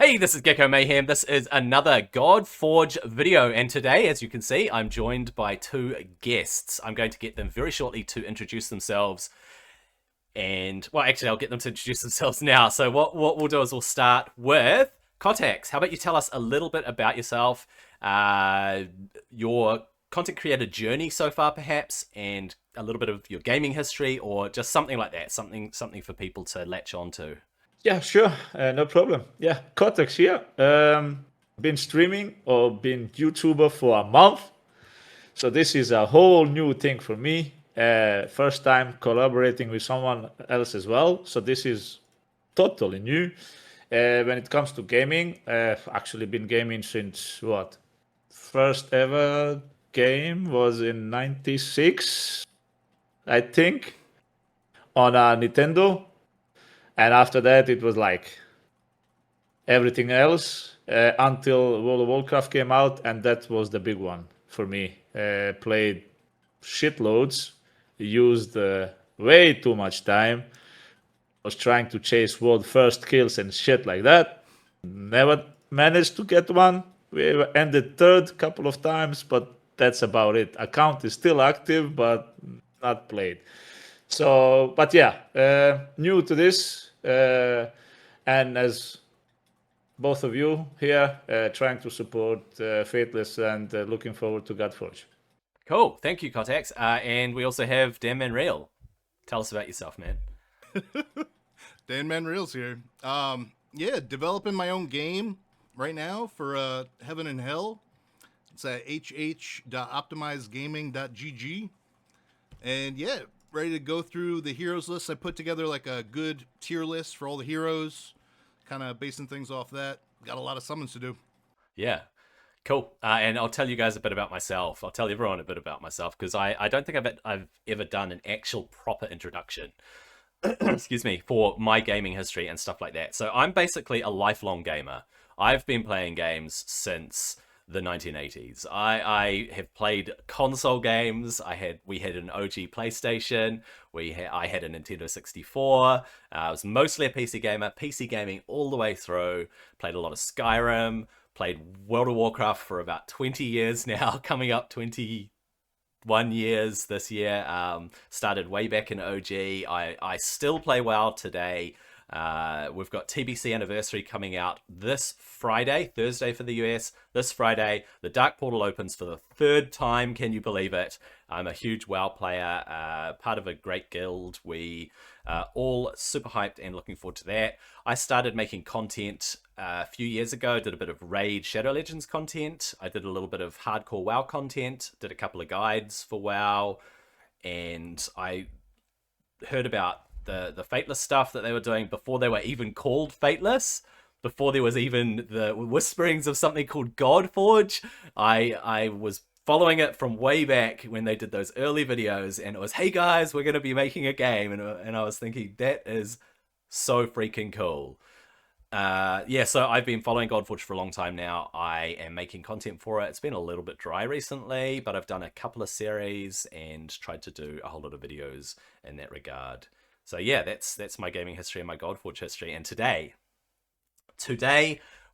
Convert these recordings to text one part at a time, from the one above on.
Hey, this is Gecko Mayhem. This is another Godforge video, and today, as you can see, I'm joined by two guests. I'm going to get them very shortly to introduce themselves, and, well, actually, I'll get them to introduce themselves now. So what we'll do is we'll start with Kottax. How about you tell us a little bit about yourself, your content creator journey so far, perhaps, and a little bit of your gaming history, or just something like that, something for people to latch on to. Yeah, sure. No problem. Yeah, Kottax here. Been streaming or been YouTuber for a month. So this is a whole new thing for me. First time collaborating with someone else as well. So this is totally new. When it comes to gaming, I've actually been gaming since what? First ever game was in 96, I think, on a Nintendo. And after that, it was like everything else until World of Warcraft came out, and that was the big one for me. Played shitloads, used way too much time, was trying to chase world first kills and shit like that. Never managed to get one. We ended third couple of times, but that's about it. Account is still active, but not played. So, but yeah, new to this, and as both of you here, trying to support Faithless and looking forward to Godforge. Cool. Thank you, Kottax. And we also have Danmanreal. Tell us about yourself, man. Danmanreal's here. Yeah, developing my own game right now for Heaven and Hell. It's at hh.optimizegaming.gg. And yeah, ready to go through the heroes list. I put together like a good tier list for all the heroes, kind of basing things off that. Got a lot of summons to do. Yeah. Cool. And I'll tell you guys a bit about myself. I'll tell everyone a bit about myself, because I don't think I've ever done an actual proper introduction, excuse me, for my gaming history and stuff like that. So I'm basically a lifelong gamer. I've been playing games since the 1980s. I have played console games. We had an OG PlayStation. I had a Nintendo 64. I was mostly a PC gamer. PC gaming all the way through. Played a lot of Skyrim. Played World of Warcraft for about 20 years now, coming up 21 years this year. Started way back in OG. I still play WoW today. We've got TBC Anniversary coming out this Friday, Thursday for the US. This Friday, the Dark Portal opens for the third time. Can you believe it? I'm a huge WoW player, part of a great guild. We are all super hyped and looking forward to that. I started making content a few years ago. Did a bit of Raid Shadow Legends content. I did a little bit of hardcore WoW content. Did a couple of guides for WoW. And I heard about the Fateless stuff that they were doing before they were even called Fateless, before there was even the whisperings of something called Godforge. I was following it from way back when they did those early videos, and it was, hey guys, we're going to be making a game, and I was thinking, that is so freaking cool. Yeah, so I've been following Godforge for a long time now. I am making content for it. It's been a little bit dry recently, but I've done a couple of series and tried to do a whole lot of videos in that regard. So yeah, that's my gaming history and my Godforge history. And today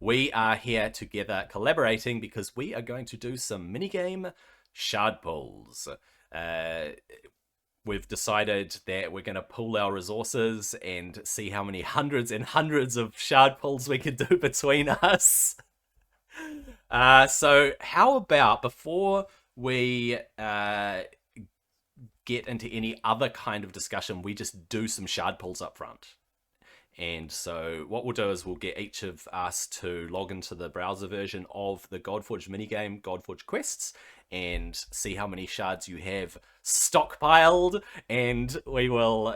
we are here together collaborating because we are going to do some minigame shard pulls. We've decided that we're going to pool our resources and see how many hundreds and hundreds of shard pulls we can do between us. So how about, before we get into any other kind of discussion, we just do some shard pulls up front. And so what we'll do is we'll get each of us to log into the browser version of the Godforge minigame, Godforge Quests, and see how many shards you have stockpiled, and we will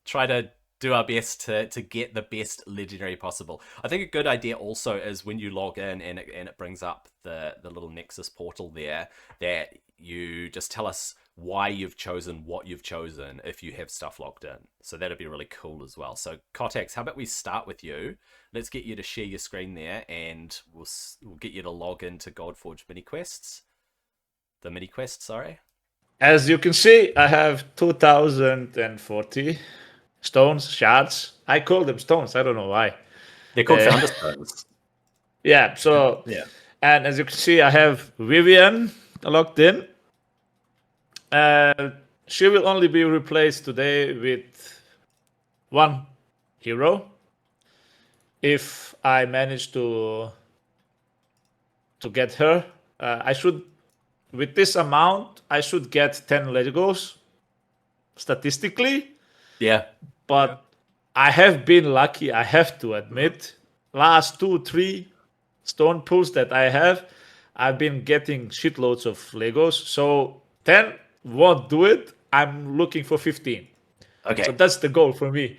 try to do our best to get the best legendary possible. I think a good idea also is when you log in and it brings up the little Nexus portal there, that you just tell us why you've chosen what you've chosen if you have stuff logged in. So that'd be really cool as well. So Kottax, how about we start with you? Let's get you to share your screen there, and we'll get you to log into Godforge mini quests. The mini quest, sorry. As you can see, I have 2040 stones, shards. I call them stones. I don't know why. They're called founder stones. Yeah. So, Yeah. and as you can see, I have Vivian locked in. She will only be replaced today with one hero. If I manage to get her, I should, with this amount, I should get 10 Legos statistically. Yeah. But I have been lucky, I have to admit. Last 2, 3 stone pools that I have, I've been getting shitloads of Legos. So 10 won't do it. I'm looking for 15. Okay. So that's the goal for me.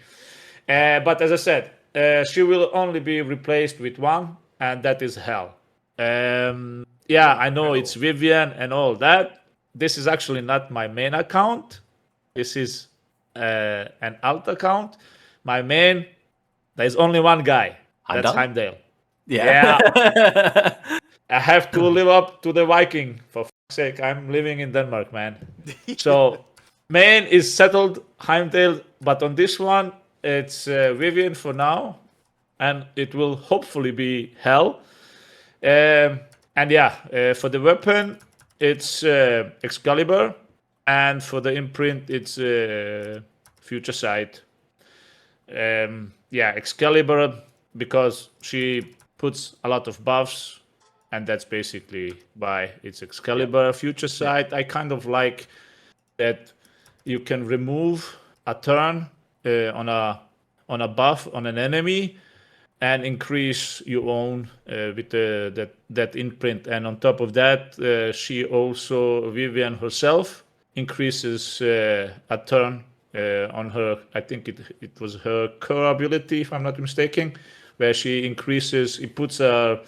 But as I said, she will only be replaced with one, and that is Hell. Yeah, I know it's Vivian and all that. This is actually not my main account. This is an alt account. My main, there's only one guy. That's Heimdall? Heimdall. Yeah. I have to live up to the Viking. For fuck's sake, I'm living in Denmark, man. So main is settled, Heimdall, but on this one, it's Vivian for now, and it will hopefully be Hell. And yeah, for the weapon, it's Excalibur, and for the imprint, it's Future Sight. Yeah, Excalibur, because she puts a lot of buffs, and that's basically why it's Excalibur. Future Sight, I kind of like that you can remove a turn on a buff on an enemy and increase your own with that imprint. And on top of that, she also, Vivian herself, increases a turn on her. I think it was her core ability, if I'm not mistaken, where she increases. It puts her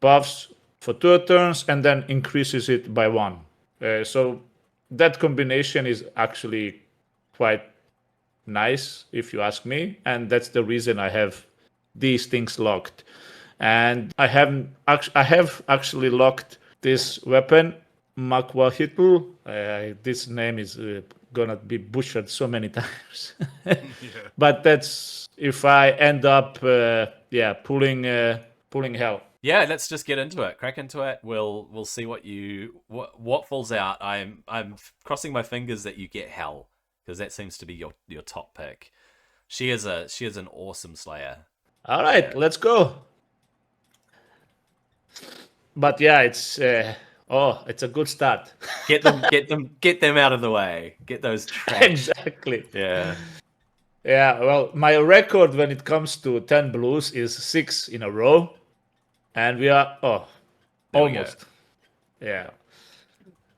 buffs for 2 turns and then increases it by 1. So that combination is actually quite nice, if you ask me, and that's the reason I have these things locked. And I have actually locked this weapon, Makwahitl. This name is gonna be butchered so many times, but that's if I end up pulling Hell. Yeah, let's just get into it. Crack into it. We'll see what falls out. I'm crossing my fingers that you get Hell, because that seems to be your top pick. She is an awesome Slayer. All right, let's go. But yeah, it's a good start. Get them out of the way. Get those trash. Exactly. Yeah. Yeah, well, my record when it comes to 10 blues is 6 in a row. And we are almost. Yeah.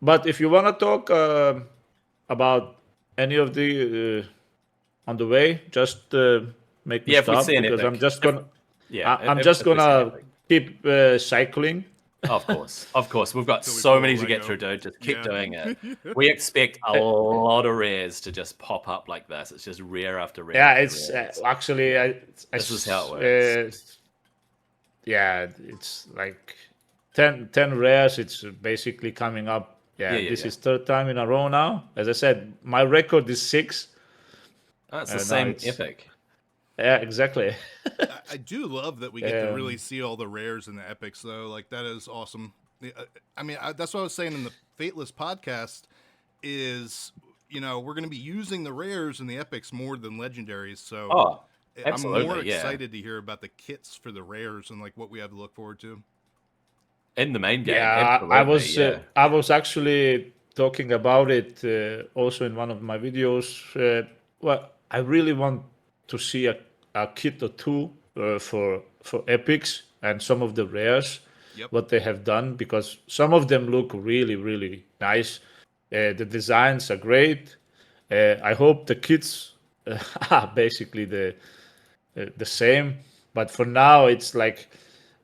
But if you want to talk about any of the on the way, just make me stop, because I'm just gonna. I'm just gonna keep cycling. Of course. We've got so many to get through, dude. Just keep doing it. We expect a lot of rares to just pop up like this. It's just rare after rare. Yeah, it's actually. This is how it works. Yeah, it's like 10 rares. It's basically coming up. This is 3rd time in a row now. As I said, my record is 6. Oh, it's the same epic. Yeah, exactly. I do love that we get to really see all the rares and the epics, though. Like, that is awesome. I mean, that's what I was saying in the Fateless podcast is, we're going to be using the rares and the epics more than legendaries. So absolutely, I'm more excited to hear about the kits for the rares and like what we have to look forward to in the main game. Yeah, I was actually talking about it also in one of my videos. Well, I really want to see a kit or two for epics and some of the rares, what they have done, because some of them look really, really nice. The designs are great. I hope the kits are basically the same, but for now it's like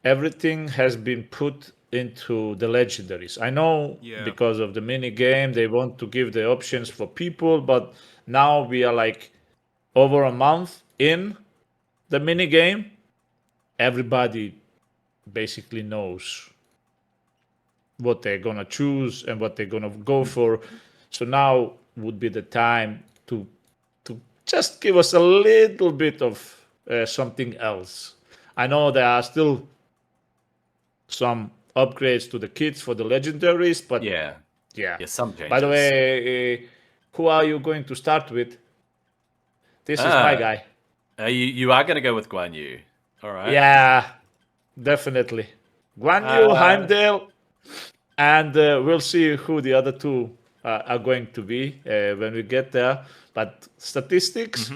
everything has been put into the legendaries. I know because of the mini game they want to give the options for people, but now we are like over a month in the mini game. Everybody basically knows what they're gonna choose and what they're gonna go for. So now would be the time to just give us a little bit of something else. I know there are still some upgrades to the kits for the legendaries, but Yeah. yeah. Yeah, some changes. By the way, who are you going to start with? This is my guy. You are going to go with Guan Yu. All right. Yeah, definitely. Guan Yu, Heimdall, and we'll see who the other two are going to be when we get there. But statistics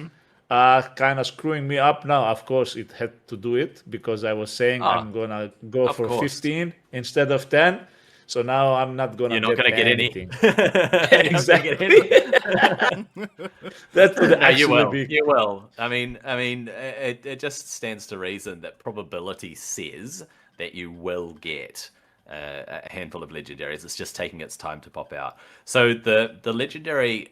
are kind of screwing me up now. Of course, it had to do it because I was saying I'm going to go for 15 instead of 10. So now I'm not going to You're not going to get anything. any. Exactly. That would actually be. You will. I mean, it just stands to reason that probability says that you will get a handful of legendaries. It's just taking its time to pop out. So the legendary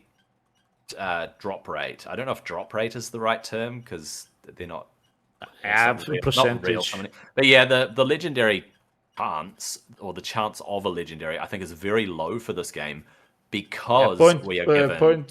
drop rate. I don't know if drop rate is the right term because they're not. Percentage. But yeah, the legendary chance or the chance of a legendary, I think, is very low for this game because we are given.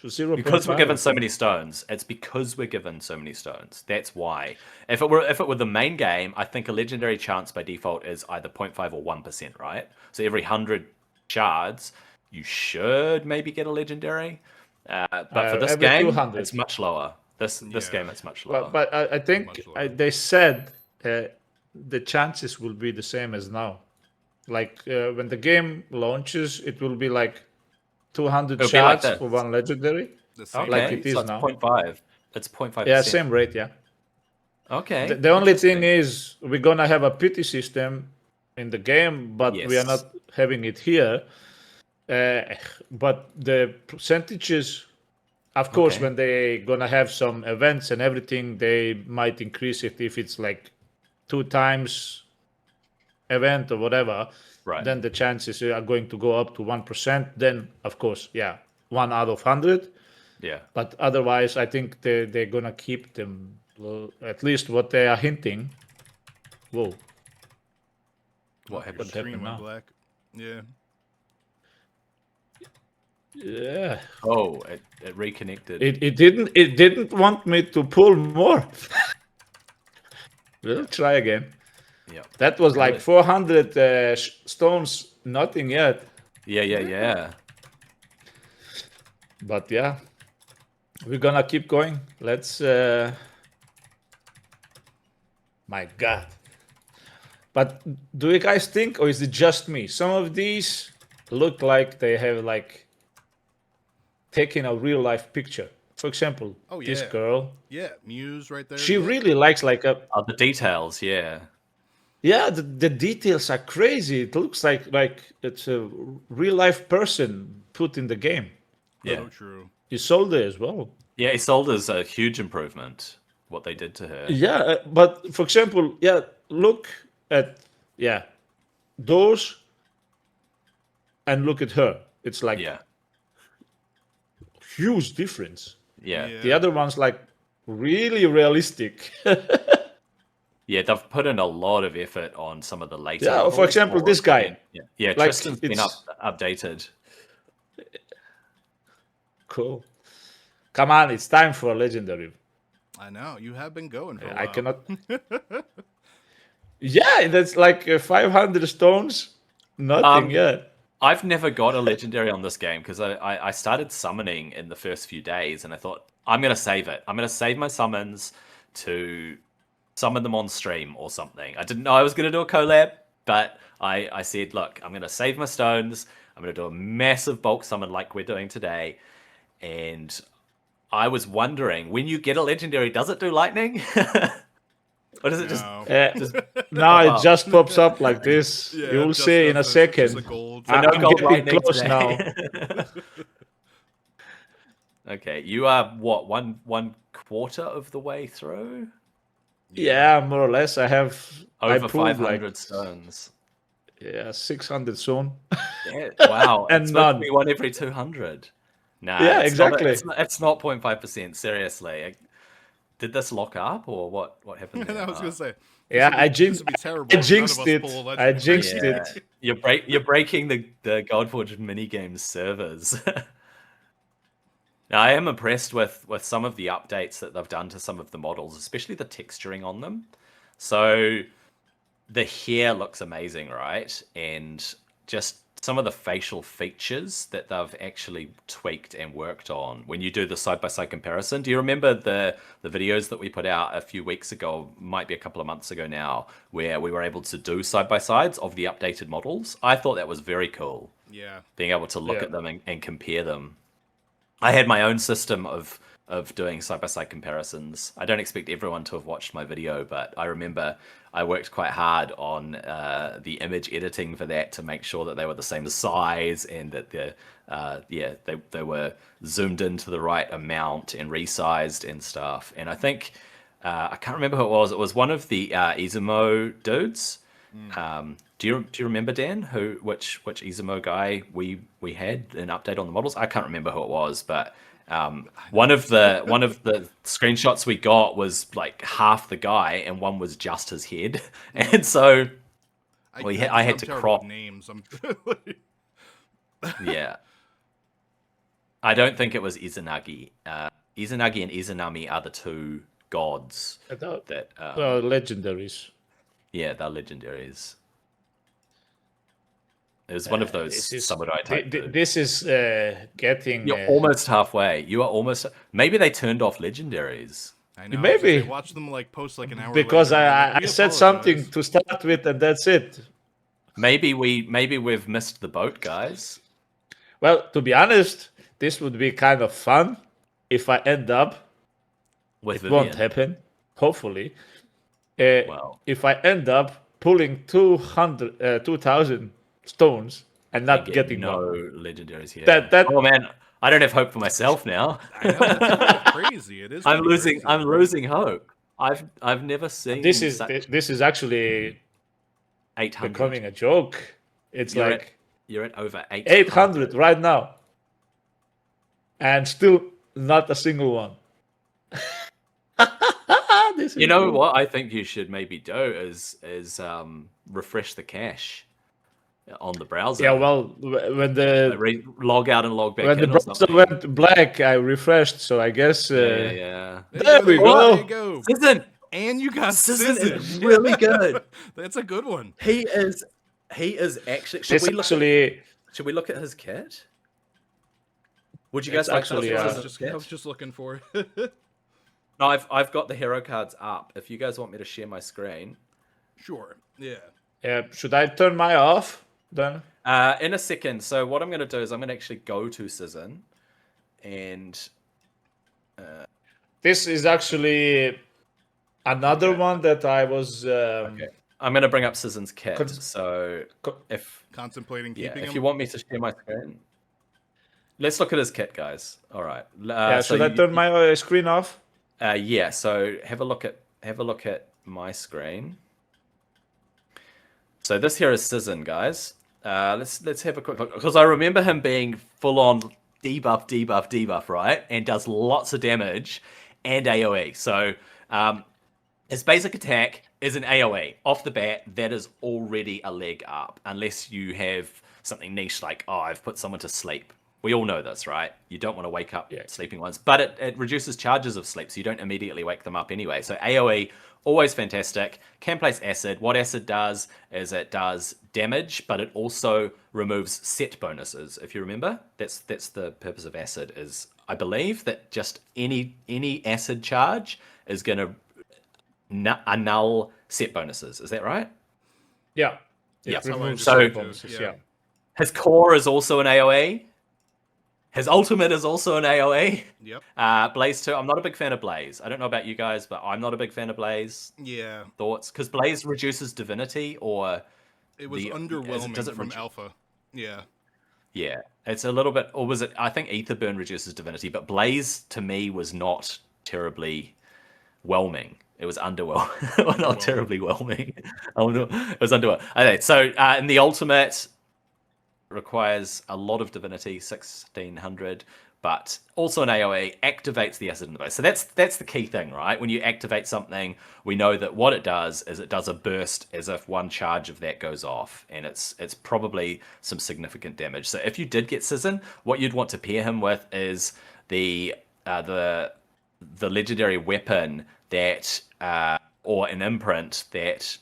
Because we're given so many stones. It's because we're given so many stones. That's why. If it were the main game, I think a legendary chance by default is either 0.5 or 1%, right? So every 100 shards, you should maybe get a legendary. But for this game, 200. It's much lower. This game, it's much lower. But I think they said the chances will be the same as now. Like when the game launches, it will be like 200 shards for one legendary, like it is so it's now. 0.5. It's 0.5%. Yeah, same rate, yeah. Okay. The only thing is we're going to have a pity system in the game, but we are not having it here. But the percentages, of course, when they're going to have some events and everything, they might increase it if it's like 2 times event or whatever. Right. Then the chances are going to go up to 1%. Then, of course, 1 out of 100. Yeah. But otherwise, I think they're going to keep them, at least what they are hinting. Whoa. What happened now? Black. Yeah. Yeah. Oh, it reconnected. It didn't want me to pull more. We'll try again. Yeah. That was like 400 stones, nothing yet. Yeah. But yeah, we're gonna keep going. Let's. My God. But do you guys think, or is it just me? Some of these look like they have like taken a real life picture. For example, this girl. Yeah, Muse right there. She really likes like a. The details, yeah. Yeah, the details are crazy. It looks like it's a real life person put in the game. Yeah, so true. Isolde as well. Yeah, Isolde's a huge improvement. What they did to her. Yeah, but for example, look at those, and look at her. It's like huge difference. Yeah. The other one's like really realistic. Yeah, they've put in a lot of effort on some of the later. Yeah, for example, this guy. Yeah, like Tristan's been updated. Cool. Come on, it's time for a legendary. I know you have been going for a while. I cannot. Yeah, that's like 500 stones. Nothing yet. I've never got a legendary on this game because I started summoning in the first few days, and I thought I'm gonna save it. I'm gonna save my summons to summon them on stream or something. I didn't know I was going to do a collab, but I said, look, I'm going to save my stones. I'm going to do a massive bulk summon like we're doing today. And I was wondering, when you get a legendary, does it do lightning? Or does it just... No, it just pops up like this. Yeah, you'll see in a second. I'm getting close now. Okay, you are, what, one quarter of the way through? Yeah, more or less. I have over 500 stones. Yeah, 600 soon. Yeah, wow. And it's none. supposed to be 1 every 200. Nah, yeah, exactly. It's not 0.5%. Seriously, did this lock up or what happened there? I was gonna say. Yeah, I jinxed it. I jinxed it. You're breaking the Godforge minigames servers. Now, I am impressed with some of the updates that they've done to some of the models, especially the texturing on them. So the hair looks amazing, right? And just some of the facial features that they've actually tweaked and worked on when you do the side-by-side comparison. Do you remember the videos that we put out a few weeks ago, might be a couple of months ago now, where we were able to do side-by-sides of the updated models? I thought that was very cool. Yeah. Being able to look at them and compare them. I had my own system of doing side-by-side comparisons. I don't expect everyone to have watched my video, but I remember I worked quite hard on the image editing for that to make sure that they were the same size and that they were zoomed into the right amount and resized and stuff. And I think I can't remember who it was. It was one of the Izumo dudes. Do you remember, Dan, which Izumo guy we had an update on the models? I can't remember who it was, but one of the screenshots we got was like half the guy, and one was just his head, and so I had to crop names. Yeah, I don't think it was Izanagi. Izanagi and Izanami are the two gods that legendaries. Yeah, they're legendaries. It was one of those samurai type. This is getting. You're almost halfway. You are almost. Maybe they turned off legendaries. I know. Maybe watch them like post like an hour. Because later, I said something to start with, and that's it. Maybe we've missed the boat, guys. Well, to be honest, this would be kind of fun if I end up. With it won't happen. Hopefully, if I end up pulling 2,000 stones and not getting no one. legendaries here. Oh man, I don't have hope for myself now. I know, that's crazy. It is. I'm losing hope. I've never seen this is actually 800 becoming a joke. It's you're at over 800 right now, and still not a single one. You know what I think you should maybe do is refresh the cache on the browser. Yeah, well, when the log out and log back when in the browser went black, I refreshed. So I guess yeah. There we go. There you go. Sizzin! And you got Sizzin Sizzin. is really good. That's a good one. He is actually. Should we look at his kit? Would you guys actually? I was just looking for it. No, I've got the hero cards up. If you guys want me to share my screen, sure. Yeah. Yeah. Should I turn my off then? In a second. So what I'm going to do is I'm going to actually go to Sizzin, and this is actually another one that I was. Okay. I'm going to bring up Sizzin's kit. So if contemplating keeping him. If you want me to share my screen, let's look at his kit, guys. All right. Should I turn my screen off? Yeah, so have a look at my screen. So this here is Sizzin, guys. Let's have a quick look, because I remember him being full on debuff, right? And does lots of damage and AoE. So his basic attack is an AoE. Off the bat, that is already a leg up, unless you have something niche like, I've put someone to sleep. We all know this, right? You don't want to wake up sleeping ones, but it reduces charges of sleep, so you don't immediately wake them up anyway. So AoE, always fantastic. Can place acid. What acid does is it does damage, but it also removes set bonuses. If you remember, that's the purpose of acid. Is I believe that just any acid charge is going to annul set bonuses. Is that right? Yeah. Yeah. So bonuses, his core is also an AoE. His ultimate is also an AoE. Yep. Blaze 2. I'm not a big fan of Blaze. I don't know about you guys, but I'm not a big fan of Blaze. Yeah. Thoughts? Because Blaze reduces divinity, or it was underwhelming from alpha. Yeah. Yeah. It's a little bit, or was it? I think Etherburn reduces divinity, but Blaze to me was not terribly whelming. It was underwhelming. Well, not terribly whelming. It was underwhelming. Okay, so in the ultimate, requires a lot of divinity, 1600, but also an AoE, activates the acid in the base. So that's the key thing, right? When you activate something, we know that what it does is it does a burst as if one charge of that goes off, and it's probably some significant damage. So if you did get Sizzin, what you'd want to pair him with is the legendary weapon that or an imprint that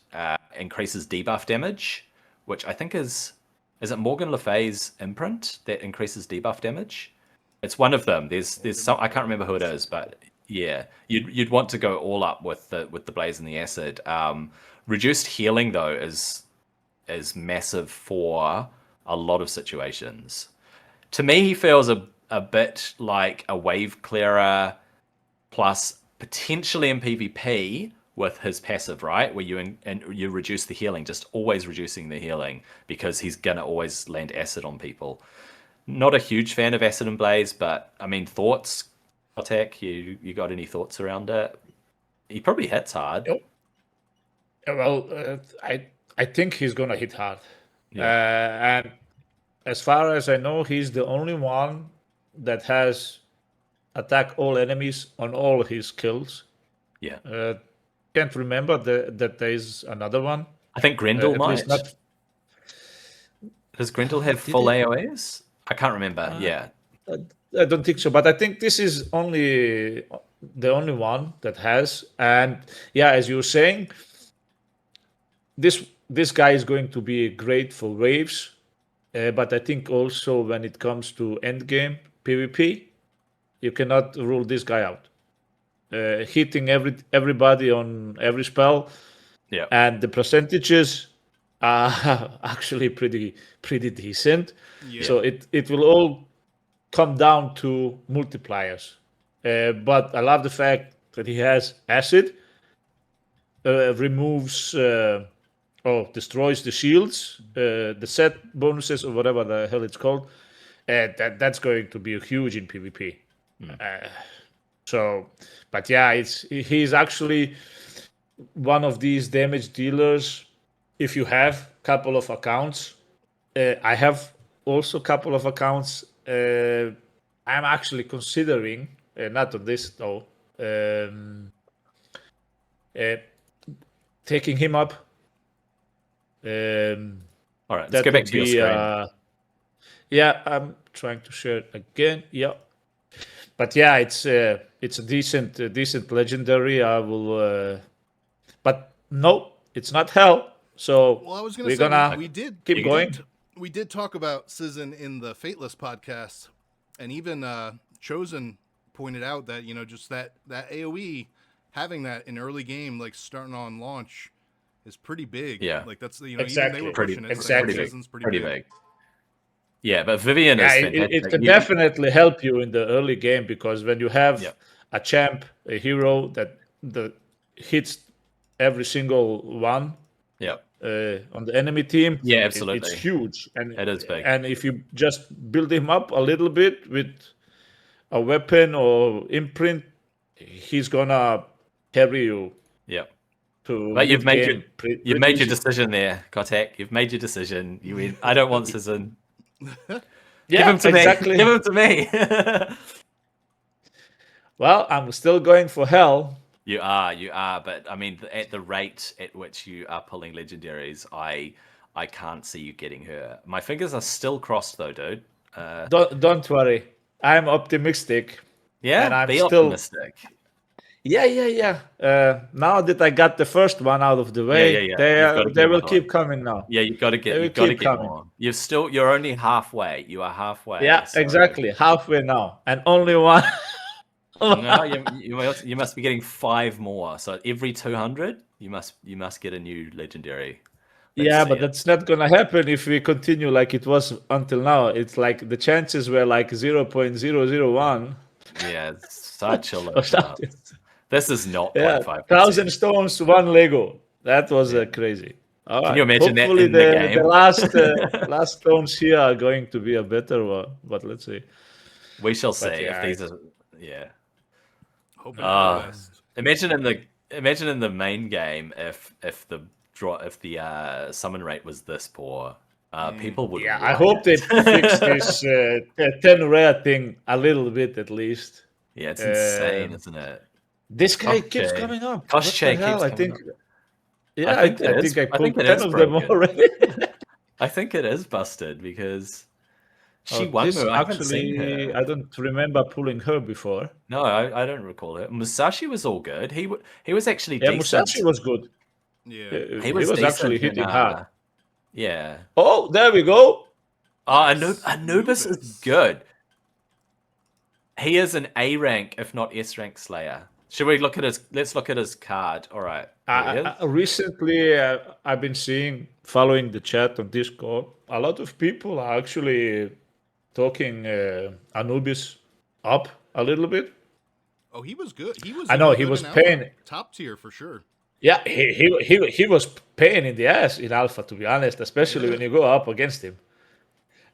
increases debuff damage, which I think is it Morgan Le Fay's imprint that increases debuff damage? It's one of them. There's some, I can't remember who it is, but yeah, you'd want to go all up with the blaze and the acid. Reduced healing though is massive for a lot of situations. To me, he feels a bit like a wave clearer, plus potentially in PvP with his passive, right? Where you reduce the healing, just always reducing the healing because he's gonna always land acid on people. Not a huge fan of acid and blaze, but I mean, thoughts, Kottax, you got any thoughts around it? He probably hits hard. Well, I think he's gonna hit hard, and as far as I know, he's the only one that has attack all enemies on all his skills. Yeah. Can't remember that there is another one. I think Grendel At might. least not. Does Grendel have Did full he? AoEs? I can't remember. Yeah. I don't think so, but I think this is only the only one that has. And yeah, as you were saying, this guy is going to be great for waves, but I think also when it comes to end game PvP, you cannot rule this guy out. Hitting everybody on every spell, Yeah. and the percentages are actually pretty decent. Yeah. So it will all come down to multipliers. But I love the fact that he has acid, removes destroys the shields, the set bonuses or whatever the hell it's called. That's going to be huge in PvP. But yeah, he's actually one of these damage dealers. If you have a couple of accounts, I have also a couple of accounts. I'm actually considering, not on this though, taking him up. All right, let's That go back would to your be, screen. yeah, I'm trying to share it again. Yeah, but yeah, it's a decent legendary. I will, but no, it's not hell. So Well, I was we're gonna say gonna we did keep going. We did talk about Sizzin in the Fateless podcast, and even Chosen pointed out that just that AOE having that in early game, like starting on launch, is pretty big. Yeah. Like that's even Exactly. they were pushing it. Exactly. Saying Sissin's Pretty big. Yeah, but Vivian Yeah, is it fantastic. can definitely help you in the early game, because when you have Yeah. a champ, a hero that hits every single one Yeah. on the enemy team, Yeah, it's absolutely. huge, and It is big. And if you just build him up a little bit with a weapon or imprint, he's gonna carry you Yeah. to. But you've made mid-game your easy. decision there, Kottax. You've made your decision. You went, I don't want Sizzin. Yeah, Give him to exactly. me. Give him to me. Well, I'm still going for hell. You are, but I mean, at the rate at which you are pulling legendaries, I can't see you getting her. My fingers are still crossed, though, dude. Don't worry, I'm optimistic. Yeah, and I'm be still- optimistic. Yeah. Now that I got the first one out of the way, You've gotta get they will another keep one. coming now. Yeah, you've got to get, They will you've got to keep get coming. more. You're only halfway. You are halfway. Yeah, so- exactly. Halfway now, and only one. No, you must be getting 5 more. So every 200, you must get a new legendary. Let's Yeah, see but it. that's not gonna happen if we continue like it was until now. It's like the chances were like 0.001 Yeah, it's such a low or chance. something. This is not Yeah, 0.5%. 1,000 stones, 1 Lego. That was crazy. All right. you imagine that Hopefully in the game? last stones here are going to be a better one, but let's see. We shall see yeah, if these are. Yeah. Hoping for the best. Imagine in the main game if the summon rate was this poor, people would. Yeah, I riot. hope they fix this 10 rare thing a little bit at least. Yeah, it's insane, isn't it? This guy Kottax. keeps coming up. Kottax What the hell? keeps I coming think. up. Yeah, I think it is. think I I think pulled it 10 is of them broken. already. I think it is busted because she Oh, won. this I haven't seen actually, her. I don't remember pulling her before. No, I don't recall it. Musashi was all good. He was actually Yeah, decent. Musashi was good. Yeah. He He was was actually decent in, hitting hard. yeah. Oh, there we go. Oh, Nice. Anubis is good. He is an A rank, if not S rank Slayer. Should we look at his? Let's look at his card. All right, here he is. Recently, I've been following the chat on Discord. A lot of people are actually talking Anubis up a little bit. Oh, he was good. He was. I know really he good was in Alpha. paying. Top tier for sure. Yeah, he was paying in the ass in Alpha, to be honest, especially when you go up against him.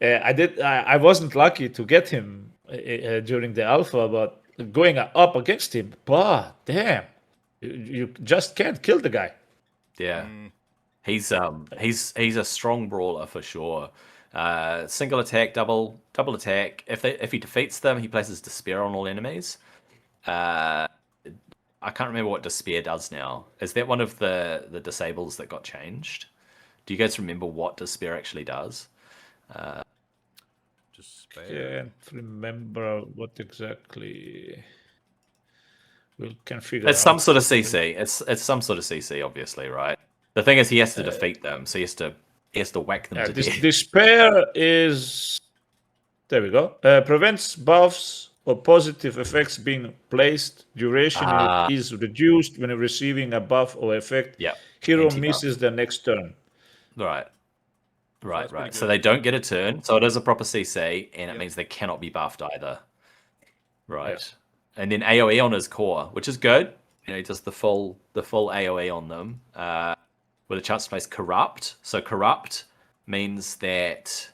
I wasn't lucky to get him during the Alpha, but going up against him, damn, you just can't kill the guy. Yeah, he's a strong brawler for sure. Single attack, double attack. If he defeats them, he places Despair on all enemies. I can't remember what Despair does now. Is that one of the disables that got changed? Do you guys remember what Despair actually does? Despair. Can't remember what exactly. We can figure. It's some sort of CC. It's some sort of CC, obviously, right? The thing is, he has to defeat them, so he has to whack them to death. Despair is. There we go. Prevents buffs or positive effects being placed. Duration is reduced when receiving a buff or effect. Yeah. Hero Anti-buff. misses the next turn. Right. Right. So they don't get a turn. So it is a proper CC, and it means they cannot be buffed either. Right. Yeah. And then AoE on his core, which is good. You know, he does the full AoE on them with a chance to place Corrupt. So Corrupt means that.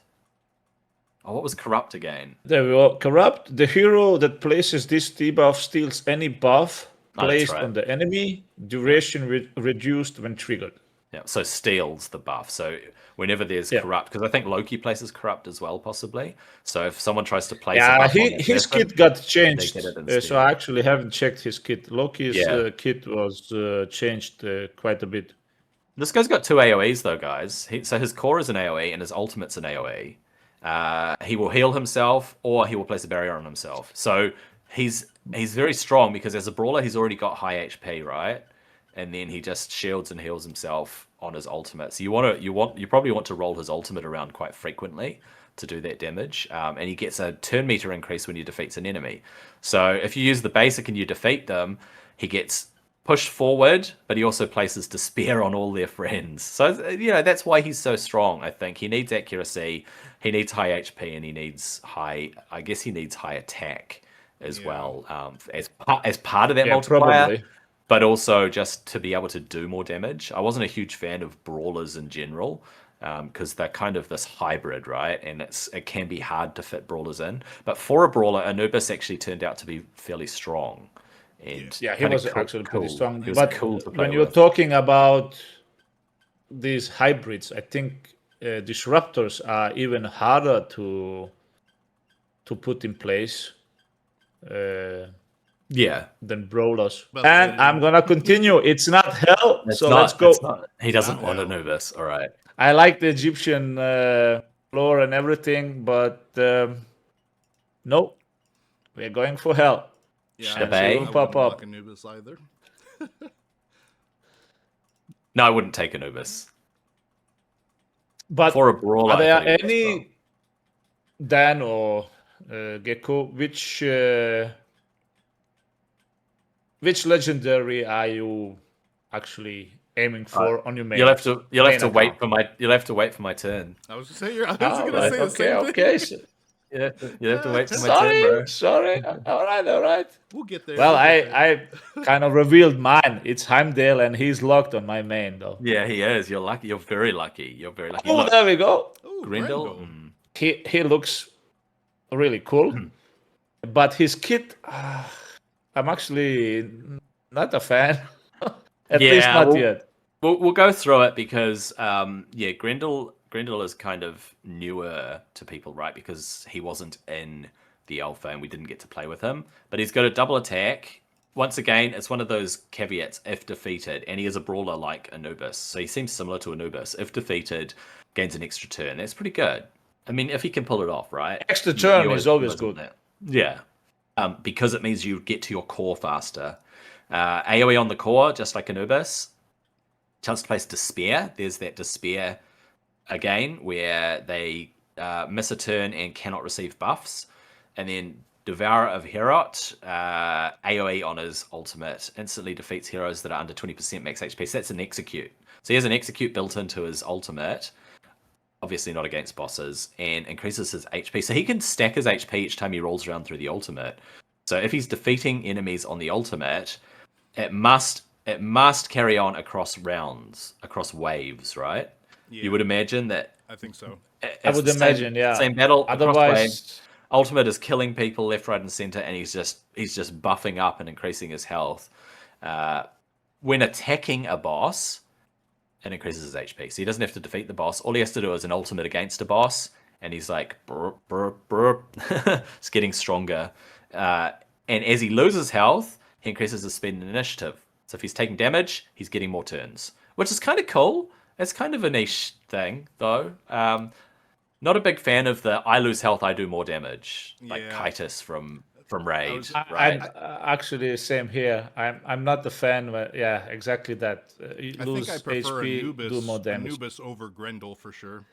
Oh, what was Corrupt again? There we go. Corrupt. The hero that places this debuff steals any buff placed on the enemy. Duration reduced when triggered. Yeah, so steals the buff. So whenever there's Corrupt, because I think Loki places Corrupt as well, possibly. So if someone tries to place a buff on his person, kit got changed. so I actually haven't checked his kit. Loki's kit was changed quite a bit. This guy's got 2 AoEs though, guys. So his core is an AoE and his ultimate's an AoE. He will heal himself or he will place a barrier on himself. So he's very strong because as a brawler, he's already got high HP, right? And then he just shields and heals himself on his ultimate. So you probably want to roll his ultimate around quite frequently to do that damage. And he gets a turn meter increase when he defeats an enemy. So if you use the basic and you defeat them, he gets pushed forward, but he also places Despair on all their friends. So that's why he's so strong. I think he needs accuracy, he needs high HP, and he needs high attack as well as part of that multiplier. Probably. But also just to be able to do more damage. I wasn't a huge fan of brawlers in general because they're kind of this hybrid, right? And it can be hard to fit brawlers in. But for a brawler, Anubis actually turned out to be fairly strong. And he was actually pretty strong. He was but cool to play when you're talking about these hybrids, I think disruptors are even harder to put in place. Than brawlers. And I'm gonna continue. It's not hell, let's go. He doesn't want Anubis. All right. I like the Egyptian lore and everything, but no, we're going for hell. Yeah, I wouldn't pop up Anubis either. No, I wouldn't take Anubis. But for a brawler, are there any Dan or Gecko which legendary are you actually aiming for on your main? You'll have to wait for my turn. I was gonna say the same thing. Okay. You have to wait for my turn, bro. Sorry. All right. We'll get there. Well, I kind of revealed mine. It's Heimdall, and he's locked on my main, though. Yeah, he is. You're lucky. You're very lucky. Oh, look, there we go. Grendel. He looks really cool, but his kit, I'm actually not a fan. At least not yet. We'll go through it because Grendel is kind of newer to people, right? Because he wasn't in the alpha and we didn't get to play with him. But he's got a double attack. Once again, it's one of those caveats, if defeated. And he is a brawler like Anubis. So he seems similar to Anubis. If defeated, gains an extra turn. That's pretty good. I mean, if he can pull it off, right? Extra turn is always good. Yeah. Because it means you get to your core faster. AoE on the core, just like Anubis. chance to place Despair. There's that Despair again, where they miss a turn and cannot receive buffs. And then Devourer of Herot, AoE on his ultimate, instantly defeats heroes that are under 20% max HP. So that's an execute. So he has an execute built into his ultimate, obviously not against bosses, and increases his HP. So he can stack his HP each time he rolls around through the ultimate. So if he's defeating enemies on the ultimate, it must carry on across rounds, across waves, right? Yeah, You would imagine that. I think so. I would imagine, yeah. Same battle. Otherwise, Ultimate is killing people left, right, and center, and he's just buffing up and increasing his health. When attacking a boss, it increases his HP. So he doesn't have to defeat the boss. All he has to do is an ultimate against a boss, and he's like, burp, burp, burp. It's getting stronger. And as he loses health, he increases his speed and initiative. So if he's taking damage, he's getting more turns, which is kind of cool. It's kind of a niche thing, though. Not a big fan of the I lose health, I do more damage, like Kottax from Raid. Right? Actually, same here. I'm not a fan. But yeah, exactly that. You I lose think I prefer HP, Anubis, do more damage. Anubis over Grendel for sure.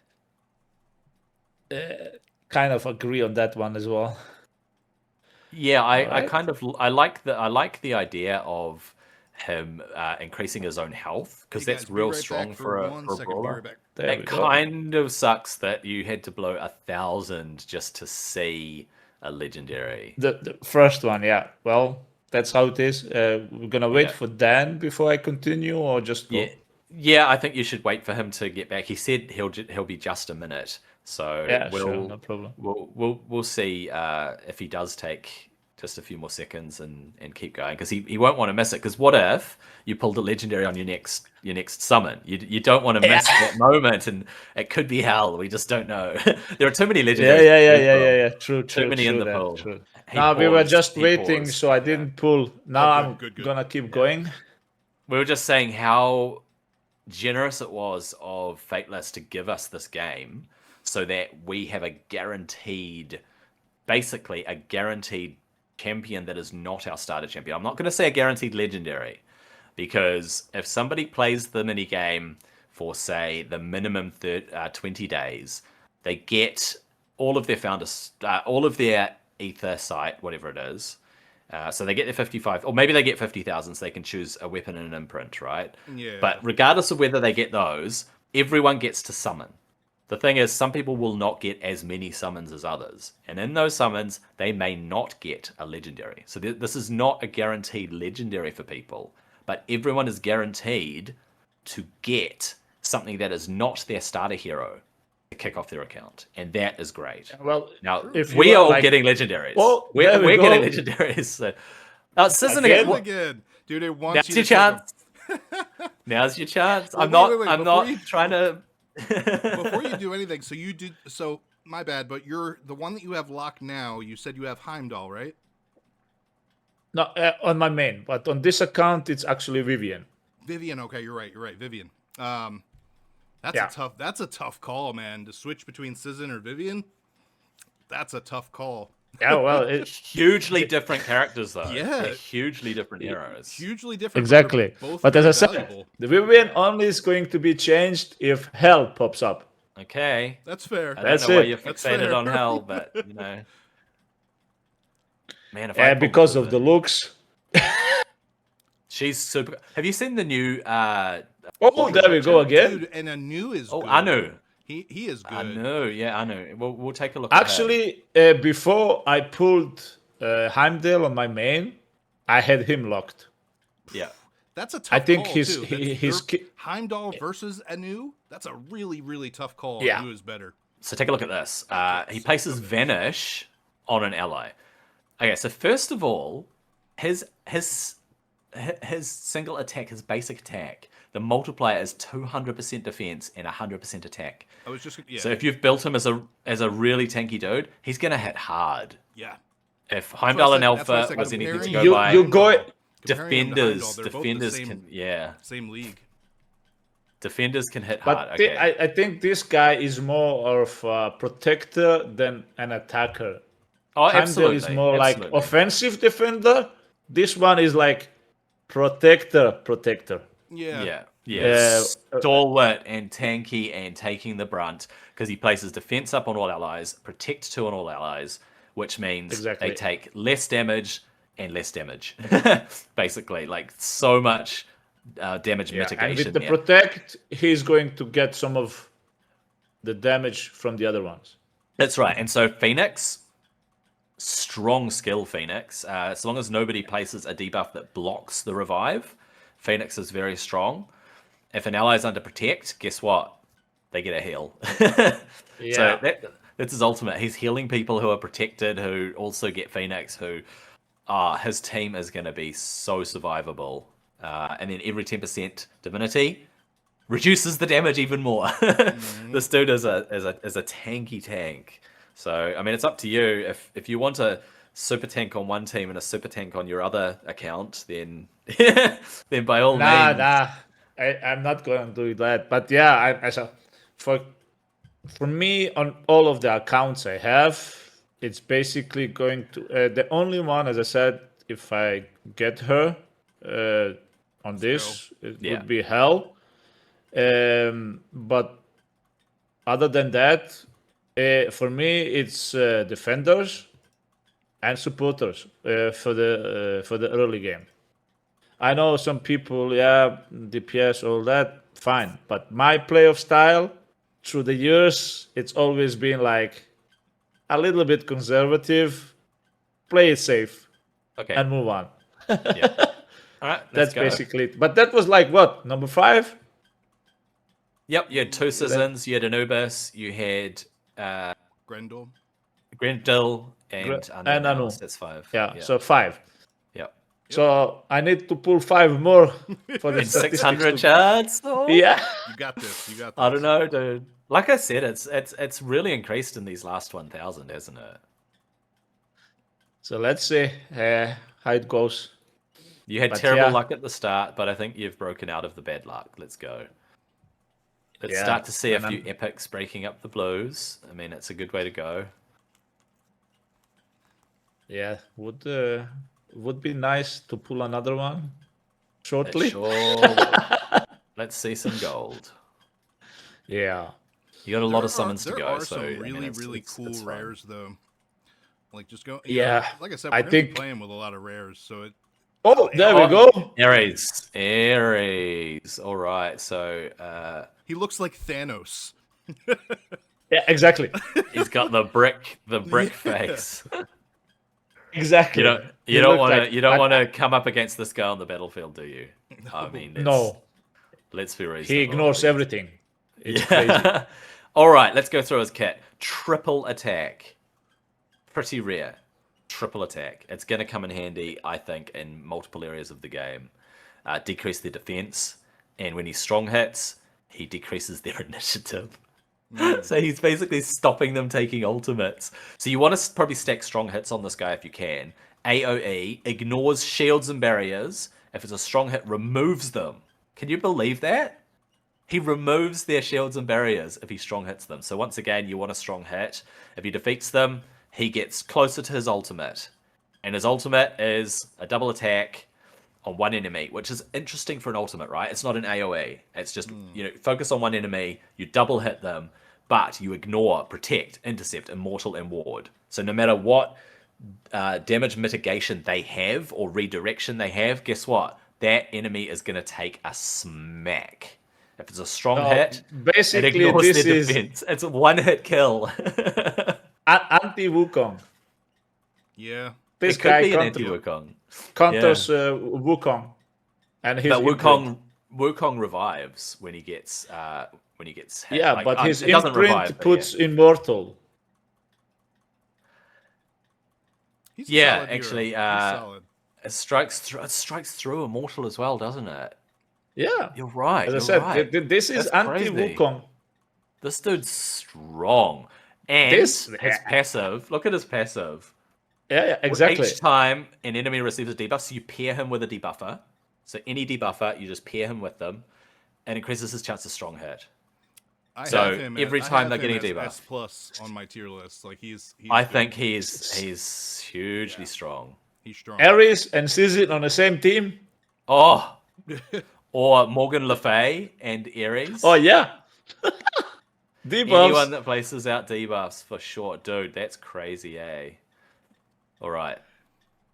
Kind of agree on that one as well. Yeah, I Right. kind of I like the idea of him increasing his own health, because Hey, that's guys, be real right strong back for a one second, be brawler. right back. There we It go. kind of sucks that you had to blow 1,000 just to see a legendary. The first one, yeah. Well, that's how it is. We're gonna wait for Dan before I continue, or just go. Yeah, I think you should wait for him to get back. He said he'll be just a minute, so Yeah, sure, no problem. we'll see if he does take just a few more seconds and keep going, because he won't want to miss it. Because what if you pulled a legendary on your next summon? You don't want to miss that moment, and it could be hell. We just don't know. There are too many legendaries. Yeah. True. Too many in the that, pool. True. He Now we were paused, just he waiting, paused. so I didn't pull. Now good, good. gonna keep going. We were just saying how generous it was of Fateless to give us this game, so that we have basically a guaranteed champion that is not our starter champion. I'm not going to say a guaranteed legendary, because if somebody plays the mini game for, say, the minimum 20 days, they get all of their all of their ether site, whatever it is. So they get their 55, or maybe they get 50,000, so they can choose a weapon and an imprint, right? Yeah. But regardless of whether they get those, everyone gets to summon. The thing is, some people will not get as many summons as others. And in those summons, they may not get a legendary. So this is not a guaranteed legendary for people. But everyone is guaranteed to get something that is not their starter hero to kick off their account. And that is great. Well, Now, if we you are are all like- getting legendaries. Oh, we're there we getting go. legendaries. So, Sisson Again? again. Again, dude, it wants Now's you your to take a- chance. Now's your chance. Well, I'm not. wait, I'm before not you- trying to. Before you do anything, so my bad, but you're the one that you have locked now. You said you have Heimdall, right? No, on my main, but on this account, it's actually Vivian. Vivian, okay, you're right, Vivian. That's Yeah. a tough call, man. To switch between Sizzin or Vivian, that's a tough call. Yeah, well, Hugely different characters, though. Yeah. They're hugely different heroes. Hugely different. exactly. Both But as very I said, valuable. the Vivian only is going to be changed if Hell pops up. Okay. That's fair. I That's don't know why it. you're That's fixated fair. on hell, but you know. Man, if I pulled Because of the Sizzin- looks. she's super. Have you seen the new? Oh, there we go again. Dude, and Anu is Oh, good. Anu. He is good. Anu. Yeah, Anu. We'll take a look. at her. Actually, before I pulled Heimdall on my main, I had him locked. Yeah. That's a tough I think call, his- too. he- his ki- Heimdall versus Anu, that's a really, really tough call. Yeah. Anu is better. So take a look at this. He places Vanish on an ally. Okay, so first of all, his single attack, his basic attack, the multiplier is 200% defense and 100% attack. I was just So if you've built him as a really tanky dude, he's gonna hit hard. yeah. If what I Heimdall and said- that's what I Alpha said, was anything to comparing go You- by, you go- Comparing him to Heimdall, defenders they're both the defenders same- can Same league. defenders can hit But hard. Okay. I think this guy is more of a protector than an attacker. Oh, Heimdall absolutely. is more absolutely. like offensive defender. This one is like protector. Yeah. Yeah. Yeah, stalwart and tanky and taking the brunt because he places defense up on all allies, protect 2 on all allies, which means they take less damage and less damage. Basically, like so much damage mitigation. And with the protect, he's going to get some of the damage from the other ones. That's right. And so Phoenix, strong skill Phoenix. As long as nobody places a debuff that blocks the revive, Phoenix is very strong. If an ally is under protect, guess what? They get a heal. So that's his ultimate. He's healing people who are protected, who also get Phoenix, who his team is going to be so survivable. And then every 10% divinity reduces the damage even more. This dude is a tanky tank. So I mean, it's up to you. If you want a super tank on one team and a super tank on your other account, then then by all means. I'm not going to do that. But yeah, for me, on all of the accounts I have, it's basically going to the only one, as I said, if I get her on this, it would be hell. But other than that, for me, it's defenders and supporters for the early game. I know some people, DPS, all that, fine. But my playoff style, through the years, it's always been like a little bit conservative, play it safe, and move on. All right, that's basically it. But that was like what, number 5? Yep, you had 2 Seasons, you had Anubis, you had Grendel, and Anu. That's 5. Yeah, so 5. Yep. So I need to pull 5 more for the 600 shards. Yeah, you got this. I don't know, dude. Like I said, it's really increased in these last 1,000, hasn't it? So let's see how it goes. You had terrible luck at the start, but I think you've broken out of the bad luck. Let's go. Let's start to see a few epics breaking up the blues. I mean, it's a good way to go. Yeah, would be nice to pull another one shortly. Let's see some gold. Yeah. You got a lot of summons to go. There are so, some really really cool rares, though. Like, just go. Yeah. Like I said, we're going to be playing with a lot of rares, so it. Oh, there we go. Ares. All right, so he looks like Thanos. Yeah, exactly. He's got the brick face. Exactly. You don't want to come up against this guy on the battlefield, do you? I mean, no. Let's be reasonable. He ignores everything. It's crazy. All right, let's go through his kit. Triple attack. Pretty rare. Triple attack. It's going to come in handy, I think, in multiple areas of the game. Decrease their defense, and when he strong hits, he decreases their initiative. So he's basically stopping them taking ultimates. So you want to probably stack strong hits on this guy if you can. AoE ignores shields and barriers. If it's a strong hit, removes them. Can you believe that? He removes their shields and barriers if he strong hits them. So once again, you want a strong hit. If he defeats them, he gets closer to his ultimate. And his ultimate is a double attack on one enemy, which is interesting for an ultimate, right? It's not an AoE. It's just, focus on one enemy, you double hit them, but you ignore protect, intercept, immortal, and ward. So no matter what damage mitigation they have or redirection they have, guess what? That enemy is going to take a smack. If it's a strong hit, basically, it ignores their defense. It's a one-hit kill. Anti-Wukong. Yeah. This it guy could be an anti-Wukong. Counters Wukong. And his but Wukong revives when he gets hit. Yeah, like, but his imprint revive, puts immortal. He's actually, He's solid. It strikes through immortal as well, doesn't it? Yeah, you're right. As I said, this is anti-Wukong. This dude's strong, and his passive. Look at his passive. Yeah, exactly. Each time an enemy receives a debuff, so you pair him with a debuffer. So any debuffer, you just pair him with them, and increases his chance of strong hit. Every time they're getting a debuff. S plus on my tier list, like he's I think he's hugely strong. He's strong. Ares and Sizit on the same team. Oh, Or Morgan Le Fay and Ares. Oh yeah, debuffs. Anyone that places out debuffs for sure. Dude, that's crazy, eh? All right.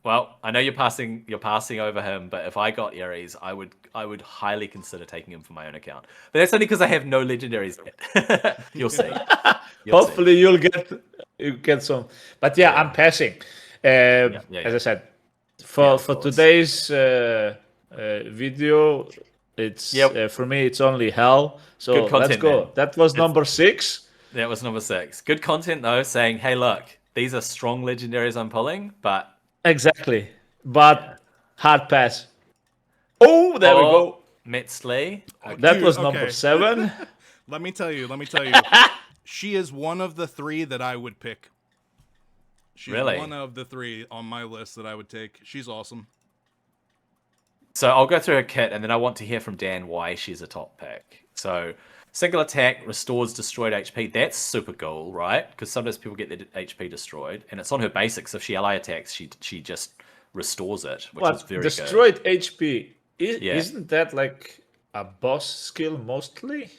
Well, I know you're passing over him, but if I got Ares, I would highly consider taking him for my own account. But that's only because I have no legendaries yet. You'll see. Hopefully you'll get some. But yeah, I'm passing. As I said, for today's video, it's for me it's only hell. So good content, let's go. Man. That was number 6. That was number 6. Good content though, saying, hey, look, these are strong legendaries I'm pulling, but exactly. But hard pass. Oh, there we go. Metzley. That was number 7. Let me tell you. She is one of the 3 that I would pick. She's one of the 3 on my list that I would take. She's awesome. So I'll go through her kit, and then I want to hear from Dan why she's a top pick. So single attack restores destroyed HP. That's super cool, right? Because sometimes people get their HP destroyed, and it's on her basics. So if she ally attacks, she just restores it, which is very destroyed good. HP. Isn't that like a boss skill mostly?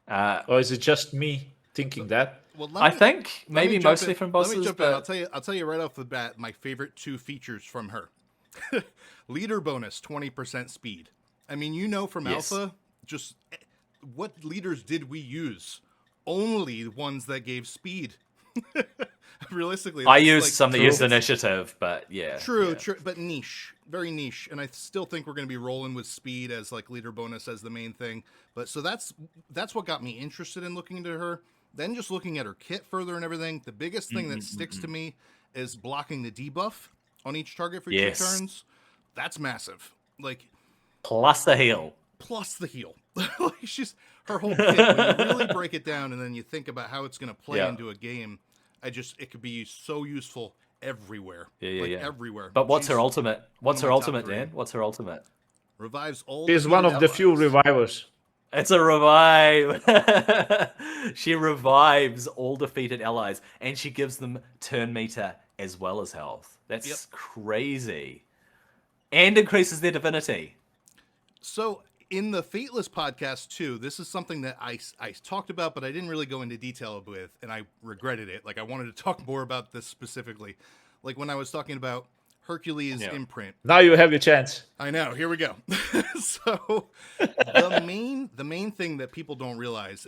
Or is it just me thinking that? Well, I think maybe mostly from bosses. Let me jump in. I'll tell you right off the bat my favorite 2 features from her. Leader bonus, 20% speed. I mean, from Alpha, just what leaders did we use? Only ones that gave speed. Realistically, I used some that used initiative, but yeah. True, but niche, very niche, and I still think we're going to be rolling with speed as like leader bonus as the main thing. But so that's what got me interested in looking into her. Then just looking at her kit further and everything, the biggest thing that sticks to me is blocking the debuff on each target for 2 turns. That's massive. Like plus the heal. Like she's her whole kit. When you really break it down and then you think about how it's going to play into a game, it could be so useful everywhere. Everywhere. But what's her ultimate? What's her ultimate, Dan? What's her ultimate? Revives all. She's one of the few revivers. It's a revive. She revives all defeated allies, and she gives them turn meter as well as health. That's crazy. And increases their divinity. So in the Fateless podcast too, this is something that I talked about, but I didn't really go into detail with, and I regretted it. Like I wanted to talk more about this specifically. Like when I was talking about Hercules imprint. Now you have your chance. I know. Here we go. So the main thing that people don't realize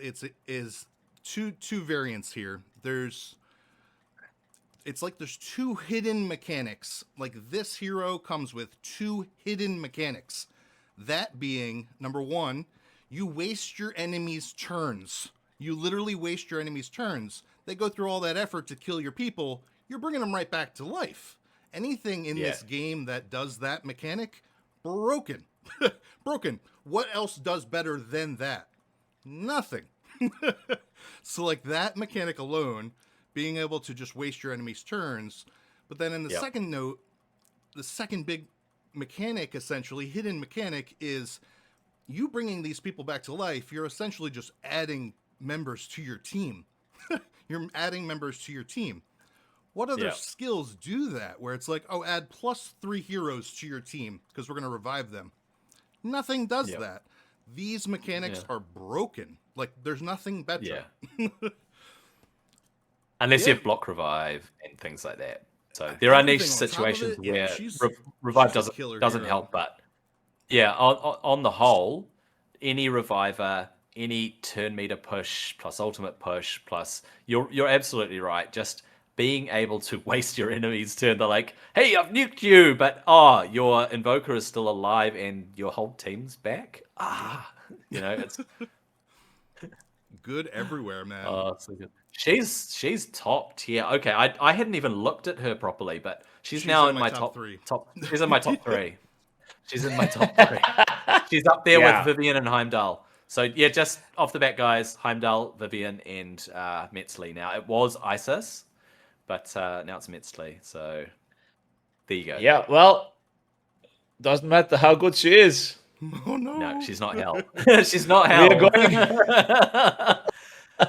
is two variants here. There's 2 hidden mechanics. Like this hero comes with 2 hidden mechanics. That being, number 1, you waste your enemy's turns. You literally waste your enemy's turns. They go through all that effort to kill your people. You're bringing them right back to life. Anything in this game that does that mechanic, broken. Broken. What else does better than that? Nothing. So like that mechanic alone, being able to just waste your enemy's turns. But then in the second note, the second big mechanic, essentially hidden mechanic, is you bringing these people back to life. You're essentially just adding members to your team. You're adding members to your team. What other skills do that, where it's like, oh, add +3 heroes to your team because we're going to revive them? Nothing does that. These mechanics are broken. Like, there's nothing better. Unless you have block revive and things like that. So there are niche situations where revive doesn't help, but on the whole, any reviver, any turn meter push plus ultimate push plus you're absolutely right. Just being able to waste your enemy's turn, they're like, hey, I've nuked you, but your invoker is still alive and your whole team's back. It's good everywhere, man. Oh, so good. She's top tier. Okay, I hadn't even looked at her properly, but she's now in my top 3. She's in my top 3. She's in my top 3. She's up there with Vivian and Heimdall. So just off the bat, guys, Heimdall, Vivian, and Metzley. Now it was Isis, but now it's Metzley. So there you go. Yeah, well, doesn't matter how good she is. Oh no! No, she's not hell. She's not hell. We're going.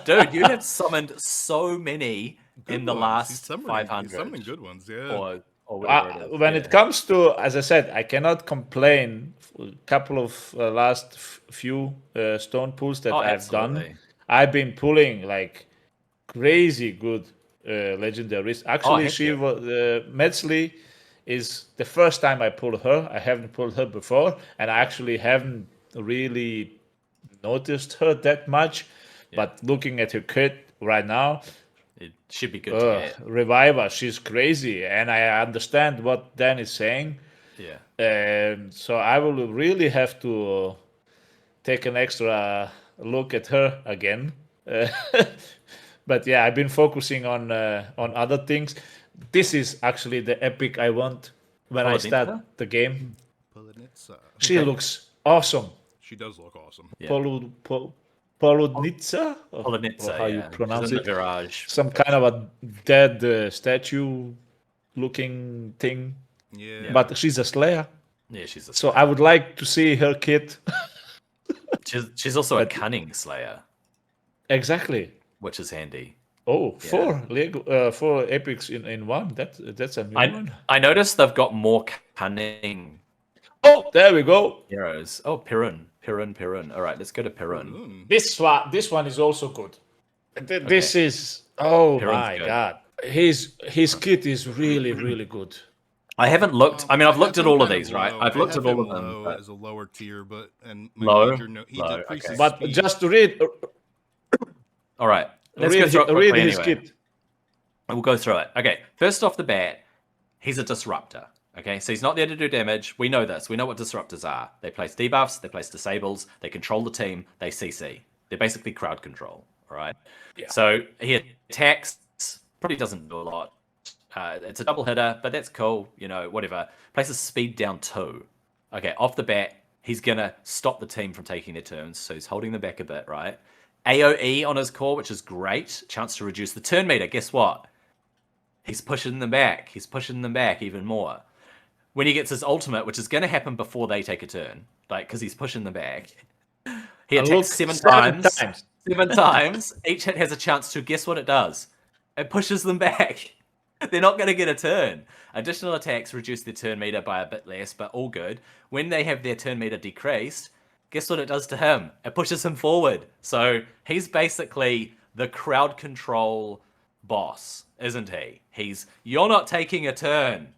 Dude, you have summoned so many in the last 500. Summoning good ones, yeah. or whatever it is. When it comes to, as I said, I cannot complain. A couple of last few stone pulls that I've absolutely. done, I've been pulling like crazy good legendaries. Actually, heck she yeah. was Metzli is the first time I pulled her. I haven't pulled her before, and I actually haven't really noticed her that much. But looking at her kit right now, It should be good to get. Reviver, she's crazy, and I understand what Dan is saying. Yeah. So I will really have to take an extra look at her again. But yeah, I've been focusing on other things. This is actually the epic I want when I start Polonitsa? the game. Polonitsa. She looks awesome. She does look awesome. Yeah. Polonitsa, or Polonitsa, how you yeah. pronounce She's in it? the Virage. Some kind of a dead statue-looking thing. Yeah. But she's a Slayer. Yeah, she's a So I would like to see her kit. She's also a cunning slayer, Exactly. which is handy. Oh, four epics in one. That's a new one. I noticed they've got more cunning Oh, there we go. heroes. Oh, Pirun. All right, let's go to Pirun. This one is also good. This is Pirun's my good. god. His kit is really good. I haven't looked. I mean, I've looked have at him all of kind these, right? low. I've I looked have at all him of them. low But as a lower tier, but my Low? major he Low, decreases okay. But speed. just to read all right, let's go through it read quickly his anyway. kit. And we'll go through it. Okay, first off the bat, he's a disruptor. Okay, so he's not there to do damage. We know this. We know what disruptors are. They place debuffs, they place disables, they control the team, they CC. They're basically crowd control. All right. Yeah. So he attacks. Probably doesn't do a lot. It's a double hitter, but that's cool. You know, whatever. Places speed down 2. Okay, off the bat, he's gonna stop the team from taking their turns, so he's holding them back a bit, right? AoE on his core, which is great. Chance to reduce the turn meter. Guess what? He's pushing them back. He's pushing them back even more. When he gets his ultimate, which is going to happen before they take a turn, like because he's pushing them back, he And attacks look, 7 7 times. times. 7 times. Each hit has a chance to. Guess what it does? It pushes them back. They're not going to get a turn. Additional attacks reduce their turn meter by a bit less, but all good. When they have their turn meter decreased, guess what it does to him? It pushes him forward. So he's basically the crowd control boss, isn't he? You're not taking a turn.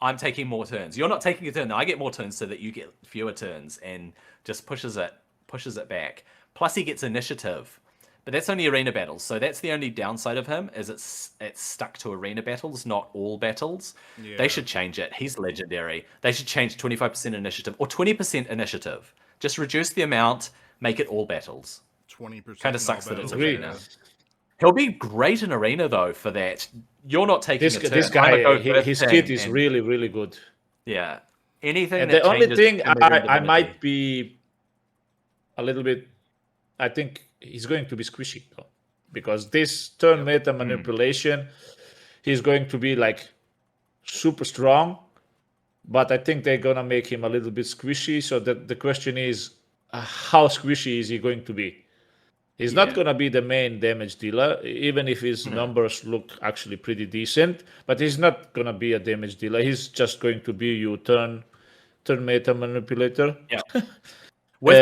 I'm taking more turns. You're not taking a turn. I get more turns so that you get fewer turns, and just pushes it back. Plus he gets initiative. But that's only arena battles, so that's the only downside of him, is it's stuck to arena battles, not all battles. Yeah. They should change it. He's legendary. They should change 25% initiative or 20% initiative. Just reduce the amount, make it all battles. 20%. Kind of sucks that it's Agree. arena. He'll be great in arena though for that. You're not taking This a turn. this I'm guy, a go first his thing, kit is and- really good. yeah. Anything. And that the only changes thing turn meter I divinity. might be a little bit, I think he's going to be squishy though, because this turn meta manipulation, he's going to be like super strong, but I think they're gonna make him a little bit squishy. So the question is, how squishy is he going to be? He's not gonna be the main damage dealer, even if his numbers look actually pretty decent. But he's not gonna be a damage dealer. He's just going to be your turn meta manipulator. Yeah. With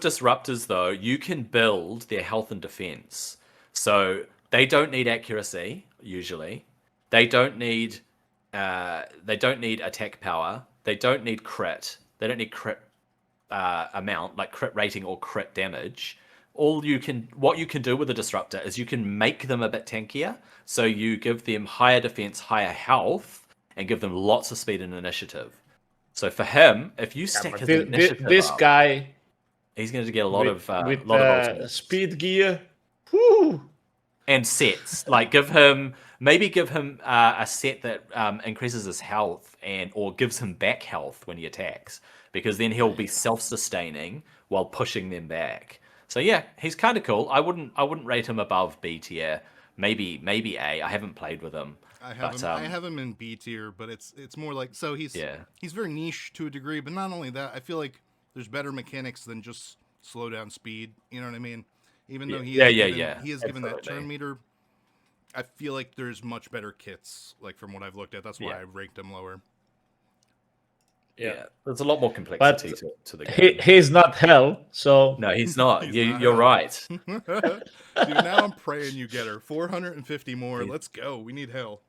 disruptors though, you can build their health and defense. So they don't need accuracy usually. They don't need attack power. They don't need crit. They don't need crit amount, like crit rating or crit damage. What you can do with a disruptor is you can make them a bit tankier. So you give them higher defense, higher health, and give them lots of speed and initiative. So for him, if you stack his initiative This up, guy he's going to get a lot of with speed gear, whoo, and sets. Like give him a set that increases his health or gives him back health when he attacks, because then he'll be self-sustaining while pushing them back. So yeah, he's kind of cool. I wouldn't rate him above B tier. Maybe A. I haven't played with him. I have him in B tier, but it's more like, so he's very niche to a degree, but not only that, I feel like there's better mechanics than just slow down speed. You know what I mean? Even though he has given that turn meter, I feel like there's much better kits, like from what I've looked at. That's why Yeah. I ranked them lower. Yeah. There's a lot more complexity to the game. he's not hell, so No, he's not. He's you, not you're hell. right. Dude, now I'm praying you get her. 450 more. He's- Let's go. We need hell.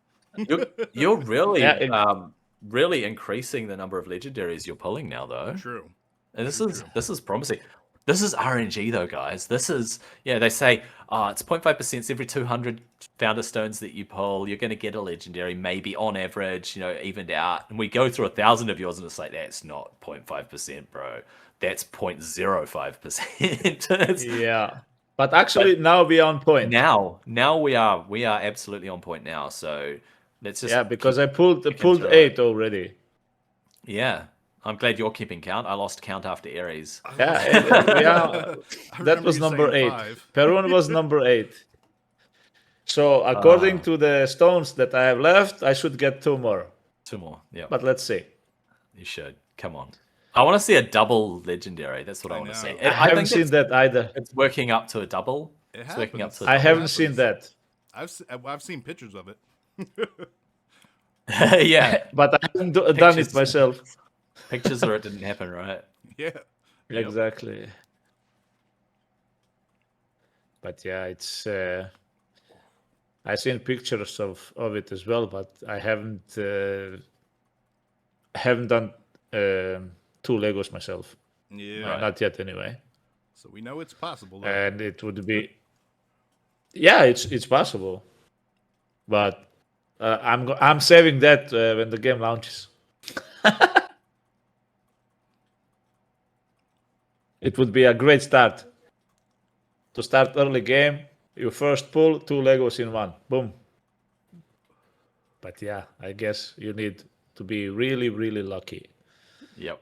You're really, Yeah, really increasing the number of legendaries you're pulling now, though. True. And True. this is promising. This is RNG though, guys. This is they say it's 0.5% every 200 founder stones that you pull. You're going to get a legendary, maybe on average, evened out. And we go through 1,000 of yours, and it's like that's not 0.5%, bro. That's 0.05%. yeah. But actually, now we are on point. Now we are absolutely on point now. So let's just because I pulled into it. 8 already. Yeah. I'm glad you're keeping count. I lost count after Ares. Yeah. That was number 8. 5. Perun was number 8. So according to the stones that I have left, I should get 2 more. 2 more. Yeah. But let's see. You should. Come on. I want to see a double legendary. That's what I want to see. I haven't seen that either. It's working up to a double. It's working up to a I double. haven't seen that. I've seen pictures of it. Yeah. But I haven't done it myself. Pictures or it didn't happen, right? Yeah. Exactly. But yeah, it's I've seen pictures of it as well, but I haven't done 2 Legos myself. Yeah. Right. Not yet anyway. So we know it's possible. Though. And it would be it's possible. But I'm saving that when the game launches. It would be a great start. To start early game, you first pull 2 Legos in one. Boom. But yeah, I guess you need to be really, really lucky. Yep.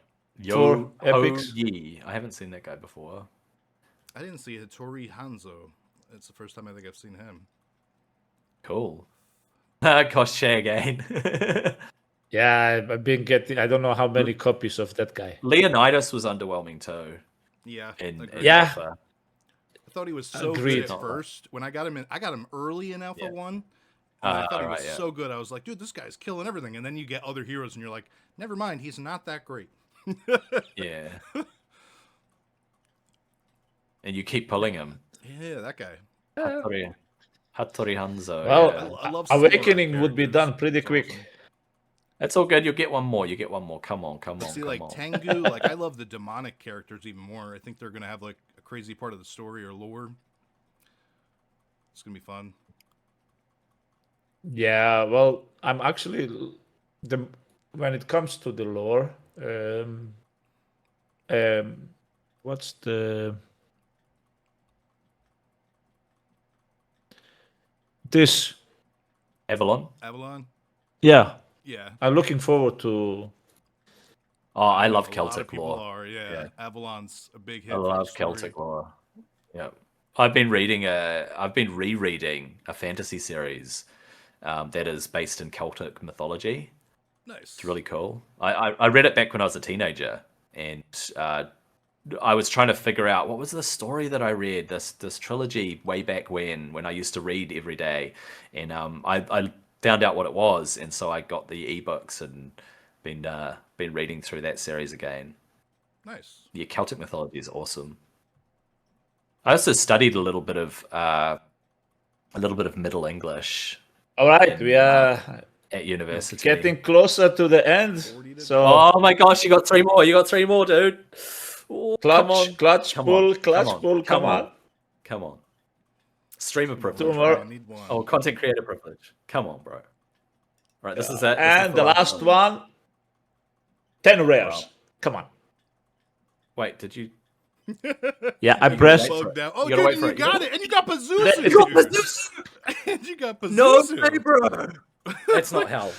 For epics. Yi. I haven't seen that guy before. I didn't see Hattori Hanzo. It's the first time I think I've seen him. Cool. Koshche again. Yeah, I've been getting, I don't know how many copies of that guy. Leonidas was underwhelming too. Yeah. In Yeah. Alpha. I thought he was so Agreed. good at first. When I got him early in Alpha 1. And I thought he was right, so good. I was like, dude, this guy's killing everything. And then you get other heroes and you're like, never mind, he's not that great. Yeah. And you keep pulling him. Yeah, that guy. Hattori Hanzo. Well, yeah. I love Awakening samurai would be characters. done pretty It's quick. awesome. It's all good. You'll get one more. You get one more. Come on. See, come like on. Tengu, like I love the demonic characters even more. I think they're gonna have like a crazy part of the story or lore. It's gonna be fun. Yeah, well, I'm actually when it comes to the lore, what's this? Avalon. Avalon? Yeah, Yeah. I'm looking forward to. Oh, I love A lot of Celtic people lore. are, yeah. Yeah. Avalon's a big hit. I for the love story. Celtic lore. Yeah, I've been rereading a fantasy series that is based in Celtic mythology. Nice. It's really cool. I read it back when I was a teenager, and I was trying to figure out what was the story that I read. This trilogy way back when I used to read every day, and I found out what it was, and so I got the ebooks and been reading through that series again. Nice. Yeah, Celtic mythology is awesome. I also studied a little bit of Middle English All right, we are at university. getting closer to the end. 40 to So Oh my gosh, you got 3 more. You got 3 more, dude. Oh, come on. clutch, Come pull, on, clutch, come on, pull. Come on. Come on. Streamer Two privilege. more. I need one. Oh, content creator privilege. Come on, bro. Right, this is it. This is And the last one, 10 rares. Wow. Come on. Wait, did you? Yeah, I You pressed. gotta wait for Bugged out. it. Oh, You gotta good, wait and for you it. got it. And you got Pazuzu. You got dude. Pazuzu. And you got Pazuzu. No, way, bro. That's not hell.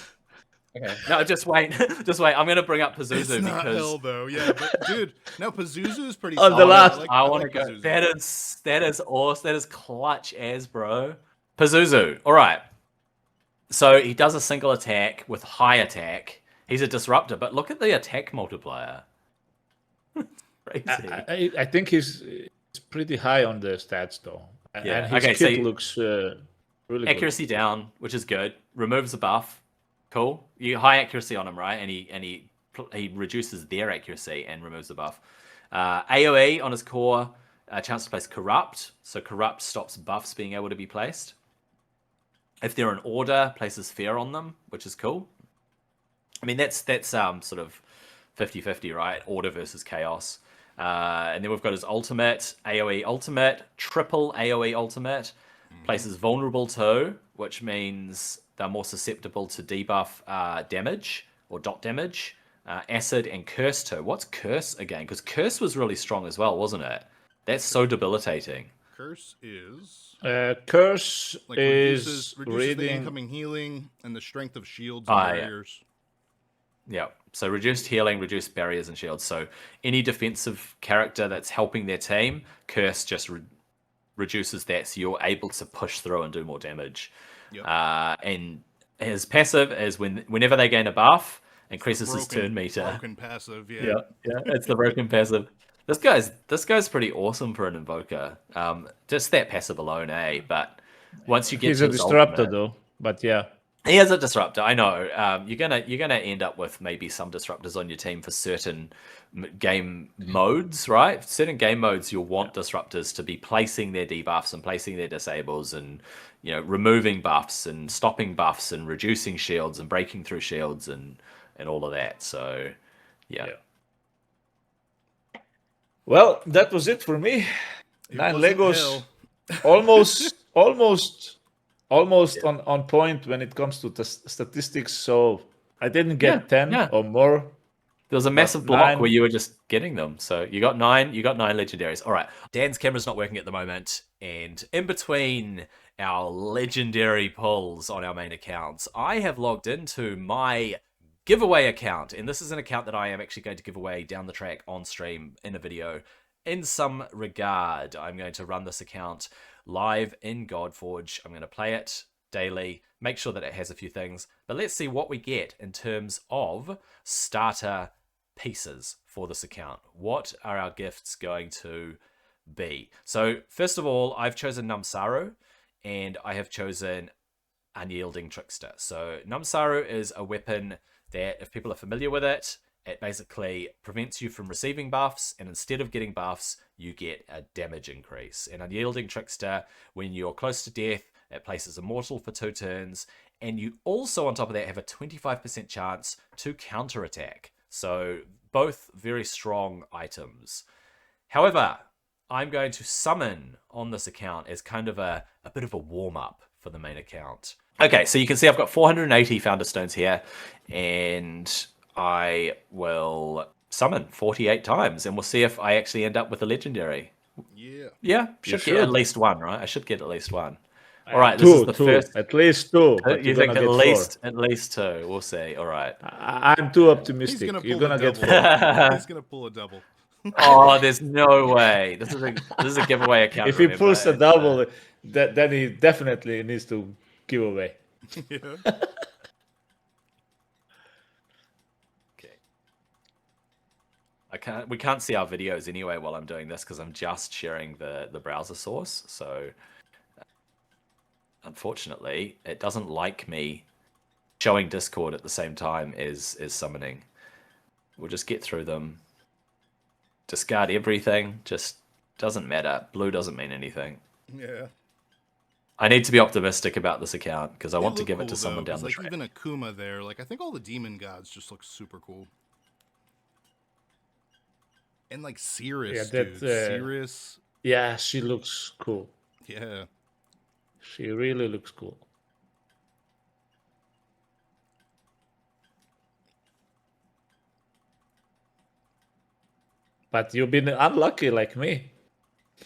Okay. No, just wait. Just wait. I'm gonna bring up It's Pazuzu not because hell though. Yeah, but dude, no, Pazuzu is pretty. On the solid. last- I want to like go. Pazuzu. That is awesome. That is clutch as, bro. Pazuzu. All right. So he does a single attack with high attack. He's a disruptor, but look at the attack multiplier. Crazy. I think he's pretty high on the stats though. Yeah, And his okay, kit so looks Really good. Accuracy down, which is good. Removes a buff. Cool. You high accuracy on him, right? And he reduces their accuracy and removes the buff. AoE on his core, chance to place Corrupt. So Corrupt stops buffs being able to be placed. If they're in order, places Fear on them, which is cool. I mean, that's sort of 50-50, right? Order versus chaos. And then we've got his ultimate, AoE ultimate, triple AoE ultimate. Places vulnerable to, which means they're more susceptible to debuff damage or dot damage. Acid and curse to. What's curse again? Because curse was really strong as well, wasn't it? That's so debilitating. Curse is Curse like is reduces the reading. incoming healing and the strength of shields and barriers. Yeah. So reduced healing, reduced barriers and shields. So any defensive character that's helping their team, curse just reduces that, so you're able to push through and do more damage. Yep. And his passive is whenever they gain a buff, increases his turn meter. Broken passive, yeah. Yeah, it's the broken passive. This guy's pretty awesome for an invoker. Just that passive alone, eh? But once you get He's to a his disruptor ultimate, though. But yeah. he is a disruptor. I know. You're gonna end up with maybe some disruptors on your team for certain game modes, right? Certain game modes, you'll want disruptors to be placing their debuffs and placing their disables, and removing buffs and stopping buffs and reducing shields and breaking through shields and all of that. So, yeah. Well, that was it for me. It 9 wasn't Legos, hell. almost on point when it comes to the statistics. So I didn't get 10 or more. There was a massive block 9. where you were just getting them. So you got 9 legendaries. All right. Dan's camera's not working at the moment. And in between our legendary pulls on our main accounts, I have logged into my giveaway account. And this is an account that I am actually going to give away down the track on stream in a video. In some regard, I'm going to run this account live in Godforge. I'm going to play it daily, make sure that it has a few things. But let's see what we get in terms of starter pieces for this account. What are our gifts going to be? So first of all, I've chosen Namsaru, and I have chosen Unyielding Trickster. So Namsaru is a weapon that, if people are familiar with it, it basically prevents you from receiving buffs, and instead of getting buffs, you get a damage increase. And Unyielding Trickster, when you're close to death, it places Immortal for 2 turns, and you also, on top of that, have a 25% chance to counterattack. So both very strong items. However, I'm going to summon on this account as kind of a bit of a warm-up for the main account. Okay, so you can see I've got 480 Founder Stones here, and I will summon 48 times, and we'll see if I actually end up with a legendary. Yeah, should get at least one, right? I should get at least one. All right, this is the first. At least 2. But you think at least 2? We'll see. All right. I'm too optimistic. You're gonna get 4. He's gonna pull a double. Oh, there's no way. This is a giveaway account. If he pulls a double, then he definitely needs to give away. Yeah. We can't see our videos anyway while I'm doing this because I'm just sharing the browser source. So unfortunately, it doesn't like me showing Discord at the same time as summoning. We'll just get through them. Discard everything. Just doesn't matter. Blue doesn't mean anything. Yeah. I need to be optimistic about this account because I want to give it to someone down the track. Even Akuma there, I think all the demon gods just look super cool. And Cirrus, dude. Cirrus. Yeah, she looks cool. Yeah. She really looks cool. But you've been unlucky like me.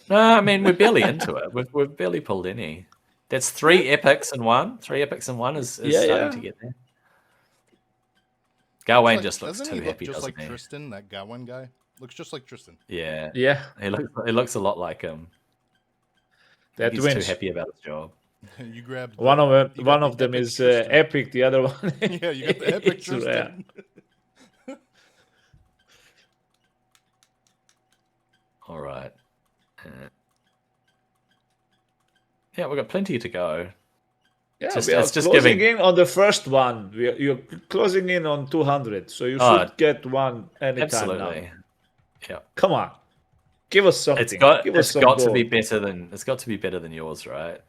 No, I mean, we're barely into it. We've barely pulled any. That's 3 epics in one. 3 epics in one is starting to get there. Gawain just looks too happy, just doesn't he? Tristan, that Gawain guy. Looks just like Tristan. Yeah. Yeah. He looks a lot like him. That He's wins. too happy about his job. You grabbed one of them is epic. The other one. Yeah, you got the epic Tristan. All right. Yeah, we've got plenty to go. Yeah, Just we are it's just closing giving. in on the first one. You're closing in on 200, so you Oh, should get one anytime now. absolutely. Yeah. Come on, give us It's something. got Give us it's some got to be gold. better than it's got to be better than yours, right?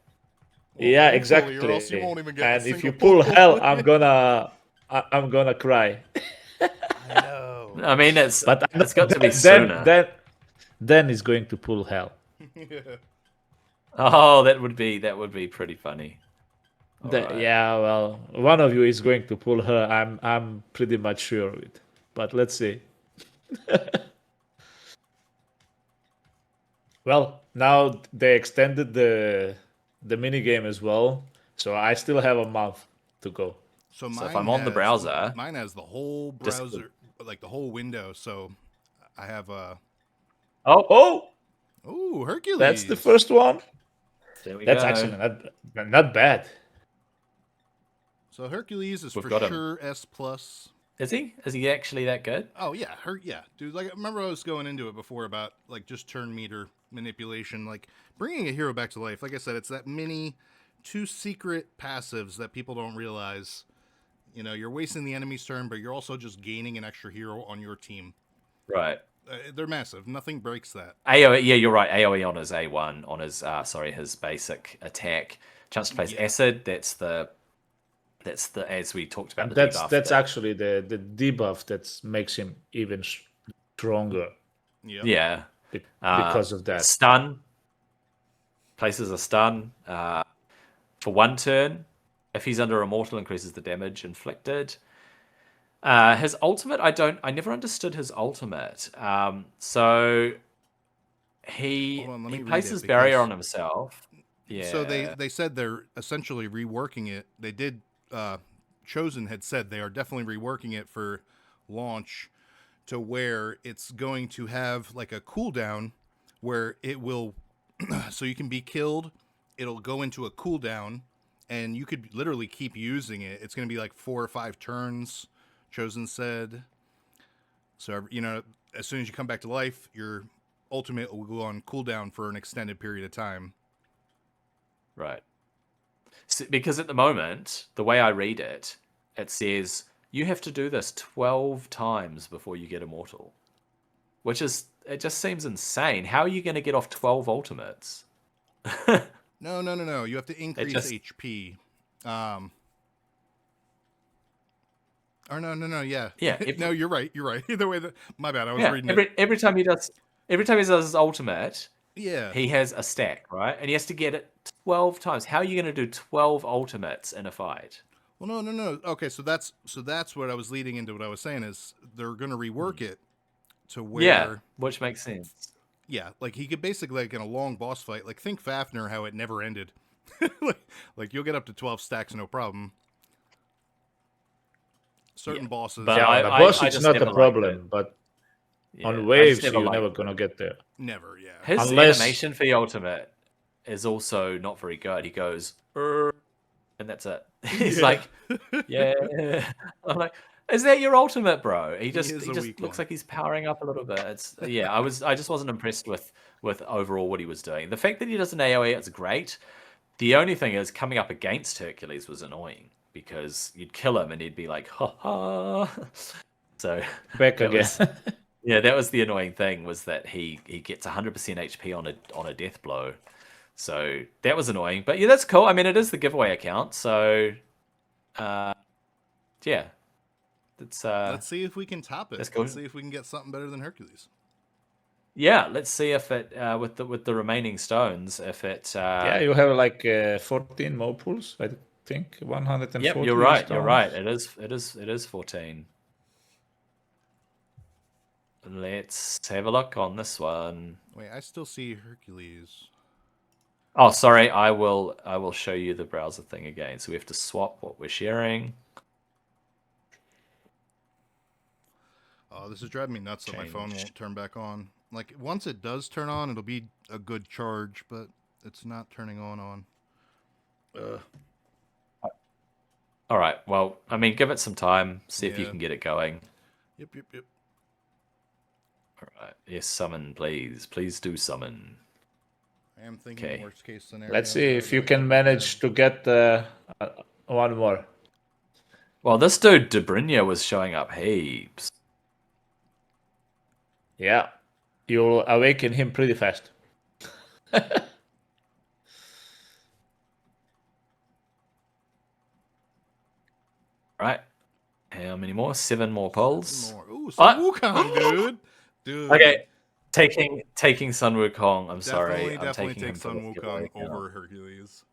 Well, Yeah, hopefully, or else you exactly. won't even get a And if you single pull pull. hell, I'm gonna cry. I know. I mean, it's But I know it's got to be then sooner. then then is going to pull hell. Yeah. Oh, that would be pretty funny. All right. Yeah, well, one of you is going to pull her. I'm pretty much sure of it. But let's see. Well, now they extended the mini game as well, so I still have a month to go. So So if mine I'm on the has browser, mine has the whole just browser, like the whole window. So I have oh, Oh, oh, that's the Hercules. first one. there we That's go. actually not bad. So Hercules is We've for got him. sure S plus. Is he? Is he actually that good? Oh yeah, yeah, dude. Like, remember I was going into it before about like just turn meter manipulation, like bringing a hero back to life. Like I said, it's that mini, two secret passives that people don't realize. You know, you're wasting the enemy's turn, but you're also just gaining an extra hero on your team. Right. They're massive. Nothing breaks that. AOE, yeah, you're right. AOE on his A1 on his his basic attack. Chance to place acid. That's the as we talked about And the that's debuff. that's actually the debuff that makes him even stronger Yeah. Yeah. because of that. Stun. Places a stun for 1 turn. If he's under immortal, increases the damage inflicted. His ultimate, I never understood his ultimate. So he Hold on, let me read places it barrier because- on himself. Yeah. So they said they're essentially reworking it. They did. Chosen had said they are definitely reworking it for launch to where it's going to have like a cooldown where it will, so you can be killed. It'll go into a cooldown, and you could literally keep using it. It's going to be like 4 or 5 turns. Chosen said. So you know, as soon as you come back to life, your ultimate will go on cooldown for an extended period of time. Right. So, because at the moment, the way I read it, it says you have to do this 12 times before you get immortal. Which is, it just seems insane. How are you going to get off 12 ultimates? No. You have to increase HP. Or no. Yeah. Yeah. No, you're right. You're right. Either way, my bad. I was reading every time he does his ultimate, Yeah. he has a stack, right? And he has to get it 12 times. How are you going to do 12 ultimates in a fight? Well, no. Okay, so that's what I was leading into. What I was saying is they're going to rework it to where, Yeah, which makes sense. yeah, like he could basically, like in a long boss fight, like think Fafnir, how it never ended. like you'll get up to 12 stacks, no problem. Certain bosses, But Yeah, on a boss it's just not never a liked problem, it. but Yeah, on I just waves never you're liked never it. gonna get there. never. Yeah. His Unless- animation for the ultimate is also not very good. He goes, "Urgh," and that's it. He's Yeah. like, yeah. I'm like, is that your ultimate, bro? He is just a weak looks one. like he's powering up a little bit. It's I just wasn't impressed with overall what he was doing. The fact that he does an AoE, it's great. The only thing is coming up against Hercules was annoying because you'd kill him and he'd be like, ha ha. So Back that again. was- yeah, that was the annoying thing, was that he gets 100% HP on a death blow. So that was annoying. But yeah, that's cool. I mean, it is the giveaway account, so yeah. It's Let's see if we can top it. that's cool. Let's see if we can get something better than Hercules. yeah, let's see if it with the remaining stones, if it Yeah, you have like 14 mopules, I think. 140. yep, you're right. You're stones. right. It is 14. Let's have a look on this one. Wait, I still see Hercules. Oh, sorry. I will show you the browser thing again. So we have to swap what we're sharing. Oh, this is driving me nuts that my phone won't turn back on. Like, once it does turn on, it'll be a good charge, but it's not turning on. All right. Well, I mean, give it some time. See if you Yeah. can get it going. Yep. All right. Yes, summon, please. Please do summon. I am thinking Okay. worst case scenario. Let's see if you can manage to get one more. Well, this dude Debrina was showing up heaps. Yeah, you'll awaken him pretty fast. Right. How many more? 7 more polls. Ooh, Sun Wukong, dude. Dude. Okay. Taking Sun Wukong. I'm sorry. I'm Definitely taking him take for Sun this giveaway Wukong account. over Hercules.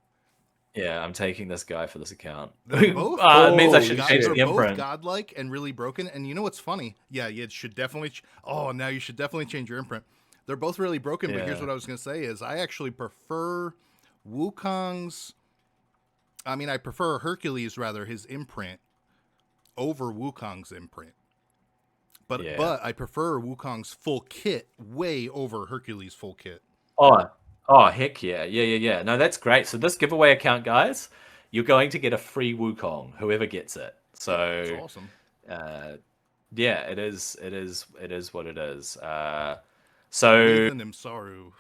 Yeah, I'm taking this guy for this account. They're both. It means I should Holy change shit. the They're both imprint. godlike and really broken. And you know what's funny? Yeah, you should definitely. Now you should definitely change your imprint. They're both really broken. But here's Yeah. what I was gonna say: is I actually prefer Wukong's. I mean, I prefer Hercules rather his imprint over Wukong's imprint. But I prefer Wukong's full kit way over Hercules' full kit. Oh, heck yeah. Yeah. No, that's great. So this giveaway account, guys, you're going to get a free Wukong, whoever gets it. So That's awesome. yeah, it is what it is. So Nathan Imsaru.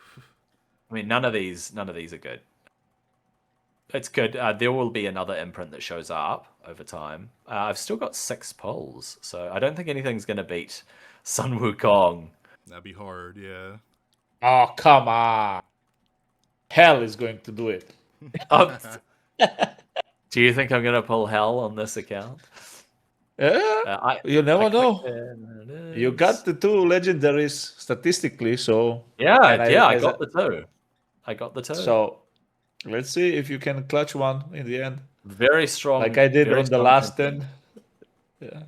I mean, none of these are good. It's good. There will be another imprint that shows up over time. I've still got 6 polls, so I don't think anything's going to beat Sun Wukong. That'd be hard, yeah. Oh, come on. Hell is going to do it. Do you think I'm going to pull hell on this account? You never know. You got the 2 legendaries statistically, so... I got the 2. So, let's see if you can clutch one in the end. Very strong. Like I did on the last 10. Yeah.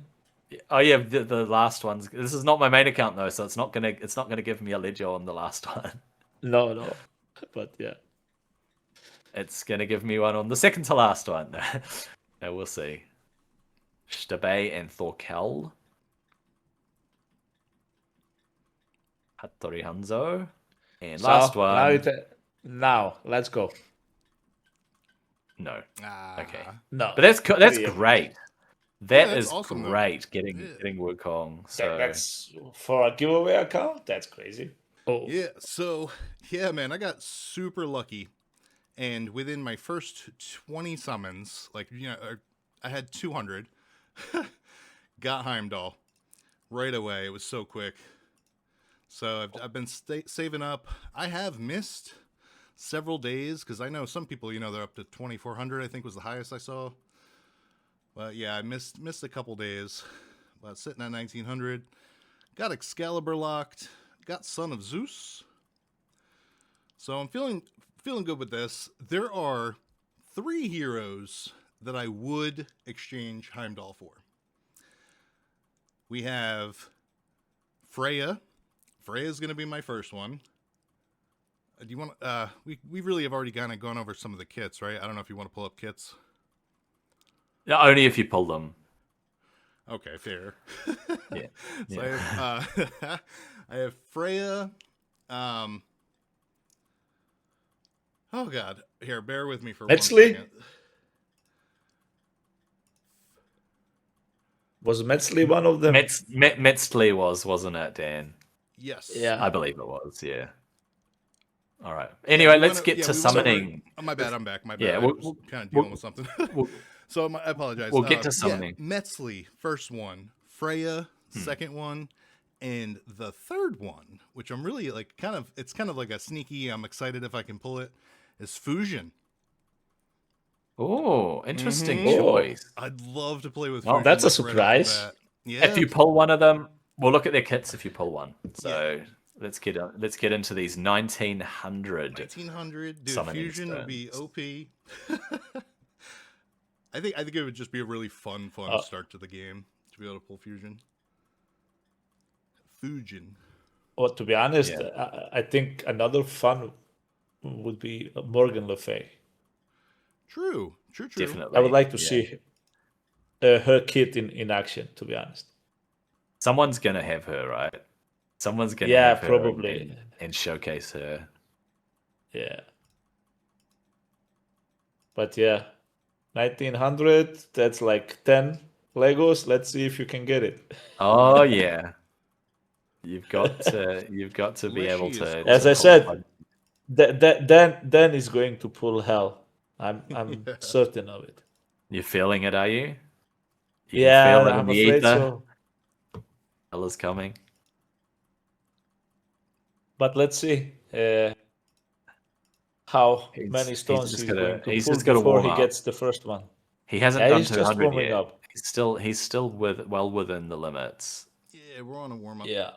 Oh yeah, the last ones. This is not my main account though, so it's not gonna give me a ledger on the last one. No. But yeah. It's gonna give me one on the second to last one. No, we'll see. Stabay and Thorkel. Hattori Hanzo. And last one. Now, let's go. No. Okay. No. But that's great. That is awesome, great. Getting Wukong. So That's for a giveaway account. That's crazy. Oh yeah. So yeah, man, I got super lucky, and within my first 20 summons, I had 200. Got Heimdall right away. It was so quick. So I've been saving up. I have missed several days because I know some people, they're up to 2,400. I think was the highest I saw. But yeah, I missed a couple days. But sitting at 1,900. Got Excalibur locked. Got Son of Zeus. So I'm feeling good with this. There are 3 heroes that I would exchange Heimdall for. We have Freya. Freya's going to be my first one. Do you want? We really have already kind of gone over some of the kits, right? I don't know if you want to pull up kits. yeah, only if you pull them. Okay, fair. Yeah. So I have Freya. Oh God, here, bear with me for Metzli? 1 second. Was Metzli one of them? Metzli wasn't it, Dan? Yes. Yeah. I believe it was, yeah. All right. Anyway, let's get to we summoning. Oh, my bad, I'm back. My bad. Yeah, I was kind of dealing with something. So I apologize. We'll get to summoning. Yeah, Metzli, first one. Freya, second one. And the third one, which I'm really it's kind of like a sneaky, I'm excited if I can pull it, is Fusion. Oh, interesting Mhm. choice. I'd love to play with Well, Fusion. that's a right off the surprise. bat. Yeah. If you pull one of them, we'll look at their kits if you pull one. So let's get into these 1900. 1900, dude. Summoning Fusion would be OP. I think it would just be a really fun start to the game to be able to pull Fusion. Well, to be honest, Yeah. I think another fun would be Morgan Le Fay. True. Definitely. I would like to see her kit in action, to be honest. Someone's gonna have her, right? Someone's gonna Yeah, have her probably. and showcase her. Yeah. But yeah, 1900, that's like 10 Legos. Let's see if you can get it. Oh yeah. You've got to be able Leshy to. is As to I pull said, one. then is going to pull hell. I'm certain of it. You're feeling it, are you? You can Yeah, feel it in I'm the afraid ether. so. Hell is coming. But let's see how He's many stones just he's going to he's pull just gotta before warm he up. gets the first one. He hasn't Yeah, done he's just 200 warming yet. up. He's still well within the limits. Yeah, we're on a warm up. Yeah.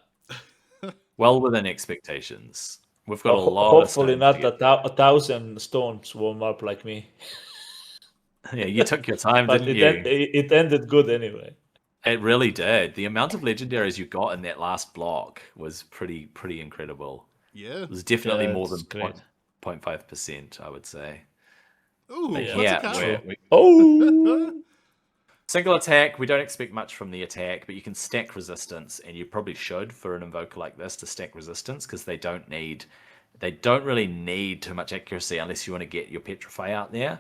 Well within expectations. We've got a lot of Hopefully stones not to get. 1,000 stones warm up like me. Yeah, you took your time, But didn't you? it ended good anyway. It really did. The amount of legendaries you got in that last block was pretty incredible. Yeah. It was definitely more than That's great. 0.5%, I would say. Ooh, But what's yeah, a cow? Oh, single attack, we don't expect much from the attack, but you can stack resistance, and you probably should for an invoker like this to stack resistance because they don't really need too much accuracy unless you want to get your petrify out there.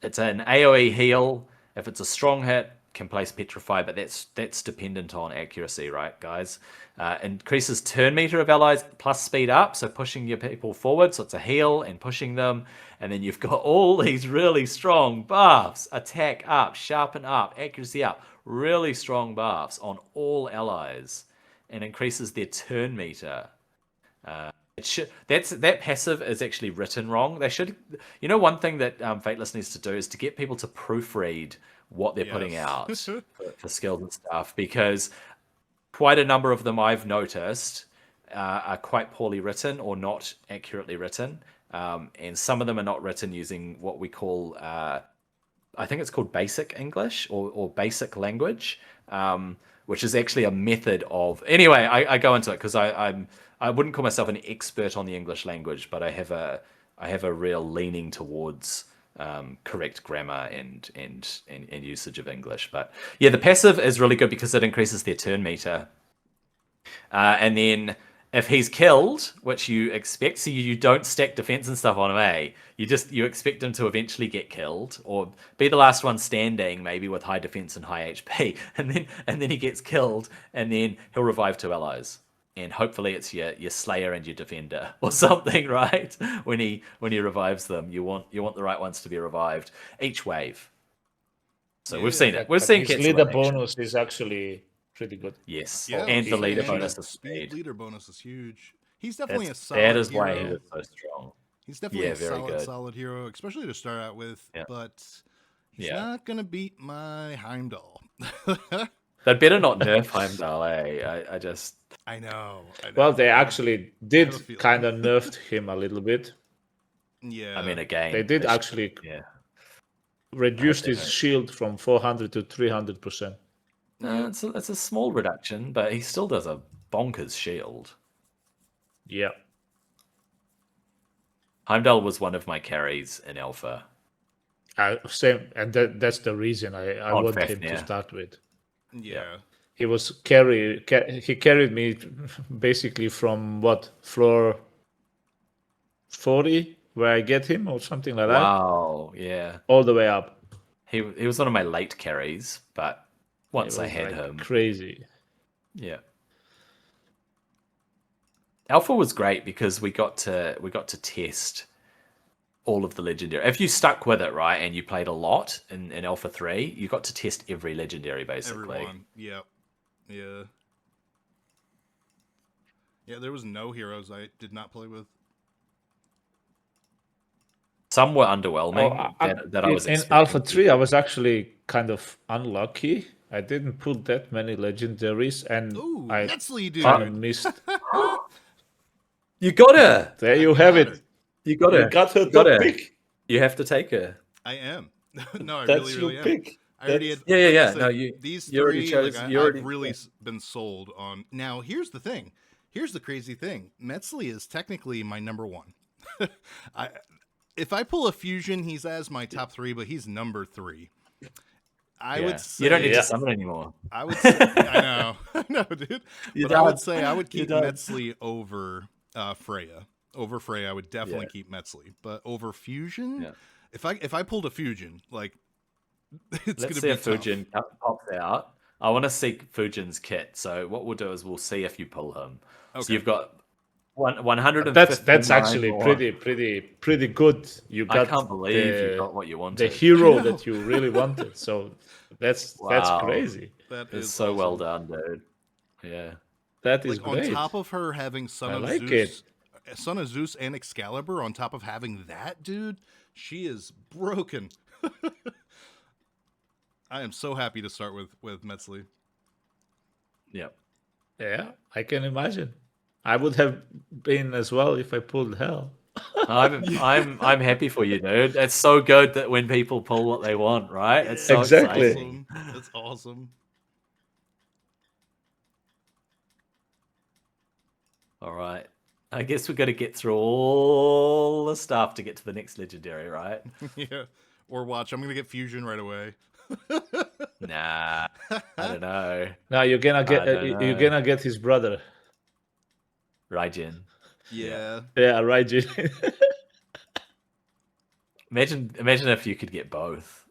It's an AoE heal. If it's a strong hit, can place petrify, but that's dependent on accuracy, right, guys? Increases turn meter of allies plus speed up, so pushing your people forward. So it's a heal and pushing them, and then you've got all these really strong buffs: attack up, sharpen up, accuracy up. Really strong buffs on all allies, and increases their turn meter. That passive is actually written wrong. They should, one thing that Fateless needs to do is to get people to proofread what they're putting Yes. out for skills and stuff, because quite a number of them I've noticed are quite poorly written or not accurately written, and some of them are not written using what we call I think it's called basic English or basic language, which is actually a method of. Anyway, I go into it because I wouldn't call myself an expert on the English language, but I have a real leaning towards correct grammar and usage of English. But yeah, the passive is really good because it increases their turn meter, and then if he's killed, which you expect, so you don't stack defense and stuff on him, you expect him to eventually get killed or be the last one standing, maybe with high defense and high HP, and then he gets killed, and then he'll revive 2 allies, and hopefully it's your Slayer and your Defender or something, right? When he revives them, you want the right ones to be revived each wave. So we've seen it. We've seen his leader bonus is actually pretty good. Yes, Yeah, and the leader and bonus that of speed speed. leader bonus is huge. He's definitely a solid That is hero. why he was so strong. He's definitely a very solid hero, especially to start out with. Yeah. But he's not gonna beat my Heimdall. They'd better not nerf Heimdall, eh? I know. Well, they actually did kind of nerfed him a little bit. Yeah. I mean, again, they did actually reduced his shield from 400 to 300%. It's a small reduction, but he still does a bonkers shield. Yeah. Heimdall was one of my carries in Alpha. Same, and that's the reason I want him to start with. Yeah. He was he carried me basically from floor 40 where I get him or something like that. Wow, yeah. All the way up. He was one of my late carries, but once I had him, crazy. Yeah. Alpha was great because we got to test all of the legendary. If you stuck with it, right, and you played a lot in Alpha 3, you got to test every legendary basically. Everyone. Yep. Yeah. Yeah, there was no heroes I did not play with. Some were underwhelming that I was in Alpha 3. I was actually kind of unlucky. I didn't pull that many legendaries, and I Metzli, dude. kind of missed. You got her. There you have it. You got her. You got her top pick. You have to take her. I am. No, I That's really your am. pick. I already had. Yeah. No, these three. I've really been sold on. Now, here's the thing. Here's the crazy thing. Metzli is technically my number one. If I pull a fusion, he's as my top 3, but he's number 3. I would say you don't need to summon anymore. I would say I know, dude. But I would say I would keep Metzli over Freya. Over Freya, I would definitely keep Metzli. But over fusion, if I pulled a fusion, like it's Let's gonna see be if Fujin pops out. I want to see Fujin's kit. So what we'll do is we'll see if you pull him. Okay. So you've got 159 That's actually more. pretty good. You I got can't believe you got what you the wanted. hero I know. that you really wanted. So that's Wow. crazy. That It's is so well awesome. done, dude. Yeah. That is Like on great. top of her having I like it. Son of Zeus and Excalibur, on top of having that, dude, she is broken. I am so happy to start with Metzli. Yep. Yeah, I can imagine. I would have been as well if I pulled hell. I'm happy for you, dude. It's so good that when people pull what they want, right? It's so Exactly. exciting. That's awesome. All right. I guess we're gonna get through all the stuff to get to the next legendary, right? Yeah. Or watch, I'm gonna get fusion right away. Nah, I don't know. Now you're gonna get I don't you're know. gonna get his brother. Raijin. Yeah. Yeah, right, Jin. Imagine if you could get both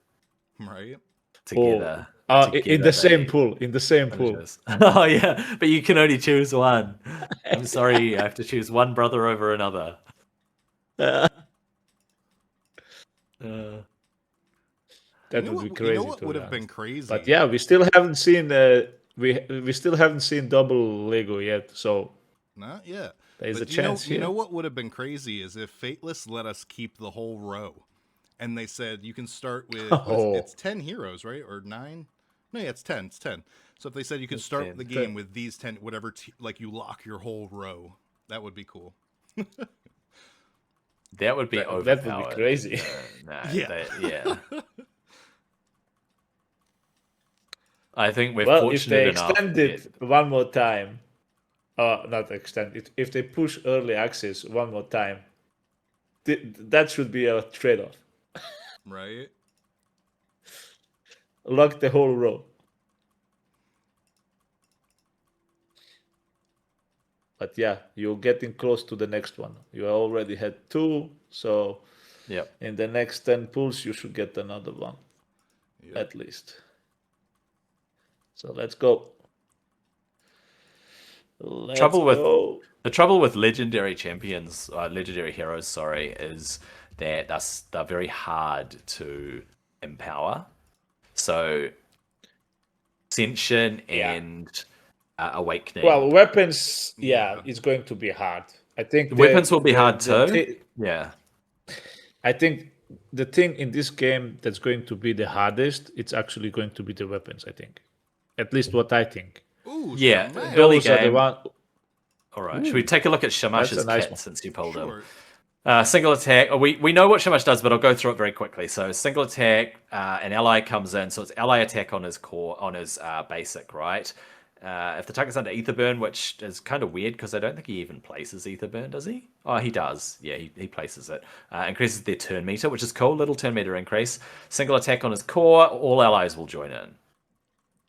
Right. together. In the same they- pool. In the same pool. finishes. Oh yeah, but you can only choose one. I'm sorry, I have to choose one brother over another. That You know would be what- crazy. You know what to would be have been honest. crazy? But yeah, we still haven't seen we still haven't seen double Lego yet. So Not yet. there's But a chance you here. know what would have been crazy is if Fateless let us keep the whole row, and they said you can start with Oh. it's 10 heroes, right, or 9? No, yeah, it's 10. It's 10. So if they said you could It's start 10. the game with these 10, whatever, like you lock your whole row, that would be cool. That would be That would be overpowered. crazy. No, Yeah. yeah. I think we're Well, if fortunate they enough. extend it one more time, not extend it. If they push early access one more time, that should be a trade-off. Right? Lock the whole row. But yeah, you're getting close to the next one. You already had 2, so Yep. in the next 10 pulls, you should get another one, Yep. at least. So let's go. The trouble with legendary champions, legendary heroes, sorry, is that they're very hard to empower. So Ascension and Awakening. Well, weapons, yeah, it's going to be hard. I think Weapons will be hard too. Yeah. I think the thing in this game that's going to be the hardest, it's actually going to be the weapons, I think. At least what I think. Ooh, Yeah, Shamash. early Those are the game. one. All right. Should we take a look at Shamash's That's a nice kit one. since you pulled Sure. him? Single attack. We know what Shamash does, but I'll go through it very quickly. So single attack, an ally comes in, so it's ally attack on his core, on his basic, right? If the target's under Ether Burn, which is kind of weird because I don't think he even places Ether Burn, does he? Oh, he does. Yeah, he places it. Increases their turn meter, which is cool. Little turn meter increase. Single attack on his core, all allies will join in.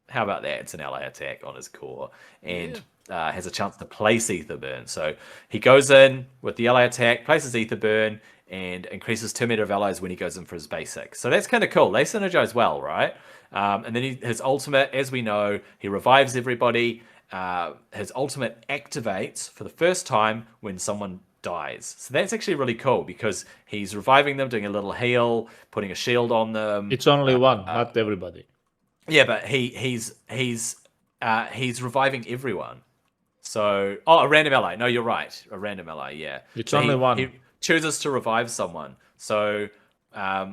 How about that? It's an ally attack on his core. And has a chance to place Ether Burn. So he goes in with the ally attack, places Ether Burn, and increases turn meter of allies when he goes in for his basic. So that's kind of cool. They synergize well, right? And then his ultimate, as we know, he revives everybody. His ultimate activates for the first time when someone dies. So that's actually really cool because he's reviving them, doing a little heal, putting a shield on them. It's only one, not everybody. Yeah, but he's reviving everyone. So, a random ally. No, you're right. A random ally. Yeah, It's so only one. He chooses to revive someone. So,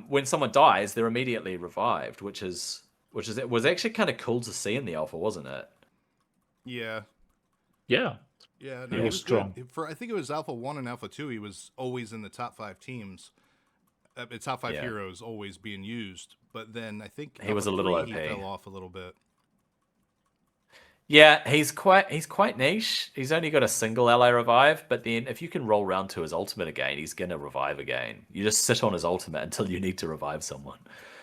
when someone dies, they're immediately revived, which it was actually kind of cool to see in the alpha, wasn't it? Yeah. Yeah. Yeah, He no, was strong. good. I think it was Alpha 1 and Alpha 2, he was always in the top 5 teams. Top 5 heroes always being used. But then I think he was a little OP. He fell off a little bit. Yeah, he's quite niche. He's only got a single ally revive, but then if you can roll round to his ultimate again, he's gonna revive again. You just sit on his ultimate until you need to revive someone.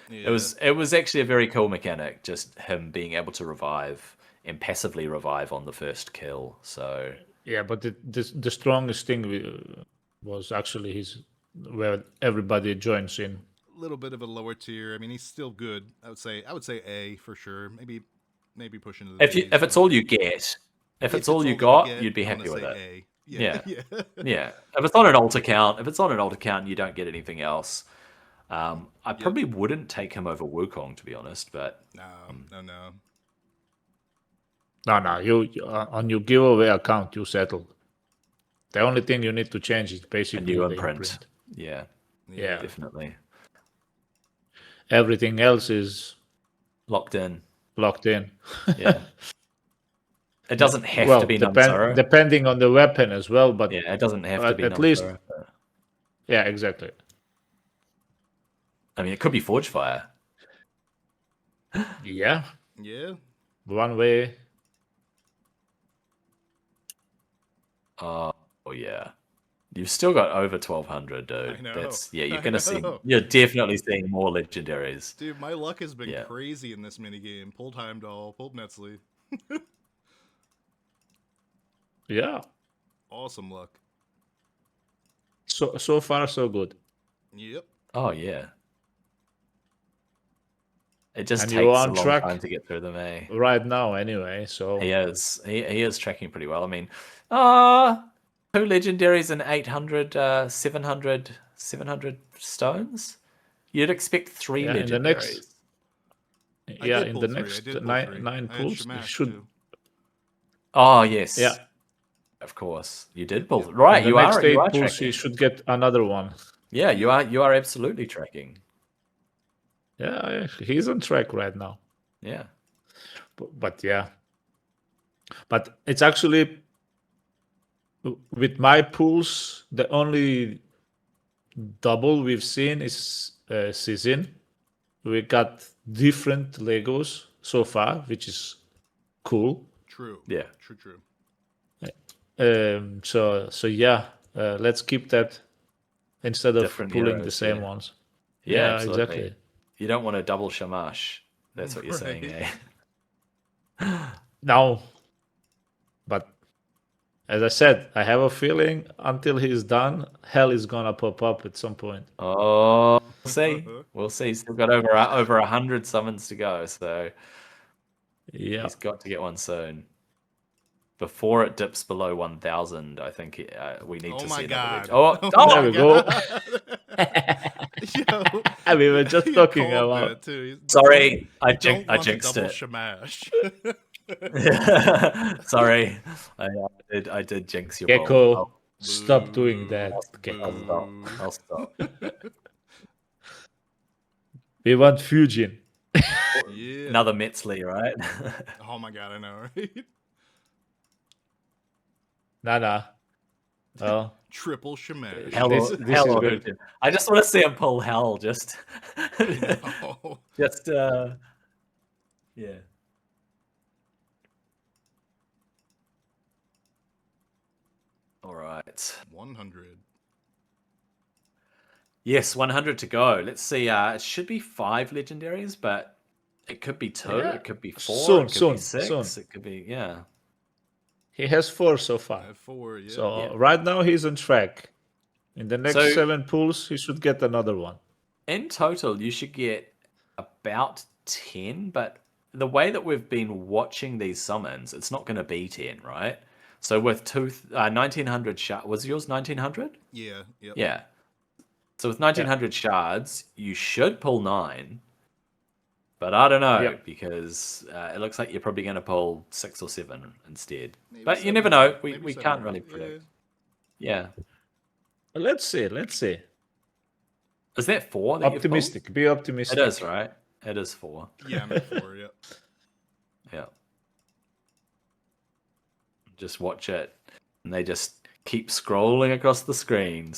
Yeah. It was actually a very cool mechanic, just him being able to revive and passively revive on the first kill. So Yeah, but the strongest thing was actually his where everybody joins in. A little bit of a lower tier. I mean, he's still good. I would say A for sure. Maybe pushing to the if it's all you get, if it's all you got, you'd be I'm happy gonna with say it. A. Yeah. yeah. Yeah. If it's on an alt account, and you don't get anything else, I probably wouldn't take him over Wukong, to be honest. But No. No. You on your giveaway account, you settled. The only thing you need to change is a basically new the imprint. imprint. Yeah, Yeah. definitely Everything else is locked in. Yeah. It doesn't have to Well, be Namsara. depending on the weapon as well, but Yeah, it doesn't have to be at least, Namsara. But, yeah, exactly. I mean, it could be Forge Fire. Yeah, Yeah. one way. Oh yeah, you've still got over 1,200, dude. I know. You're gonna see. You're definitely seeing more legendaries. Dude, my luck has been crazy in this minigame. Pulled Heimdall, pulled Metzli. Yeah. Awesome luck. So far so good. Yep. Oh yeah. It just And takes you're a on long track time to get through them, eh? right now anyway, so He is. He is tracking pretty well. I mean, 2 legendaries and 800, 700 stones. You'd expect 3 yeah, legendaries. in the next I in did the pull three. I next did pull nine three. nine I had pulls you Shamash, should too. Oh yes. yeah. Of course, you did pull. Right, In the you next are. 8 You are pulls tracking. you should get another one. Yeah, you are. You are absolutely tracking. Yeah, he's on track right now. Yeah. But yeah. But it's actually with my pools, the only double we've seen is Sizin. We got different Legos so far, which is cool. True. Yeah. True. So yeah, let's keep that instead of Different pulling the heroes, same yeah. ones. Yeah, Yeah, absolutely. exactly. You don't want a double Shamash. That's what you're saying, Right. eh? No, but as I said, I have a feeling until he's done, hell is gonna pop up at some point. Oh, we'll see. We'll see. Still got over 100 summons to go, so Yeah, he's got to get one soon. Before it dips below 1,000, I think we need to my see God. another Oh there my we go. Yo, We were just he talking called about. that, too. Sorry, I Don't want the jinxed double it. Shamash. Sorry, I did jinx your Gecko, ball. stop doing that. I'll stop. We want Fujin. Yeah. Another Metzli, right? Oh my God, I know, right? Nah. Oh, Triple Shamash. Hell, This hell is or good. Hujin. I just want to see him pull hell. Just, No. just, yeah. All right. 100. Yes, 100 to go. Let's see. It should be 5 legendaries, but it could be 2. Yeah. It could be 4. Soon, it could be soon. 6. It could be He has 4 so I far. have 4, yeah. So right now he's on track. In the next So- 7 pulls, he should get another one. In total, you should get about 10. But the way that we've been watching these summons, it's not going to be 10, right? So with 1900 shards, was yours 1900? Yeah. Yep. Yeah. So with 1900 shards, you should pull 9. But I don't know, Yep. because it looks like you're probably going to pull 6 or 7 instead. Maybe But you 7. never know. Maybe We 7. can't really predict. Yeah. Let's see. Is that 4 that Optimistic. Be optimistic. It is, right? It is 4. Yeah, I'm at 4, yep. Yeah. Just watch it. And they just keep scrolling across the screen,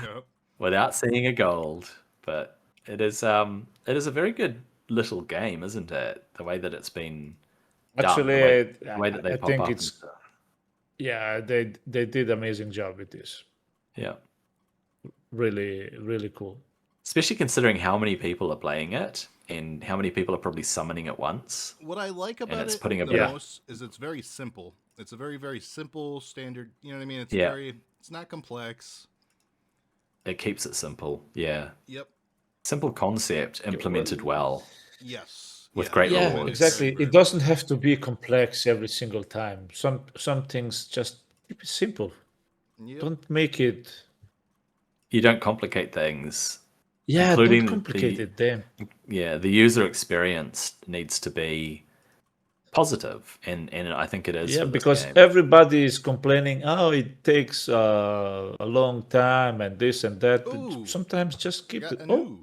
Yep. without seeing a gold. But it is a very good little game, isn't it? The way that it's been done, Actually, the way that they I pop think up and it's stuff. yeah, they did amazing job with this. Yeah. Really, really cool. Especially considering how many people are playing it and how many people are probably summoning at once. What I like about it's it putting a the bit- most is it's very simple. It's a very, very simple standard. You know what I mean? It's Yeah. it's not complex. It keeps it simple. Yeah. Yep. Simple concept implemented well. Yes. with great Yeah, rewards. exactly. It doesn't have to be complex every single time. Some things just keep it simple. Yep. Don't make it. You don't complicate things. Yeah, including don't complicate it. Damn. Yeah, the user experience needs to be positive, and I think it is Yeah, for this because game. everybody is complaining. Oh, it takes a long time and this and that. But Ooh, sometimes just keep got it. Oh,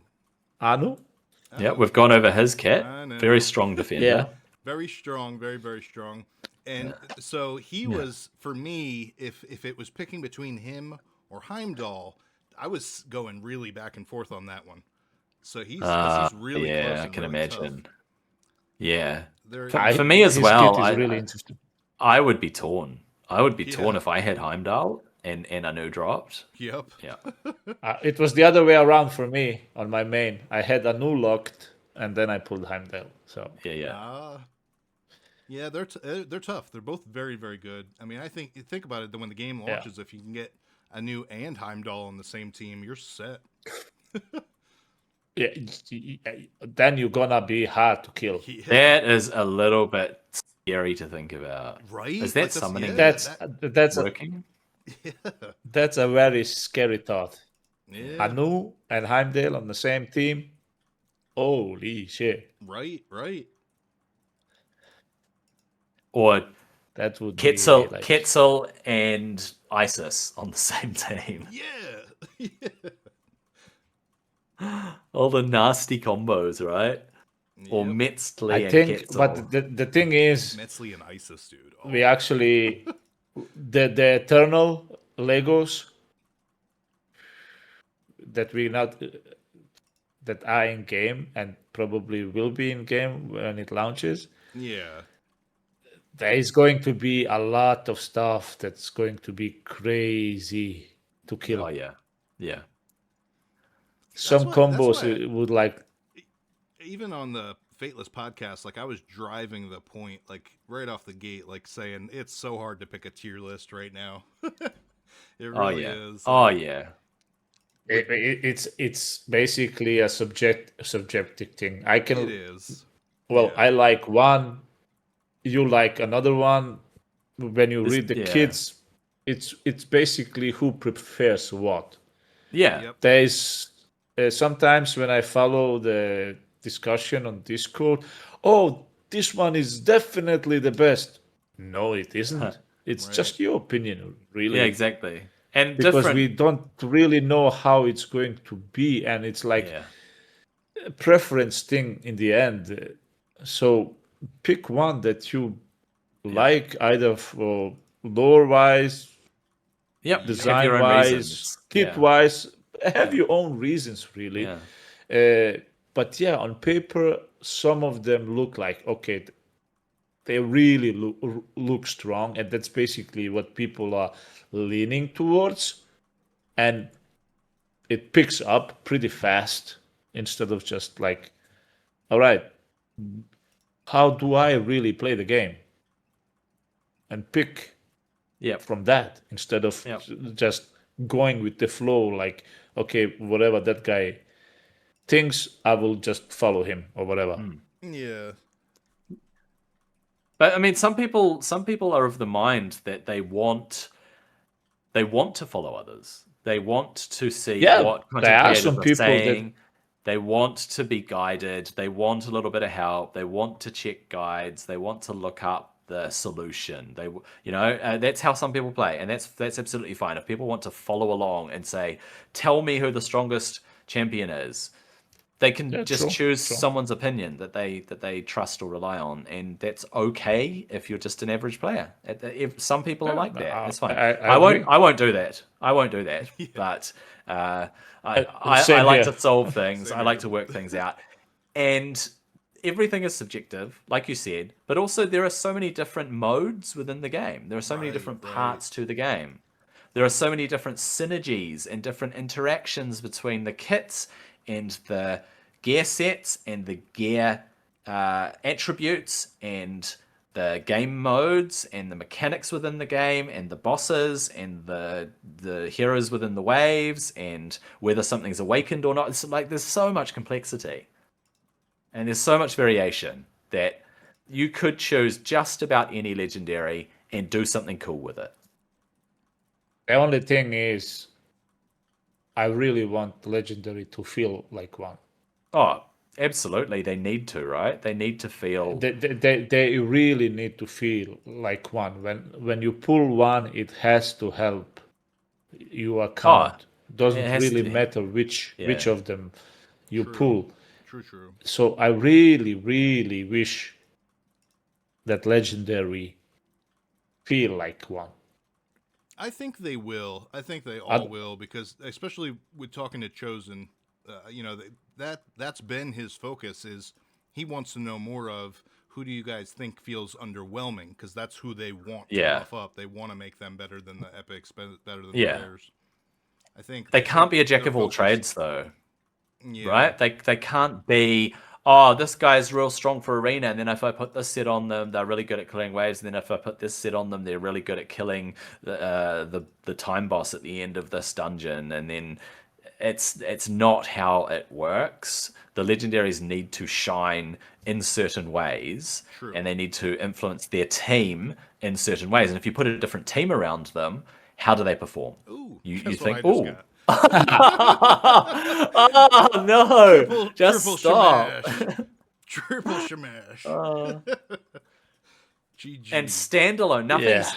Anu. Anu. Yeah, Anu. we've gone over his kit. I know. Very strong defender. Yeah. Very strong, very very strong. And so he was for me. If it was picking between him or Heimdall, I was going really back and forth on that one. So he's really Yeah, close I and can really imagine. tough. Yeah, There, for me as His well, kit is really interesting. I would be torn. I would be torn Yeah. if I had Heimdall and Anu dropped. Yep. Yeah, It was the other way around for me on my main. I had Anu locked, and then I pulled Heimdall. So yeah. Yeah, they're tough. They're both very very good. I mean, I think about it. That when the game yeah, launches, if you can get Anu and Heimdall on the same team, you're set. yeah. Then you're gonna be hard to kill. Yeah. That is a little bit scary to think about. Right? Is that Like, summoning That's working? that's a very scary thought. Yeah. Anu and Heimdall on the same team. Holy shit! Right. Or That would be like Ketzel and Isis on the same team. Yeah. All the nasty combos, right? Or Yep. Metzli I and think, Ketzel. but the thing is, Metzli and Isis, dude. Oh. we actually the eternal Legos that we not that are in game and probably will be in game when it launches. Yeah. There is going to be a lot of stuff that's going to be crazy to kill. Oh yeah. Some why- combos why- would like Even on the Fateless podcast, like I was driving the point, like right off the gate, like saying it's so hard to pick a tier list right now. It really is. Oh Like, yeah. it's basically a subjective thing. I can it is. well, Yeah. I like one, you like another one. When you read the yeah. kids, it's basically who prefers what. Yeah. Yep. There is sometimes when I follow the discussion on Discord, oh, this one is definitely the best. No, it isn't. It's Right. just your opinion, really. Yeah, exactly. And Because different. we don't really know how it's going to be, and it's like Yeah. a preference thing in the end. So pick one that you like, either for lore wise, Yep. design have your own wise, reasons. kit wise. Have your own reasons, really. Yeah. But yeah, on paper, some of them look like okay, they really look strong, and that's basically what people are leaning towards, and it picks up pretty fast instead of just like, all right, how do I really play the game, and pick Yep. from that instead of just going with the flow, like okay, whatever that guy thinks, I will just follow him or whatever. Yeah. But I mean, some people are of the mind that they want to follow others. They want to see what there content are creators some are people saying. They want to be guided. They want a little bit of help. They want to check guides. They want to look up the solution. That's how some people play, and that's absolutely fine. If people want to follow along and say, "Tell me who the strongest champion is," they can just choose someone's opinion that they trust or rely on, and that's okay if you're just an average player. If some people are like that, that's fine. I won't do that. But I like to solve things. I like to work things out, and everything is subjective, like you said. But also, there are so many different modes within the game. There are so many different parts to the game. There are so many different synergies and different interactions between the kits and the gear sets and the gear attributes and the game modes and the mechanics within the game and the bosses and the heroes within the waves and whether something's awakened or not. It's like there's so much complexity. And there's so much variation that you could choose just about any legendary and do something cool with it. The only thing is, I really want the legendary to feel like one. Oh, absolutely. They need to, right? They need to feel. They really need to feel like one. When you pull one, it has to help your Oh, account. it Doesn't has really to. matter which Yeah. of them you True. pull. True. So I really, really wish that legendary feel like one. I think they will. I think they all will, because especially with talking to Chosen, you know, that's been his focus. Is he wants to know more of who do you guys think feels underwhelming, because that's who they want to Yeah. buff up. They want to make them better than the epics, better than the Yeah. rares. I think They can't be a jack of all focus. trades, though. Yeah. Right? They can't be, oh, this guy's real strong for arena, and then if I put this set on them, they're really good at killing waves, and then if I put this set on them, they're really good at killing the time boss at the end of this dungeon, and then it's not how it works. The legendaries need to shine in certain ways, True. and they need to influence their team in certain ways. And if you put a different team around them, how do they perform? Ooh, You guess what think, I just oh, got? oh no! Just triple stop. shamash. Triple shamash. GG. And standalone,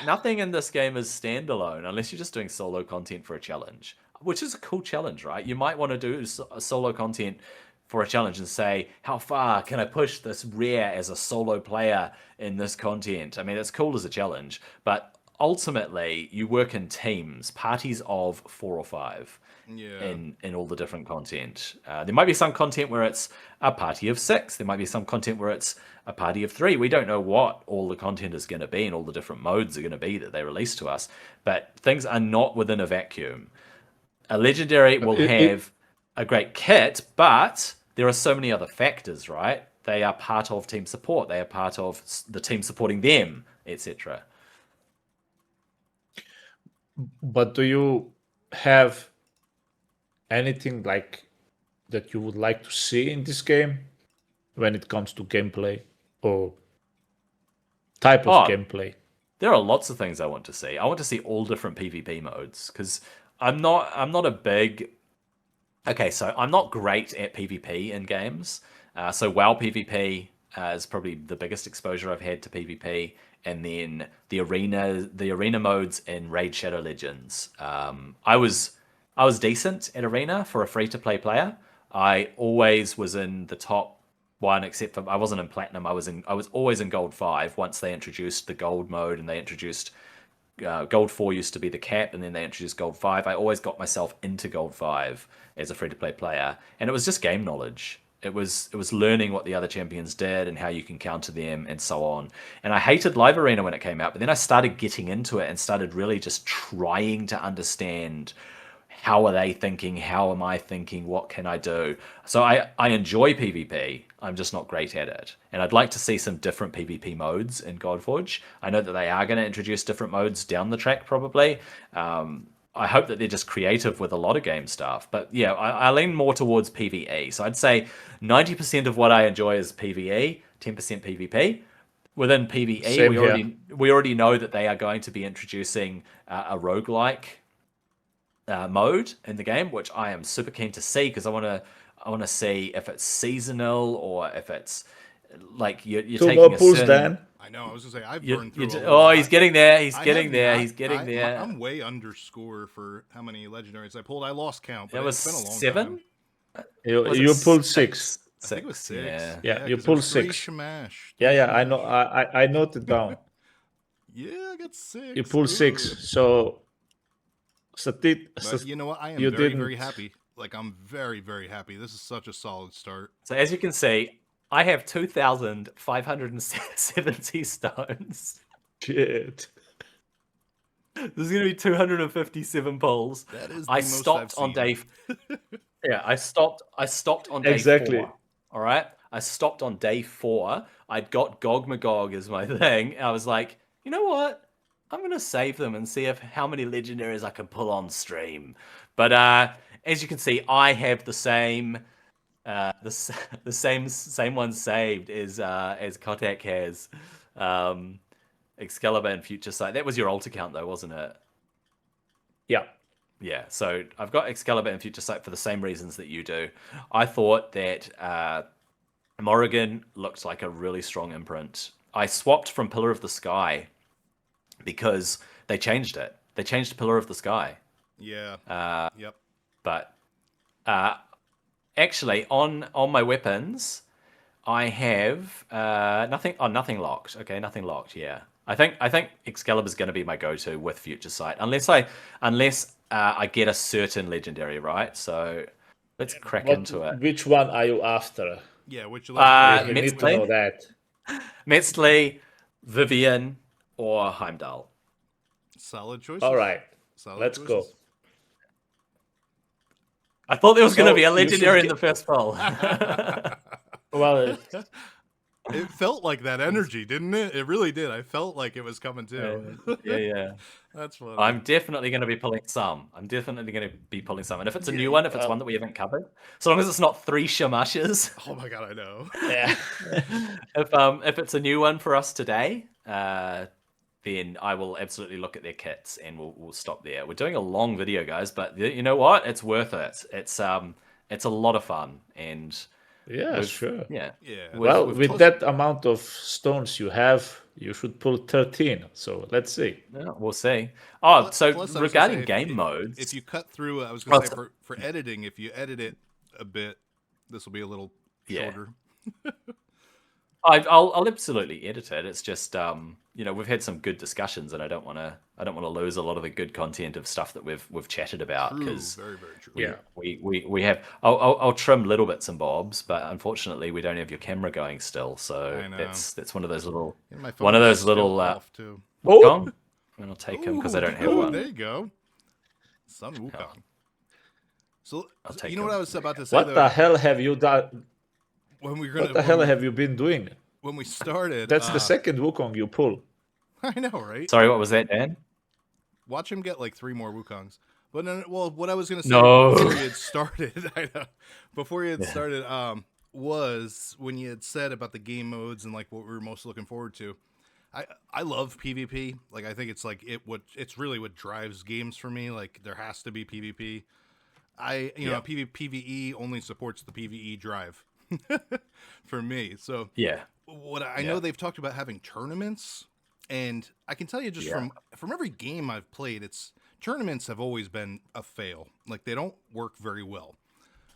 nothing in this game is standalone unless you're just doing solo content for a challenge, which is a cool challenge, right? You might want to do a solo content for a challenge and say, how far can I push this rare as a solo player in this content? I mean, it's cool as a challenge, but ultimately you work in teams, parties of 4 or 5. Yeah. In all the different content. There might be some content where it's a party of 6. There might be some content where it's a party of 3. We don't know what all the content is going to be and all the different modes are going to be that they release to us. But things are not within a vacuum. A legendary will have a great kit, but there are so many other factors, right? They are part of team support. They are part of the team supporting them, etc. But do you have anything like that you would like to see in this game when it comes to gameplay or type of gameplay? There are lots of things I want to see. I want to see all different PvP modes, because I'm not a big. Okay, so I'm not great at PvP in games. So WoW PvP is probably the biggest exposure I've had to PvP, and then the arena modes in Raid Shadow Legends. I was decent at arena for a free to play player. I always was in the top one, except for I wasn't in platinum. I was always in gold 5 once they introduced the gold mode, and they introduced gold 4 used to be the cap, and then they introduced gold 5. I always got myself into gold 5 as a free to play player, and it was just game knowledge. It was learning what the other champions did and how you can counter them and so on. And I hated Live Arena when it came out, but then I started getting into it and started really just trying to understand, how are they thinking? How am I thinking? What can I do? So I enjoy PvP. I'm just not great at it. And I'd like to see some different PvP modes in Godforge. I know that they are going to introduce different modes down the track, probably. I hope that they're just creative with a lot of game stuff. But yeah, I lean more towards PvE. So I'd say 90% of what I enjoy is PvE, 10% PvP. Within PvE, we already know that they are going to be introducing a roguelike mode in the game, which I am super keen to see, because I want to see if it's seasonal or if it's like you're taking more a pulls, certain. Dan. I know. I was gonna say I've burned through. He's getting there. He's getting there. He's getting there. I'm way underscore for how many legendaries I pulled. I lost count. But It was it's been a long 7. time. You pulled 6. I think it was 6. Yeah, you pulled 6. Shamash. Yeah, I know. I noted down. Yeah, I got 6. You pulled 6. So, but you know what? I am very happy. Like, I'm very, very happy. This is such a solid start. So as you can see, I have 2,570 stones. Shit. There's going to be 257 pulls. That is. I stopped on day. Yeah, I stopped on day 4. All right, I stopped on day 4. I'd got Gog Magog as my thing. And I was like, you know what? I'm gonna save them and see how many legendaries I can pull on stream. But as you can see, I have the same the same one saved as Kottax has. Excalibur and Future Sight. That was your alt account though, wasn't it? Yeah. Yeah, so I've got Excalibur and Future Sight for the same reasons that you do. I thought that Morrigan looked like a really strong imprint. I swapped from Pillar of the Sky because they changed it. They changed Pillar of the Sky. Yeah. Yep. But actually, on my weapons, I have nothing. Oh, nothing locked. Okay, nothing locked. Yeah, I think Excalibur's going to be my go-to with Future Sight, unless I get a certain legendary, right? So let's crack into it. Which one are you after? Yeah, which I need to know that. Metzley, Vivian, or Heimdall. Solid choices. All right, Solid choices. go. I thought there was going to be a legendary in the first poll. Well, it felt like that energy, didn't it? It really did. I felt like it was coming too. Yeah. That's funny. I'm definitely going to be pulling some. And if it's a new one, if it's one that we haven't covered, so long as it's not 3 Shamashes. Oh my god, I know. Yeah. If it's a new one for us today, then I will absolutely look at their kits and we'll stop there. We're doing a long video, guys, but you know what? It's worth it. It's a lot of fun and. Yeah, sure. Yeah. Well, with that amount of stones you have, you should pull 13. So let's see. Yeah, we'll see. Oh, so Plus, regarding say, game modes, if you cut through, I was going to say for editing, if you edit it a bit, this will be a little shorter. I'll absolutely edit it. It's just we've had some good discussions, and I don't want to lose a lot of the good content of stuff that we've chatted about because very true. We have. I'll trim little bits and bobs, but unfortunately we don't have your camera going still. So that's one of those little off too. Wukong, and I'll take him because I don't have one. There you go, Sun Wukong. So I'll take you know him. what I was about to say. What the hell have you done? What the hell have you been doing? When we started, that's the second Wukong you pull. I know, right? Sorry, what was that, Dan? Watch him get like 3 more Wukongs. But what I was gonna say before you had started, I know, before you had started, was when you had said about the game modes and like what we were most looking forward to. I love PvP. Like I think it's like it's really what drives games for me. Like there has to be PvP. PvE only supports the PvE drive. For me, so what I know they've talked about having tournaments, and I can tell you just from every game I've played, tournaments have always been a fail. Like they don't work very well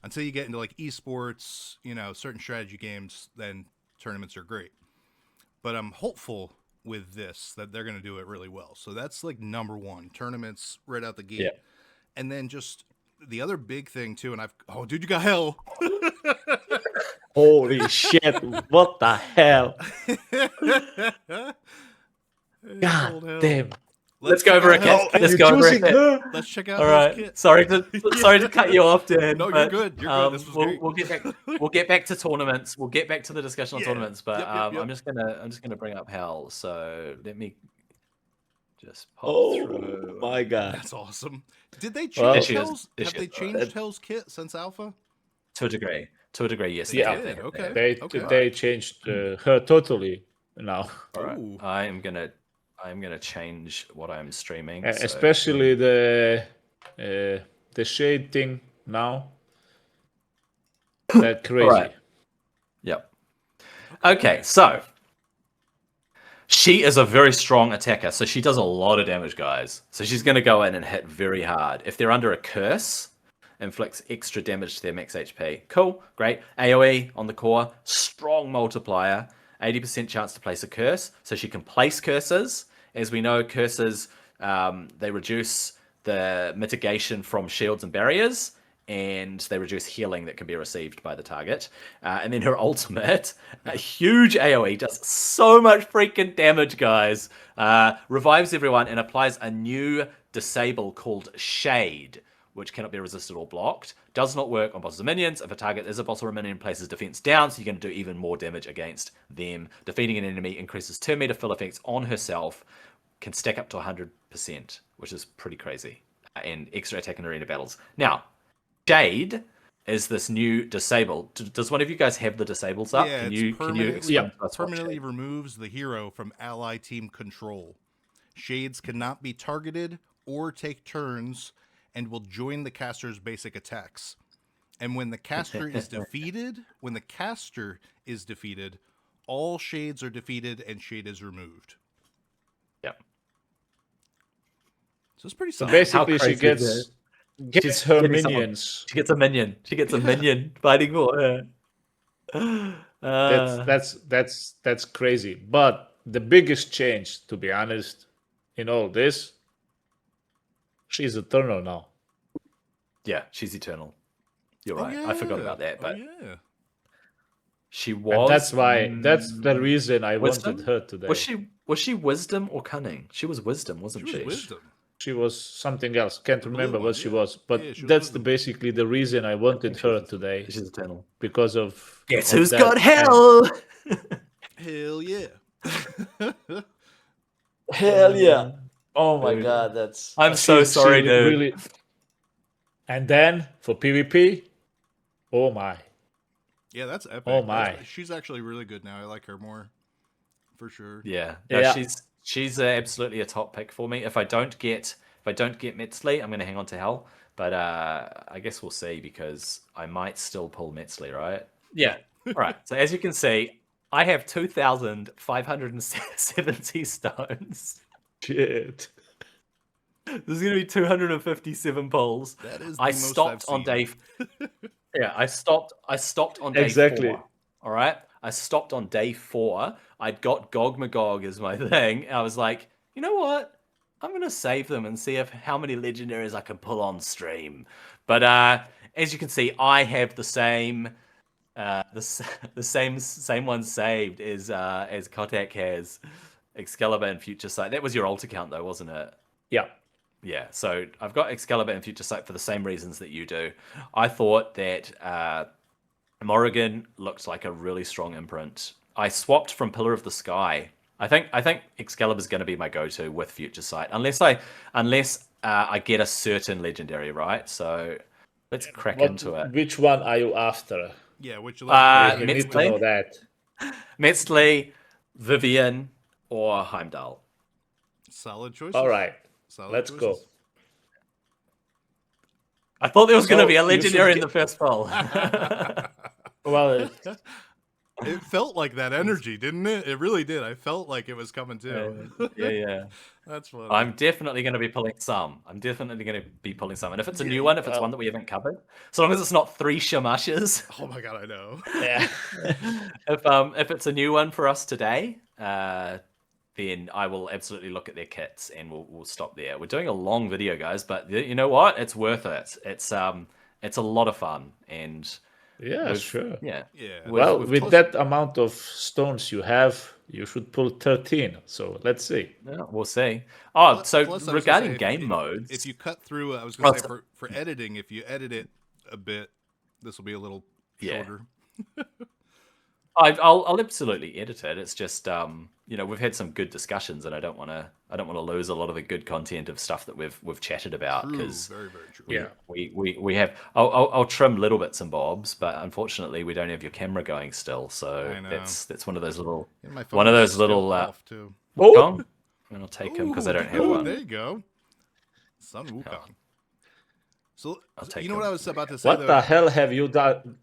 until you get into like esports, certain strategy games. Then tournaments are great, but I'm hopeful with this that they're going to do it really well. So that's like number one, tournaments right out the gate, and then just the other big thing too. And dude, you got hell. Holy shit, what the hell? God damn. Let's go over a kit. Let's go over a kit. Let's check out all right. Kit. Sorry to cut you off, Dan. No, you're good. You're good. This was great. We'll get back to tournaments. We'll get back to the discussion on tournaments, but Yep. I'm just gonna bring up Hell. So let me just pop through. My God. That's awesome. Did they change Hell's? Have they changed Hell's kit since Alpha? To a degree, yes. Okay. They changed her totally now. All right. I'm gonna change what I'm streaming, especially the shade thing now. That's crazy. Right. Yep. Okay, so she is a very strong attacker, so she does a lot of damage, guys. So she's going to go in and hit very hard. If they're under a curse, inflicts extra damage to their max HP. Cool, great. AoE on the core, strong multiplier, 80% chance to place a curse. So she can place curses. As we know, curses, they reduce the mitigation from shields and barriers, and they reduce healing that can be received by the target. And then her ultimate, a huge AoE, does so much freaking damage, guys. Revives everyone and applies a new disable called Shade, which cannot be resisted or blocked. Does not work on bosses or minions. If a target is a boss or a minion, places defense down, so you're going to do even more damage against them. Defeating an enemy increases 2 meter fill effects on herself, can stack up to 100%, which is pretty crazy. And extra attack in arena battles. Now, Shade is this new disable. Does one of you guys have the disables up? Yeah, Can it's you explain to us what permanently shade? removes the hero from ally team control. Shades cannot be targeted or take turns and will join the caster's basic attacks. And when the caster is defeated, all shades are defeated and shade is removed. Yep. So it's pretty So solid. basically, she crazy is gets her Give me someone. minions. She gets a minion. She gets a minion fighting for her. That's crazy. But the biggest change, to be honest, in all this, she's eternal now. Yeah, she's eternal. You're Oh, right. I forgot yeah. about that, but yeah. she And was. that's the reason I Wisdom? wanted her today. Was she wisdom or cunning? She was wisdom, wasn't She she? was wisdom. She was something else. Can't The blue remember one, what she yeah. was. But Yeah, she was that's wisdom. basically the reason I wanted her today. She's eternal. Because of Guess of who's that. got hell? Hell yeah. Hell yeah. Oh my Dude. god, that's I'm so sorry, dude. Really... And then for PvP, oh my. Yeah, that's epic. Oh my. She's actually really good now. I like her more. For sure. Yeah. No, Yeah. she's absolutely a top pick for me. If I don't get Metzley, I'm gonna hang on to Hell. But I guess we'll see, because I might still pull Metzley, right? Yeah. All right. So as you can see, I have 2,570 stones. Shit. This is going to be 257 pulls. That is the I most stopped I've on seen. day. Yeah, I stopped on day Exactly. 4. All right, I stopped on day 4. I'd got Gog Magog as my thing. I was like, you know what? I'm gonna save them and see how many legendaries I can pull on stream. But as you can see, I have the same same one saved as Kottax has. Excalibur and Future Sight. That was your alt account though, wasn't it? Yeah. Yeah, so I've got Excalibur and Future Sight for the same reasons that you do. I thought that Morrigan looked like a really strong imprint. I swapped from Pillar of the Sky. I think Excalibur's going to be my go-to with Future Sight, unless I get a certain legendary, right? So let's crack into it. Which one are you after? Yeah, which I need to know that. Metzley, Vivian, or Heimdall. Solid choices. All right. Let's choices. go. I thought there was going to be a legendary in the first poll. Well, it felt like that energy, didn't it? It really did. I felt like it was coming too. Yeah. That's funny. I'm definitely going to be pulling some. And if it's a new one, if it's one that we haven't covered, so long as it's not 3 Shamashes. Oh my god, I know. Yeah. If it's a new one for us today, then I will absolutely look at their kits and we'll stop there. We're doing a long video, guys, but you know what? It's worth it. It's a lot of fun, and yeah, sure. Yeah. Well, with that amount of stones you have, you should pull 13. So let's see. Yeah, we'll see. Oh, Plus, regarding game modes, if you cut through, I was going to say for editing, if you edit it a bit, this will be a little shorter. I'll absolutely edit it. It's just we've had some good discussions, and I don't want to lose a lot of the good content of stuff that we've chatted about, because very, very true. We have. I'll trim little bits and bobs, but unfortunately we don't have your camera going still. So that's one of those little off too. Wukong, and I'll take him because I don't have one. There you go, Sun Wukong. So you know him. what I was about to say? What the hell have you done?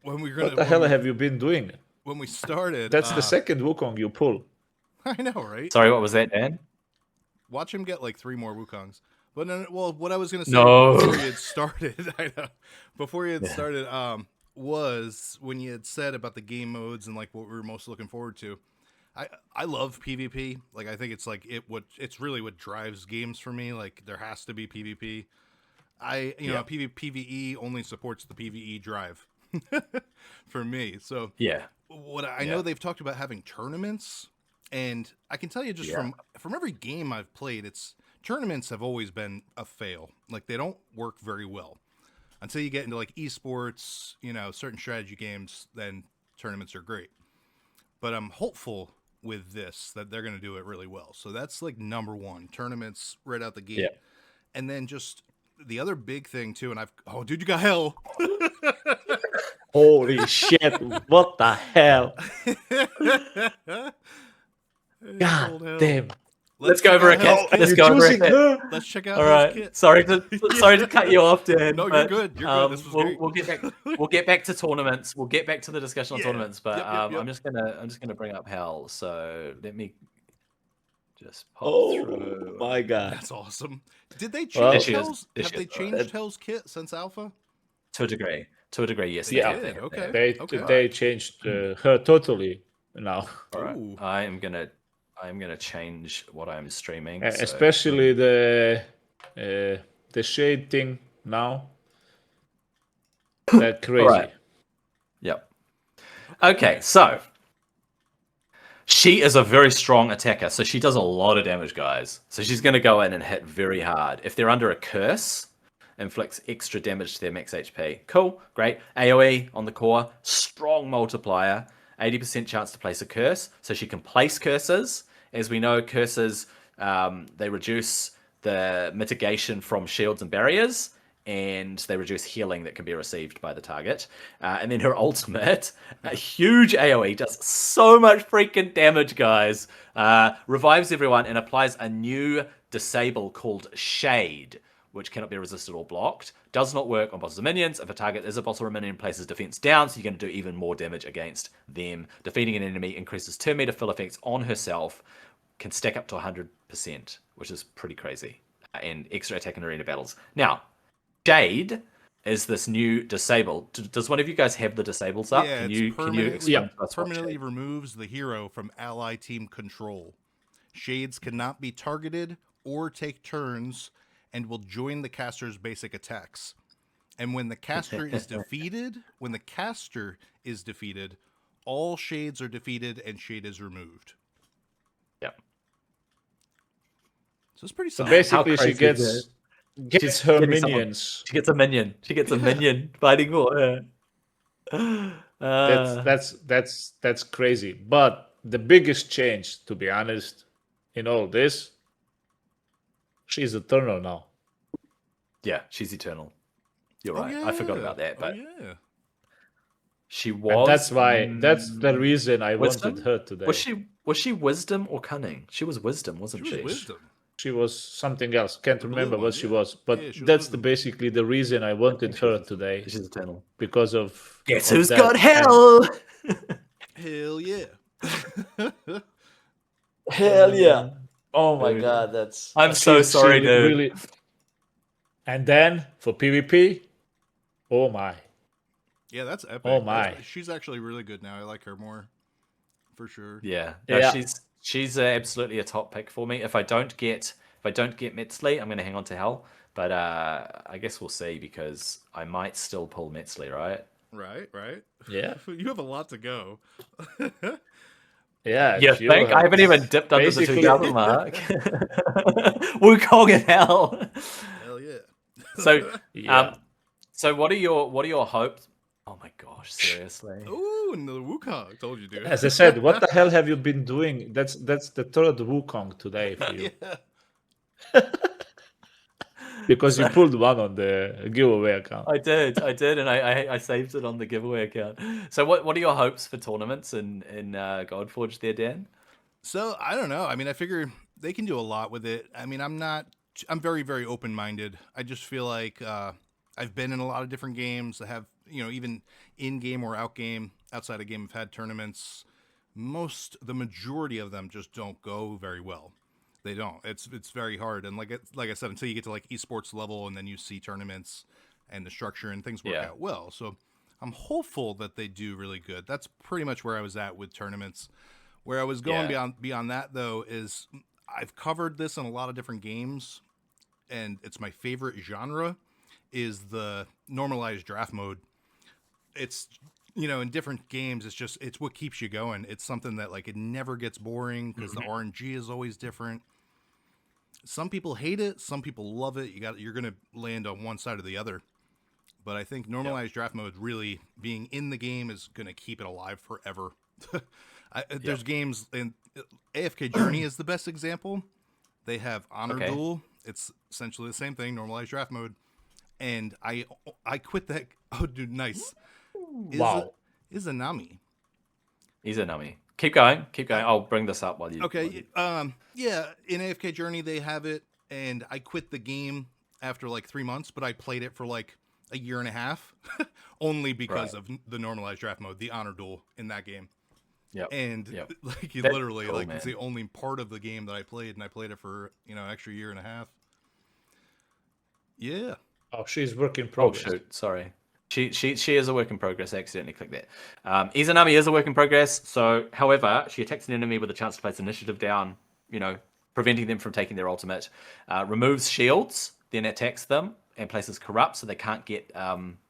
What the hell have you been doing? When we started, that's the second Wukong you pull. I know, right? Sorry, what was that, Dan? Watch him get like 3 more Wukongs. But what I was gonna say before you had started, I know, before you had started, was when you had said about the game modes and like what we were most looking forward to. I love PvP. Like I think it's like it's really what drives games for me. Like there has to be PvP. PvE only supports the PvE drive for me. So what I know, they've talked about having tournaments, and I can tell you just from every game I've played, tournaments have always been a fail. Like they don't work very well until you get into like esports, certain strategy games. Then tournaments are great. But I'm hopeful with this that they're going to do it really well. So that's like number one, tournaments right out the gate. And then just the other big thing too, and dude, you got hell. Holy shit! What the hell? God Cold hell. damn! Let's go over a kit. Oh, and Let's you're go over a choosing kit. her? Let's check out All Hell's right. kit. Sorry to cut you off, Dan. No, you're but, good. You're good. This was great. We'll get back to tournaments. We'll get back to the discussion on Yeah. tournaments. But Yep. I'm just gonna bring up Hell. So let me just pop Oh through. my god! That's awesome. Did they Well, change There she is. Hell's? There Have she they is. changed Hell's kit since Alpha? To a degree. Yes. They they Yeah. have, did. they Okay. have. They changed her totally now. All right. Ooh. I'm gonna change what I'm streaming. So, Especially the shade thing now. That crazy. All right. Yep. Okay, so she is a very strong attacker, so she does a lot of damage, guys. So she's going to go in and hit very hard. If they're under a curse, inflicts extra damage to their max HP. Cool, great. AoE on the core, strong multiplier, 80% chance to place a curse, so she can place curses. As we know, curses, they reduce the mitigation from shields and barriers, and they reduce healing that can be received by the target. And then her ultimate, a huge AoE, does so much freaking damage, guys. Revives everyone and applies a new disable called Shade, which cannot be resisted or blocked. Does not work on bosses or minions. If a target is a boss or a minion, places defense down, so you're going to do even more damage against them. Defeating an enemy increases 2 meter fill effects on herself, can stack up to 100%, which is pretty crazy. And extra attack in arena battles. Now, Shade is this new disable. Does one of you guys have the disables up? Yeah, can it's you explain to us what permanently Shade- removes the hero from ally team control. Shades cannot be targeted or take turns and will join the caster's basic attacks. And when the caster is defeated, all shades are defeated and shade is removed. Yep. So it's pretty So solid. basically, How she crazy is gets She's her getting someone. minions. She gets a minion. She gets a minion fighting for her. That's crazy. But the biggest change, to be honest, in all this, she's eternal now. Yeah, she's eternal. You're right. I forgot about that, but yeah. she was. And that's why. That's the reason I Wisdom? wanted her today. Was she wisdom or cunning? She was wisdom, wasn't She she? was wisdom. She was something else. Can't The blue remember one, what she yeah. was. But Yeah, she was that's wisdom. basically the reason I wanted her today, She's eternal. because of. Guess of who's that. got hell? Hell yeah. Hell yeah! Oh my Dude. god, that's. I'm so sorry, dude. Really. And then for PvP, oh my. Yeah, that's epic. Oh my. She's actually really good now. I like her more. For sure. Yeah, no, Yeah. she's absolutely a top pick for me. If I don't get Metzli, I'm going to hang on to Hell. But I guess we'll see, because I might still pull Metzli, right? Right. Yeah. You have a lot to go. Yeah. You sure. think? I haven't even dipped under the Basically- 2,000 mark. Wukong and Hell. Hell yeah. So, Yeah. so what are your hopes? Oh my gosh, seriously. Ooh, and the Wukong. Told you, dude. As I said, what the hell have you been doing? That's the third Wukong today for you. Yeah. Because you pulled one on the giveaway account. I did, and I saved it on the giveaway account. So what are your hopes for tournaments in Godforge there, Dan? So I don't know. I mean, I figure they can do a lot with it. I mean, I'm very, very open-minded. I just feel like I've been in a lot of different games. I have, even in-game or out-game, outside of game, I've had tournaments. The majority of them just don't go very well. They don't. It's very hard. And like I said, until you get to like esports level and then you see tournaments and the structure and things work out well. So I'm hopeful that they do really good. That's pretty much where I was at with tournaments. Where I was going beyond that, though, is I've covered this in a lot of different games, and it's my favorite genre, is the normalized draft mode. It's, in different games, it's what keeps you going. It's something that, like, it never gets boring because the RNG is always different. Some people hate it. Some people love it. You're going to land on one side or the other. But I think normalized draft mode, really being in the game, is going to keep it alive forever. There's games, and AFK Journey is the best example. They have Honor Duel. It's essentially the same thing, normalized draft mode. and I quit that. Oh, dude, nice. Wow. Izanami. Izanami. Keep going. I'll bring this up while you. Okay. Yeah. In AFK Journey, they have it, and I quit the game after like 3 months, but I played it for like a year and a half, only because of the normalized draft mode, the honor duel in that game. Yep. And Yep. like That's literally, cool, like man. it's the only part of the game that I played, and I played it for an extra year and a half. Yeah. Oh, she's work in progress. Oh shoot, sorry. She is a work in progress. I accidentally clicked that. Izanami is a work in progress. So, however, she attacks an enemy with a chance to place initiative down, preventing them from taking their ultimate. Removes shields, then attacks them, and places corrupt so they can't get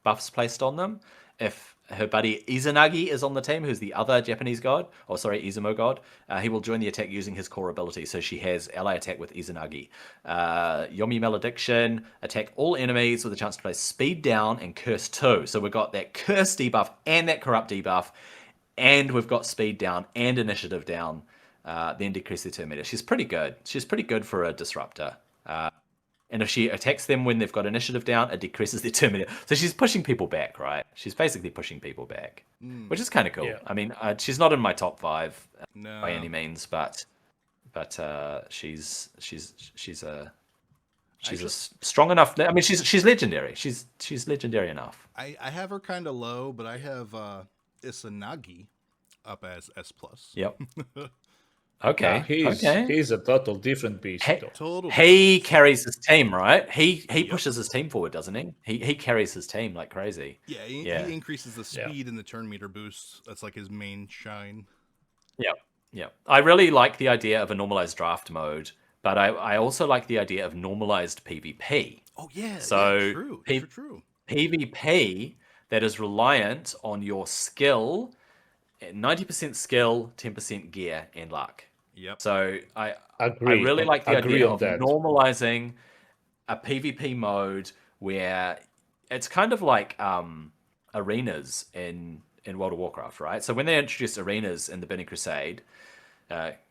buffs placed on them. If her buddy Izanagi is on the team, who's the other Japanese god, Izumo god, he will join the attack using his core ability. So she has ally attack with Izanagi. Yomi Malediction, attack all enemies with a chance to place speed down and curse 2. So we've got that curse debuff and that corrupt debuff, and we've got speed down and initiative down, then decrease their turn meter. She's pretty good. She's pretty good for a disruptor. And if she attacks them when they've got initiative down, it decreases their turn meter. So she's pushing people back, right? She's basically pushing people back, which is kind of cool. Yeah. I mean, she's not in my top 5 No. by any means, but she's a strong enough. I mean, she's legendary. She's legendary enough. I have her kind of low, but I have Izanagi up as S+. Yep. Okay. He's a total different beast. Total. He carries his team, right? He pushes his team forward, doesn't he? He carries his team like crazy. Yeah, he increases the speed and the turn meter boost. That's like his main shine. Yep. I really like the idea of a normalized draft mode, but I also like the idea of normalized PvP. Oh yeah. So true. True. PvP that is reliant on your skill, 90% skill, 10% gear and luck. Yep. So I Agree. really like the Agree idea on of that. normalizing a PvP mode where it's kind of like arenas in World of Warcraft, right? So when they introduced arenas in the Burning Crusade,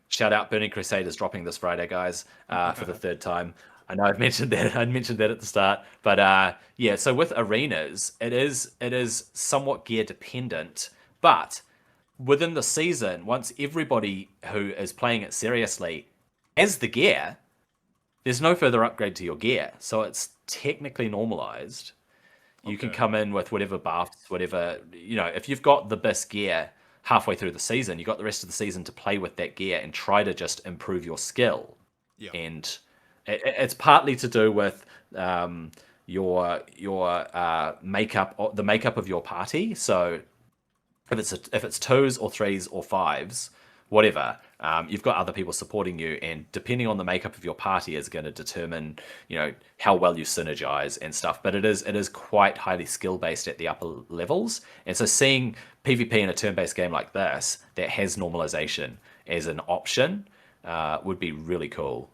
shout out Burning Crusade is dropping this Friday, guys, for the 3rd time. I know I've mentioned that. I mentioned that at the start, but yeah. So with arenas, it is somewhat gear dependent, but within the season, once everybody who is playing it seriously has the gear, there's no further upgrade to your gear. So it's technically normalized. You can come in with whatever buffs, whatever, if you've got the best gear halfway through the season, you've got the rest of the season to play with that gear and try to just improve your skill. Yeah. And it's partly to do with your makeup, the makeup of your party. So if it's 2s or 3s or 5s, whatever, you've got other people supporting you, and depending on the makeup of your party is going to determine, how well you synergize and stuff. But it is quite highly skill based at the upper levels, and so seeing PvP in a turn-based game like this that has normalization as an option would be really cool.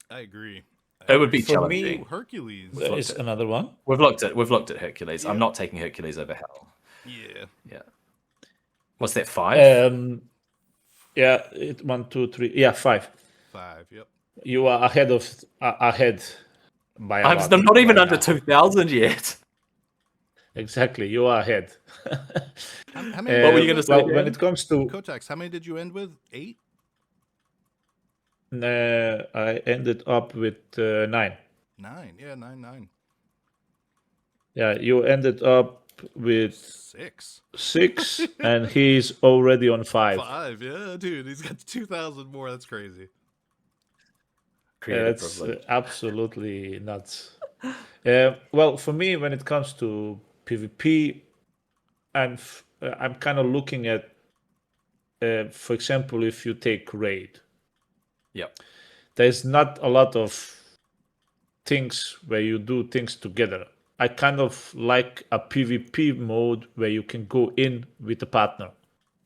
I agree. It would be For challenging. me, Hercules. there is another one. We've looked at Hercules. I'm not taking Hercules over Hell. Yeah. What's that, 5? Yeah, 1, 2, 3. Yeah, 5. 5. Yep. You are ahead by a lot I'm not even right under now. 2,000 yet. Exactly, you are ahead. How many? What were you going to say? Well, Dan? when it comes to Kottax, how many did you end with? 8. I ended up with 9. 9. Yeah, 9. Yeah, you ended up with 6. 6, and he's already on 5. 5. Yeah, dude, he's got 2,000 more. That's crazy. Creative That's privilege. absolutely nuts. Well, for me, when it comes to PvP, I'm kind of looking at, for example, if you take raid, Yep. there's not a lot of things where you do things together. I kind of like a PvP mode where you can go in with a partner.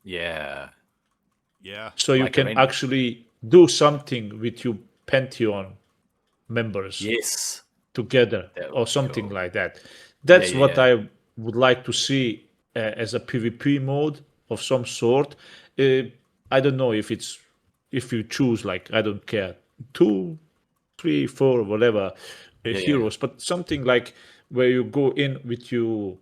Yeah. Yeah. So you Like can arena. actually do something with your Pantheon members Yes. together That would or be something cool. like that. That's Yeah, what yeah. I would like to see as a PvP mode of some sort. I don't know if you choose, like, I don't care, 2, 3, 4, whatever Yeah. heroes, but something like where you go in with your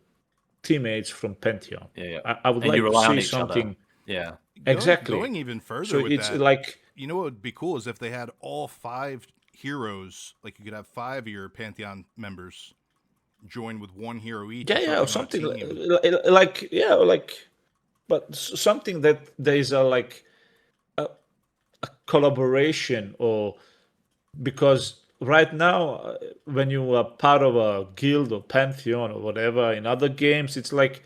teammates from Pantheon. Yeah. I would And you like to rely on see each other. something Yeah. exactly. Going even further So with it's that, like, you know what would be cool is if they had all 5 heroes, like you could have 5 of your Pantheon members join with 1 hero each. yeah, and yeah, start or taking on a something team. like, yeah, like, but something that there is a like a collaboration, or because right now when you are part of a guild or Pantheon or whatever in other games, it's like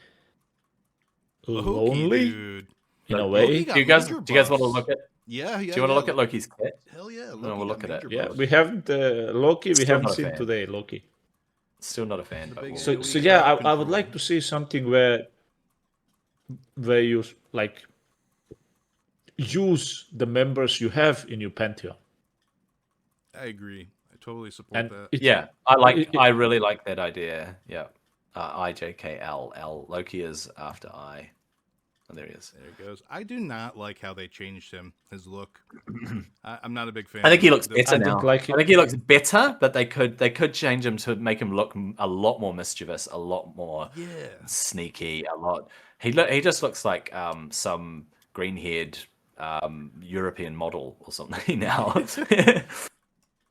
Loki, lonely dude. in a Loki way. got Do you guys major want to buffs. look at? Yeah, Do you want to look at Loki's kit? Hell yeah, And Loki we'll got look at it. major Yeah, buffs. we haven't Loki. We Still haven't not a seen fan. today Loki. Still not a fan. The But big we'll... So AoE yeah, crowd I would control. like to see something where you like use the members you have in your Pantheon. I agree. I totally support And that. Yeah, I really like that idea. Yeah. IJKLL. Loki is after I. Oh, there he is. There it goes. I do not like how they changed him, his look. I'm not a big fan. I think he of looks the- better I now. don't like I it. think he looks better, but they could change him to make him look a lot more mischievous, a lot more Yeah. sneaky, a lot. He just looks like some green-haired European model or something now.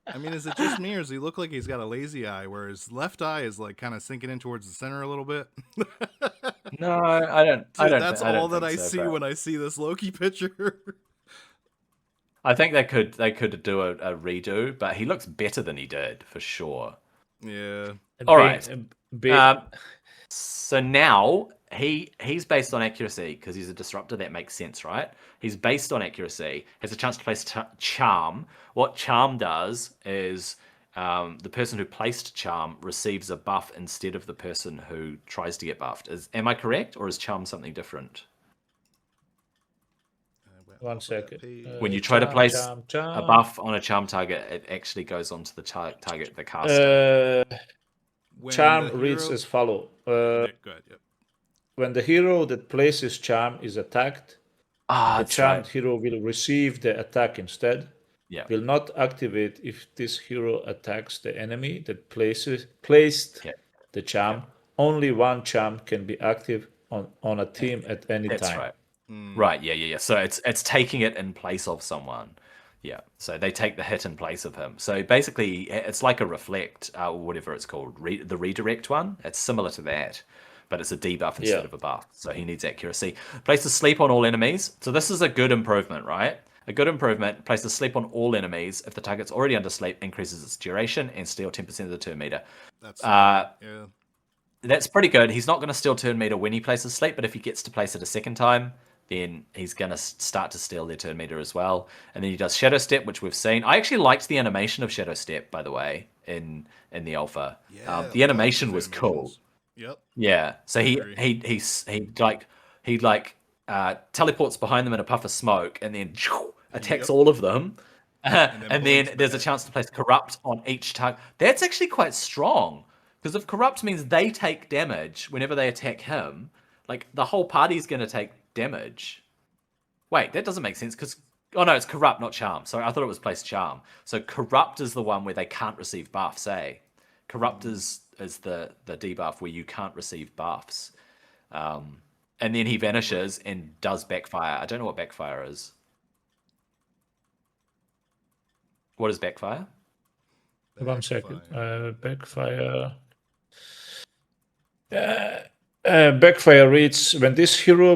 I mean, is it just me, or does he look like he's got a lazy eye, where his left eye is like kind of sinking in towards the center a little bit? No, I don't. I Dude, don't. that's I don't all that think I so, see but when I see this Loki picture. I think they could do a redo, but he looks better than he did for sure. Yeah. All right. Be- So now he's based on accuracy because he's a disruptor. That makes sense, right? He's based on accuracy. Has a chance to place charm. What charm does is the person who placed charm receives a buff instead of the person who tries to get buffed. Am I correct, or is charm something different? One second. When you try to place a charm. buff on a charm target, it actually goes onto the target, the caster. Charm reads as follow. Go ahead, yep. When the hero that places charm is attacked, the That's charmed right. hero will receive the attack instead. Yeah. Will not activate if this hero attacks the enemy that placed Yeah. the charm. Only one charm can be active on a team at any That's time. right. Right, yeah. So it's taking it in place of someone. Yeah. So they take the hit in place of him. So basically, it's like a reflect, or whatever it's called, the redirect one. It's similar to that, but it's a debuff instead of a buff. So he needs accuracy. Places sleep on all enemies. So this is a good improvement, right? A good improvement. Places sleep on all enemies. If the target's already under sleep, increases its duration and steal 10% of the turn meter. That's yeah. That's pretty good. He's not going to steal turn meter when he places sleep, but if he gets to place it a second time, then he's going to start to steal their turn meter as well. And then he does Shadow Step, which we've seen. I actually liked the animation of Shadow Step, by the way, in the alpha. Yeah, the animation was cool. Yep. Yeah. So he teleports behind them in a puff of smoke and then attacks all of them. And then there's a chance to place Corrupt on each target. That's actually quite strong. Because if Corrupt means they take damage whenever they attack him, like the whole party's going to take damage. Wait, that doesn't make sense because... Oh no, it's Corrupt, not Charm. Sorry, I thought it was placed Charm. So Corrupt is the one where they can't receive buffs, eh? Corrupt is the debuff where you can't receive buffs. And then he vanishes and does Backfire. I don't know what Backfire is. What is Backfire? 1 second. Backfire. Backfire reads, when this hero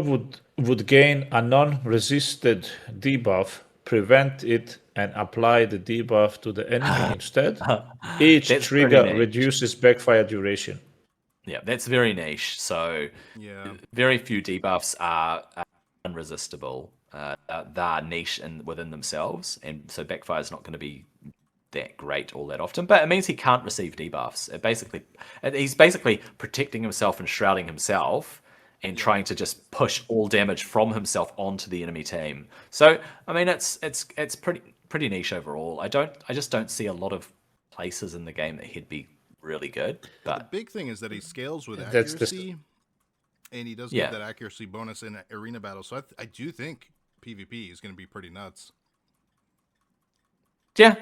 would gain a non-resisted debuff, prevent it and apply the debuff to the enemy instead. Each trigger reduces backfire duration. Yeah, that's very niche. So very few debuffs are unresistible. They're niche within themselves, and so Backfire is not going to be that great all that often, but it means he can't receive debuffs. He's basically protecting himself and shrouding himself and trying to just push all damage from himself onto the enemy team. So I mean, it's pretty niche overall. I just don't see a lot of places in the game that he'd be really good. But the big thing is that he scales with accuracy, and he does get that accuracy bonus in arena battle. So I do think PvP is going to be pretty nuts. Yeah,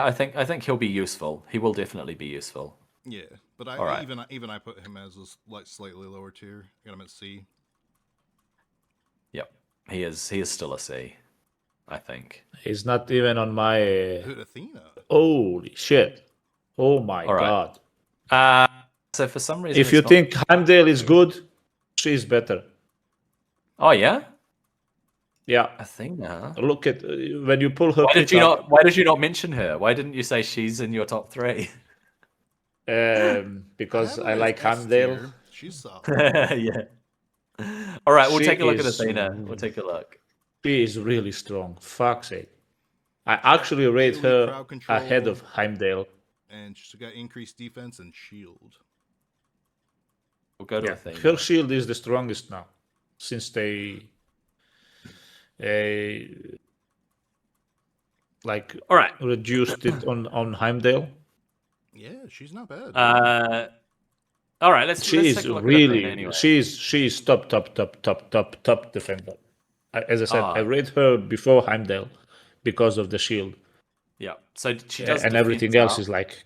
I think he'll be useful. He will definitely be useful. Yeah, but All right. even I put him as like slightly lower tier. Got him at C. Yep. He is still a C, I think. He's not even on my. Dude, Athena. Holy shit! Oh my All right. god! So for some reason, If you it's not... think Heimdall is good, she's better. Oh yeah, Yeah. Athena. Look at when you pull her Why kit did you up. not? Why did you not mention her? Why didn't you say she's in your top 3? Because have I her as like S Heimdall. tier. She's solid. Yeah. All right, we'll She take a look at is- Athena. We'll take a look. She is really strong. Fuck's sake. I actually rate Melee her crowd control, ahead of Heimdall. and she's got increased defense and shield. We'll go to Yeah. Athena. Her shield is the strongest now, since they like All right. reduced it on Heimdall. Yeah, she's not bad. All right. Let's She take is a look at Athena really anyway. she's top defender. As I said, I Ah. rate her before Heimdall because of the shield, Yeah. So she does and everything defense else up is like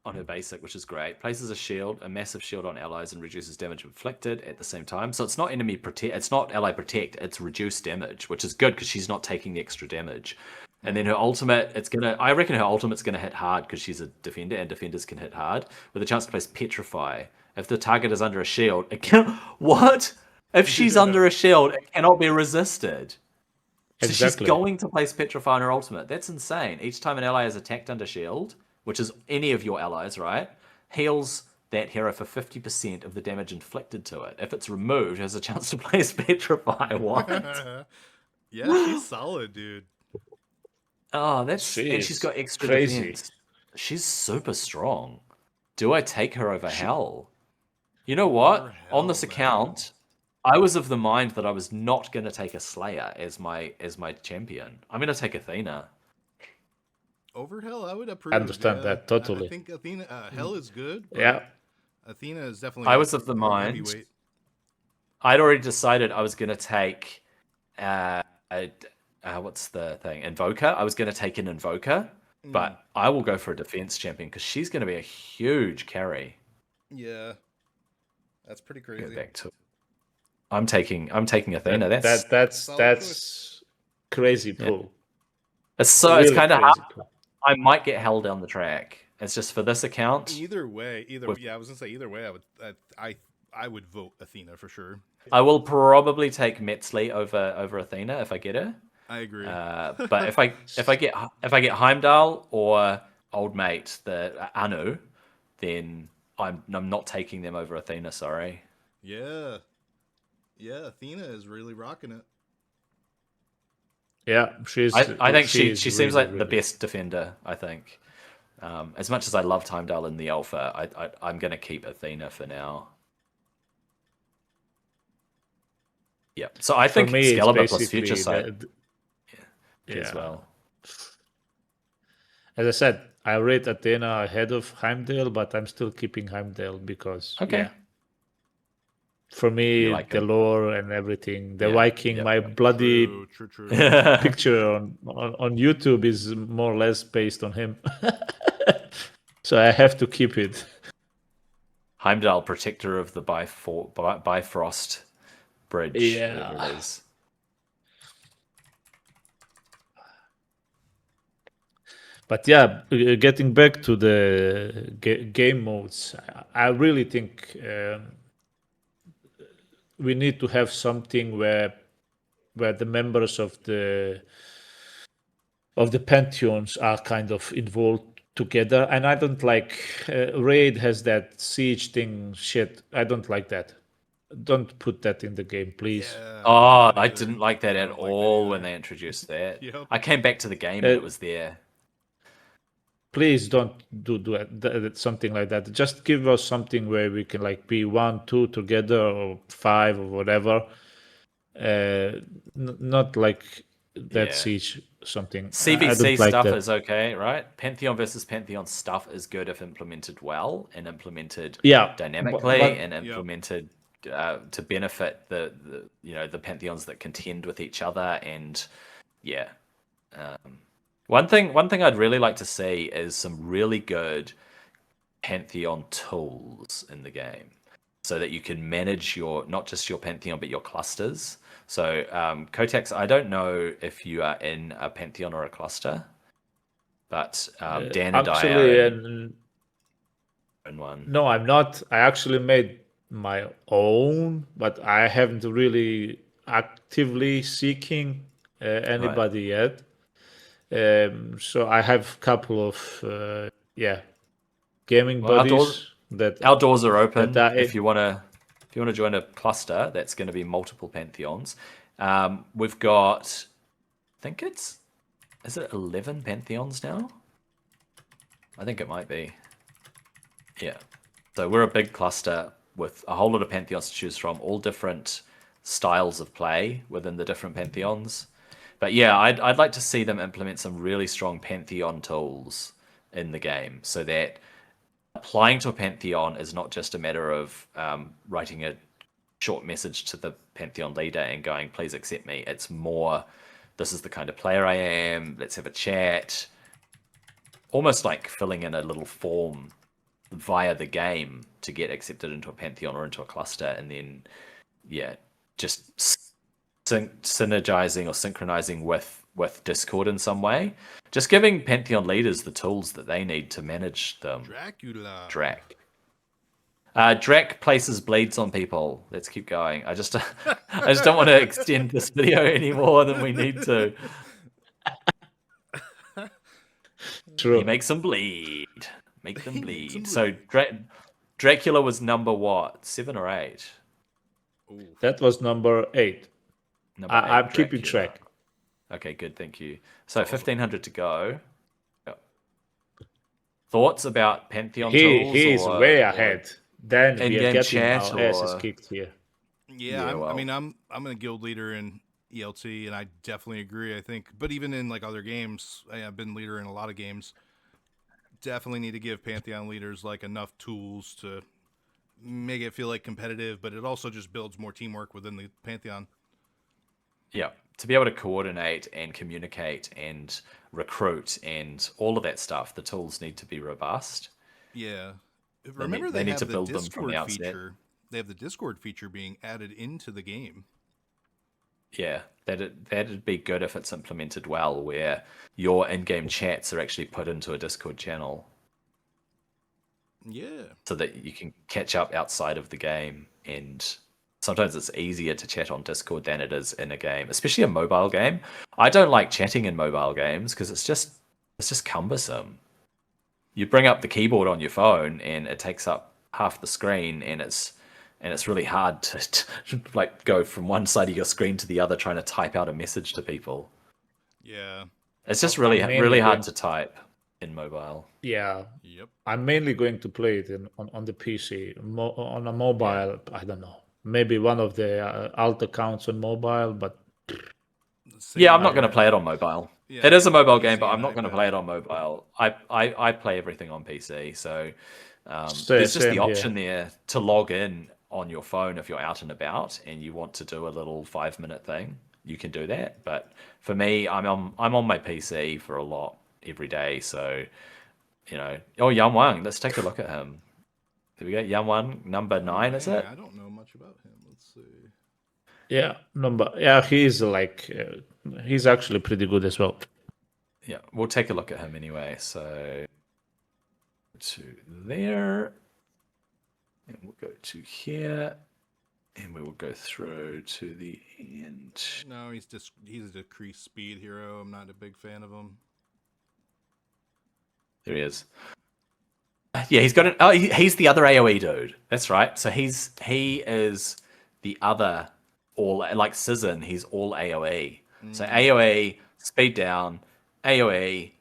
on her basic, which is great. Places a massive shield on allies, and reduces damage inflicted at the same time. So it's not enemy protect, it's not ally protect, it's reduced damage, which is good because she's not taking the extra damage. And then her ultimate, I reckon her ultimate's gonna hit hard because she's a defender, and defenders can hit hard with a chance to place petrify. If the target is under a shield, it can what? If she's under a shield, it cannot be resisted. So exactly. she's going to place petrify on her ultimate. That's insane. Each time an ally is attacked under shield, which is any of your allies, right, heals that hero for 50% of the damage inflicted to it. If it's removed, it has a chance to place petrify. What? Yeah, she's solid, dude. Oh, and she's got extra crazy. defense. She's super strong. Do I take her over Hell? You know what? Over On this Hell, man. account, I was of the mind that I was not going to take a Slayer as my champion. I'm going to take Athena. Over Hell, I would approve. I understand that totally. I think Athena, Hell is good. But Yeah. Athena is definitely. I was of the more mind. heavyweight. I'd already decided I was going to take what's the thing? Invoker. I was going to take an Invoker, but I will go for a defense champion because she's going to be a huge carry. Yeah, that's pretty Go crazy. back to. I'm taking Athena. That's Solid crazy pull. It's Really it's kind of crazy hard. pull. I might get held down the track. It's just for this account. Either way, I was gonna say either way, I would vote Athena for sure. I will probably take Metzli over Athena if I get her. I agree. But if I get Heimdall or old mate the Anu, then I'm not taking them over Athena. Sorry. Yeah, Athena is really rocking it. Yeah, I think she is seems really, like the really- best defender. I think. As much as I loved Heimdall in the alpha, I'm going to keep Athena for now. Yeah. So I For think me, it's Excalibur plus basically Future Sight yeah. as well. As I said, I rate Athena ahead of Heimdall, but I'm still keeping Heimdall because Okay. yeah, for me, You like the him. lore and everything, the Yeah, Viking, yep, my yep. bloody True. picture on YouTube is more or less based on him. So I have to keep it. Heimdall, protector of the Bifrost Bridge, Yeah. whatever it is. But yeah, getting back to the game modes, I really think we need to have something where the members of the pantheons are kind of involved together. And I don't like Raid has that siege thing shit. I don't like that. Don't put that in the game, please. Yeah, Oh, I either. didn't like that I at don't like that all either. when they introduced that. Yep. I came back to the game and it was there. Please don't do something like that. Just give us something where we can like be 1, 2 together or 5 or whatever. Not like that Yeah. siege something. I CVC don't like stuff that. is okay, right? Pantheon versus Pantheon stuff is good if implemented well and implemented Yeah, dynamically but- and implemented to benefit the the pantheons that contend with each other. And yeah, one thing I'd really like to see is some really good Pantheon tools in the game, so that you can manage not just your Pantheon, but your clusters. So Kottax, I don't know if you are in a Pantheon or a cluster, but Dan and I are Actually, in one. no, I'm not. I actually made my own, but I haven't really actively seeking anybody yet. So I have a couple of gaming Well, buddies our doors are that open I if you want to join a cluster. That's going to be multiple Pantheons. We've got, I think is it 11 Pantheons now? I think it might be. Yeah. So we're a big cluster with a whole lot of Pantheons to choose from, all different styles of play within the different Pantheons. But yeah, I'd like to see them implement some really strong Pantheon tools in the game, so that applying to a Pantheon is not just a matter of writing a short message to the Pantheon leader and going, please accept me. It's more, this is the kind of player I am, let's have a chat. Almost like filling in a little form via the game to get accepted into a Pantheon or into a cluster, and then, yeah, just synergizing or synchronizing with Discord in some way. Just giving Pantheon leaders the tools that they need to manage them. Drac places bleeds on people. Let's keep going. I just don't want to extend this video any more than we need to. True. He makes them bleed. Make them bleed. So Dracula was number what? 7 or 8? Ooh. That was number 8. I'm keeping Dracula. track. Okay, good. Thank you. So 1,500 to go. Yep. Thoughts about Pantheon tools? He is way ahead. Then we are getting chat our asses kicked here. Yeah, I mean, I'm a guild leader in ELT, and I definitely agree. I think, but even in like other games, I've been leader in a lot of games. Definitely need to give Pantheon leaders like enough tools to make it feel like competitive, but it also just builds more teamwork within the Pantheon. Yeah, to be able to coordinate and communicate and recruit and all of that stuff, the tools need to be robust. Yeah. Remember, they need to build them from the outset. Feature. They have the Discord feature being added into the game. Yeah, that'd be good if it's implemented well, where your in-game chats are actually put into a Discord channel. Yeah. So that you can catch up outside of the game, and sometimes it's easier to chat on Discord than it is in a game, especially a mobile game. I don't like chatting in mobile games because it's just cumbersome. You bring up the keyboard on your phone and it takes up half the screen, and it's really hard to like go from one side of your screen to the other trying to type out a message to people. Yeah. It's just really hard to type in mobile. Yeah. Yep. I'm mainly going to play it on the PC. On a mobile, I don't know. Maybe one of the alt accounts on mobile, but yeah, I'm not going to play it on mobile. Yeah, it is a mobile game, but I'm not going to play it on mobile. I play everything on PC, so there's just the option there to log in on your phone if you're out and about and you want to do a little 5-minute thing. You can do that, but for me, I'm on my PC for a lot every day. So, Yan Wang, let's take a look at him. There we go, Yan Wang, number 9, is it? I don't know much about him. Let's see. Yeah, he's actually pretty good as well. Yeah, we'll take a look at him anyway. So to there, and we'll go to here, and we will go through to the end. No, he's a decreased speed hero. I'm not a big fan of him. There he is. Yeah, he's got he's the other AoE dude. That's right. So he is the other like Sizzin. He's all AoE. So AoE, speed down, AoE,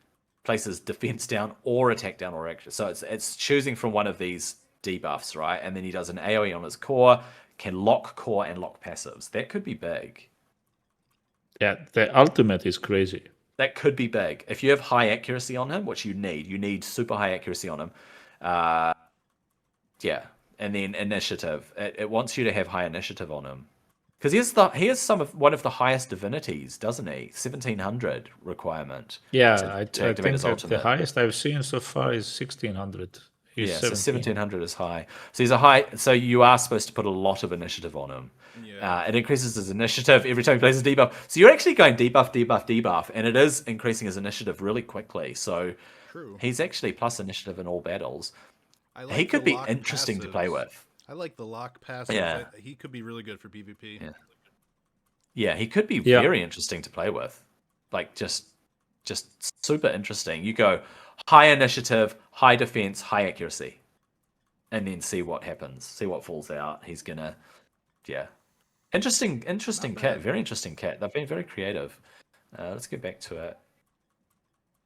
places defense down or attack down or action. So it's choosing from one of these debuffs, right? And then he does an AoE on his core, can lock core and lock passives. That could be big. Yeah, the ultimate is crazy. That could be big. If you have high accuracy on him, which you need super high accuracy on him. Yeah, and then initiative. It wants you to have high initiative on him. Because he has one of the highest divinities, doesn't he? 1,700 requirement. Yeah, I think the highest I've seen so far is 1,600. He's So 17. 1700 is high. So he's a high. So you are supposed to put a lot of initiative on him. Yeah. It increases his initiative every time he plays a debuff. So you're actually going debuff, debuff, debuff, and it is increasing his initiative really quickly. So True. he's actually plus initiative in all battles. I like He the could be lock interesting to play passives. with. I like the lock passive. Yeah. He could be really good for PvP. Yeah, he could be Yeah. very interesting to play with. Like just super interesting. You go high initiative, high defense, high accuracy, and then see what happens. See what falls out. He's gonna, interesting Not cat. bad. Very interesting cat. They've been very creative. Let's get back to it.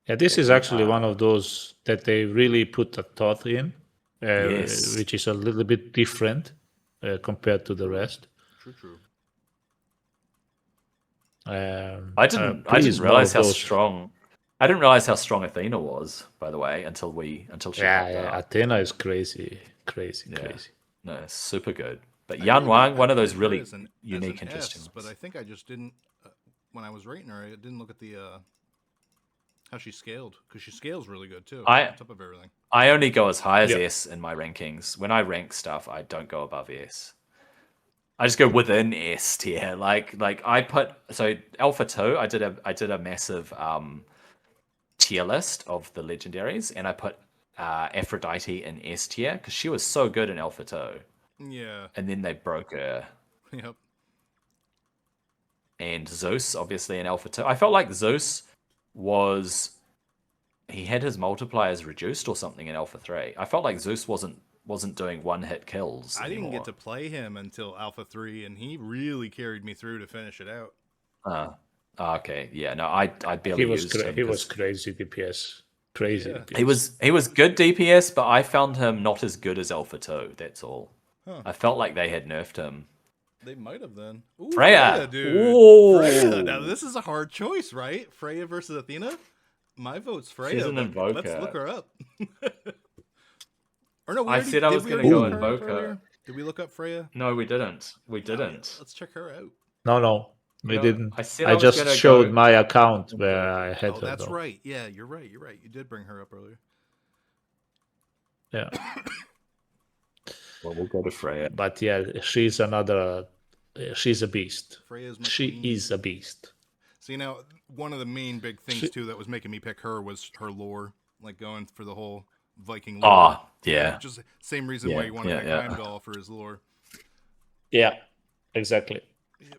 Yeah, this is actually one of those that they really put a thought in, Yes. which is a little bit different compared to the rest. True. I didn't realize how strong. I didn't realize how strong Athena was, by the way, until she popped Yeah, up. Athena is crazy. No, super good. But I Yan really Wang, got one of those her really as an unique, S, interesting but ones. I think I just didn't. When I was rating her, I didn't look at the how she scaled, because she scales really good too. On top of everything. I only go as high as S in my rankings. When I rank stuff, I don't go above S. I just go within S tier. Like I put Alpha 2, I did a massive tier list of the legendaries, and I put Aphrodite in S tier because she was so good in Alpha 2. Yeah. And then they broke her. Yep. And Zeus, obviously, in Alpha 2. I felt like Zeus he had his multipliers reduced or something in Alpha 3. I felt like Zeus wasn't doing one-hit kills I didn't anymore. get to play him until Alpha 3, and he really carried me through to finish it out. Okay, yeah, no, I barely used him. He was crazy DPS. Crazy Yeah. DPS. He was good DPS, but I found him not as good as Alpha 2, that's all. Huh. I felt like they had nerfed him. They might have then. Ooh, Freya, dude. Ooh. Freya. Now this is a hard choice, right? Freya versus Athena. My vote's Freya. She's an but invoker. Let's look her up. Or no, I said I was going gonna to go invoker. Did we look up Freya? No, we didn't. Let's check her out. No, we didn't. I said I I was just gonna showed go my account where I had Oh, her. that's though. right. Yeah, you're right. You did bring her up earlier. Yeah, Well, we'll go to Freya. but yeah, she's another. She's a beast. Freya's my She queen. is a beast. See, now, one of the main big things, too, that was making me pick her was her lore. Like, going for the whole Viking lore. Oh, yeah. Just same reason why you wanted to pick Heimdall for his lore. Yeah, exactly.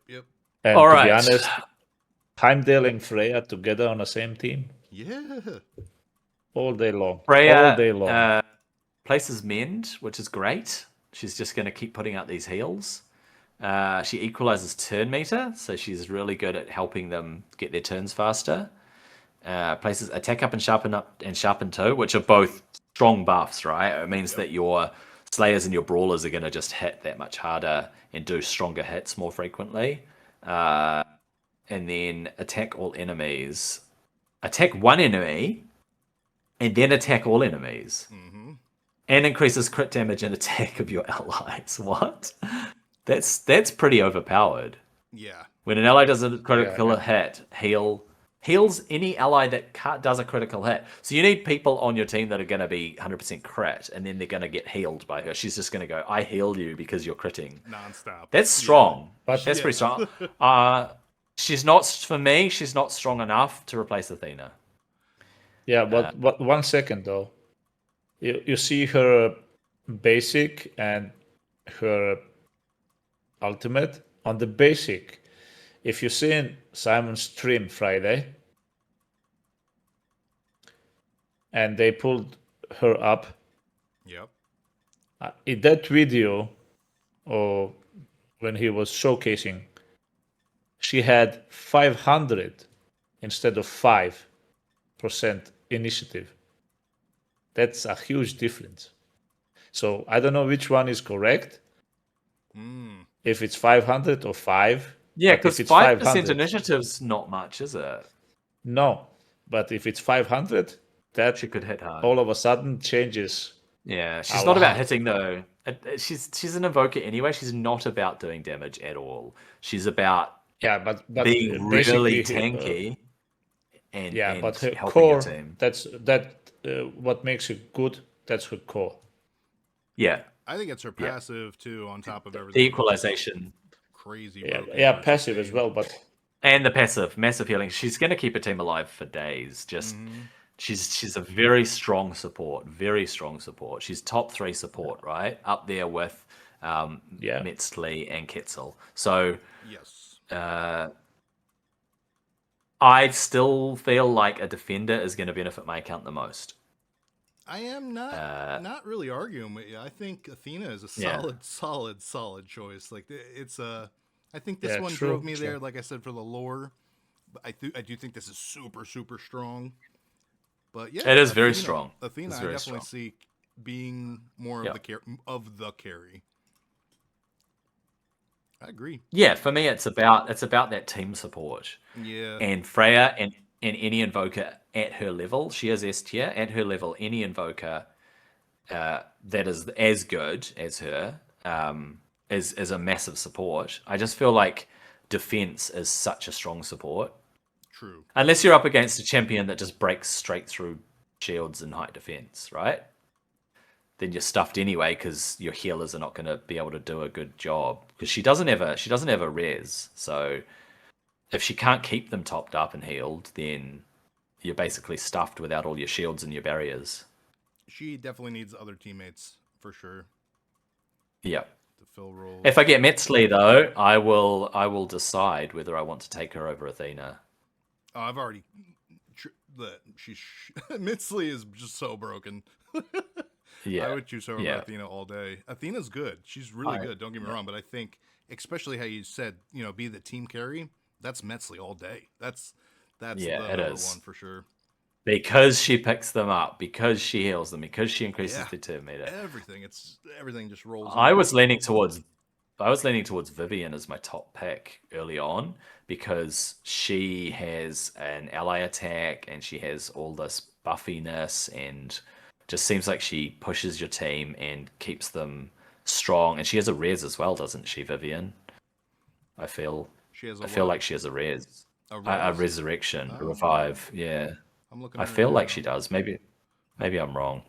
Yep. And All to right. be honest, Heimdall and Freya together on the same team Yeah. all day long. Freya all day long. places Mend, which is great. She's just going to keep putting out these heals. She equalizes turn meter, so she's really good at helping them get their turns faster. Places attack up and sharpen toe, which are both strong buffs, right? It means that your slayers and your brawlers are going to just hit that much harder and do stronger hits more frequently. And then attack all enemies. Attack one enemy, and then attack all enemies. Mm-hmm. And increases crit damage and attack of your allies. What? That's pretty overpowered. Yeah. When an ally does a critical hit, heals any ally that does a critical hit. So you need people on your team that are going to be 100% crit, and then they're going to get healed by her. She's just going to go, I heal you because you're critting. Non-stop. That's strong. Yeah. That's pretty strong. She's not, for me, she's not strong enough to replace Athena. Yeah, but 1 second though. You see her basic and her ultimate. On the basic, if you seen Simon's stream Friday, and they pulled her up, Yep. in that video, or when he was showcasing, she had 500 instead of 5% initiative. That's a huge difference. So I don't know which one is correct. If it's 500 or 5. Yeah, but if because it's 5% 500 initiative's not much, is it? No, but if it's 500, that She could hit hard. all of a sudden changes. Yeah, she's a not about lot. hitting though. She's an invoker anyway. She's not about doing damage at all. She's about Yeah, but being basically, really tanky and but her helping core, your team. that's what makes it good That's her core. Yeah, I think it's her passive too, on top of everything. the equalization. Crazy. Yeah, passive as well, but and the passive, massive healing. She's going to keep a team alive for days. Just she's a very strong support. Very strong support. She's top 3 support, right? Up there with Metzli and Ketzel. So yes, I still feel like a defender is going to benefit my account the most. I am not really arguing with you. I think Athena is a solid choice. Like it's a. I think this one drove me there. Like I said, for the lore, I do think this is super strong. But yeah, it is very strong. Athena, I definitely see being more of the carry. I agree. Yeah, for me, it's about that team support. Yeah, and Freya and any invoker at her level, she is S tier. At her level, any invoker that is as good as her is a massive support. I just feel like defense is such a strong support. True. Unless you're up against a champion that just breaks straight through shields and high defense, right? Then you're stuffed anyway because your healers are not going to be able to do a good job because she doesn't have a res. So if she can't keep them topped up and healed, then you're basically stuffed without all your shields and your barriers. She definitely needs other teammates for sure. Yeah. To fill roles. If I get Metzli though, I will decide whether I want to take her over Athena. Oh, I've already. Metzli is just so broken. Yeah, I would choose her over Athena all day. Athena's good. She's really good. Don't get me wrong, but I think, especially how you said, be the team carry. That's Metzli all day. That's the number one for sure. Because she picks them up, because she heals them, because she increases the turn meter. Everything just rolls. I was leaning towards Vivian as my top pick early on because she has an ally attack and she has all this buffiness and just seems like she pushes your team and keeps them strong. And she has a res as well, doesn't she, Vivian? I feel like she has a res. A resurrection, a revive. Yeah. I feel like she does. Maybe I'm wrong.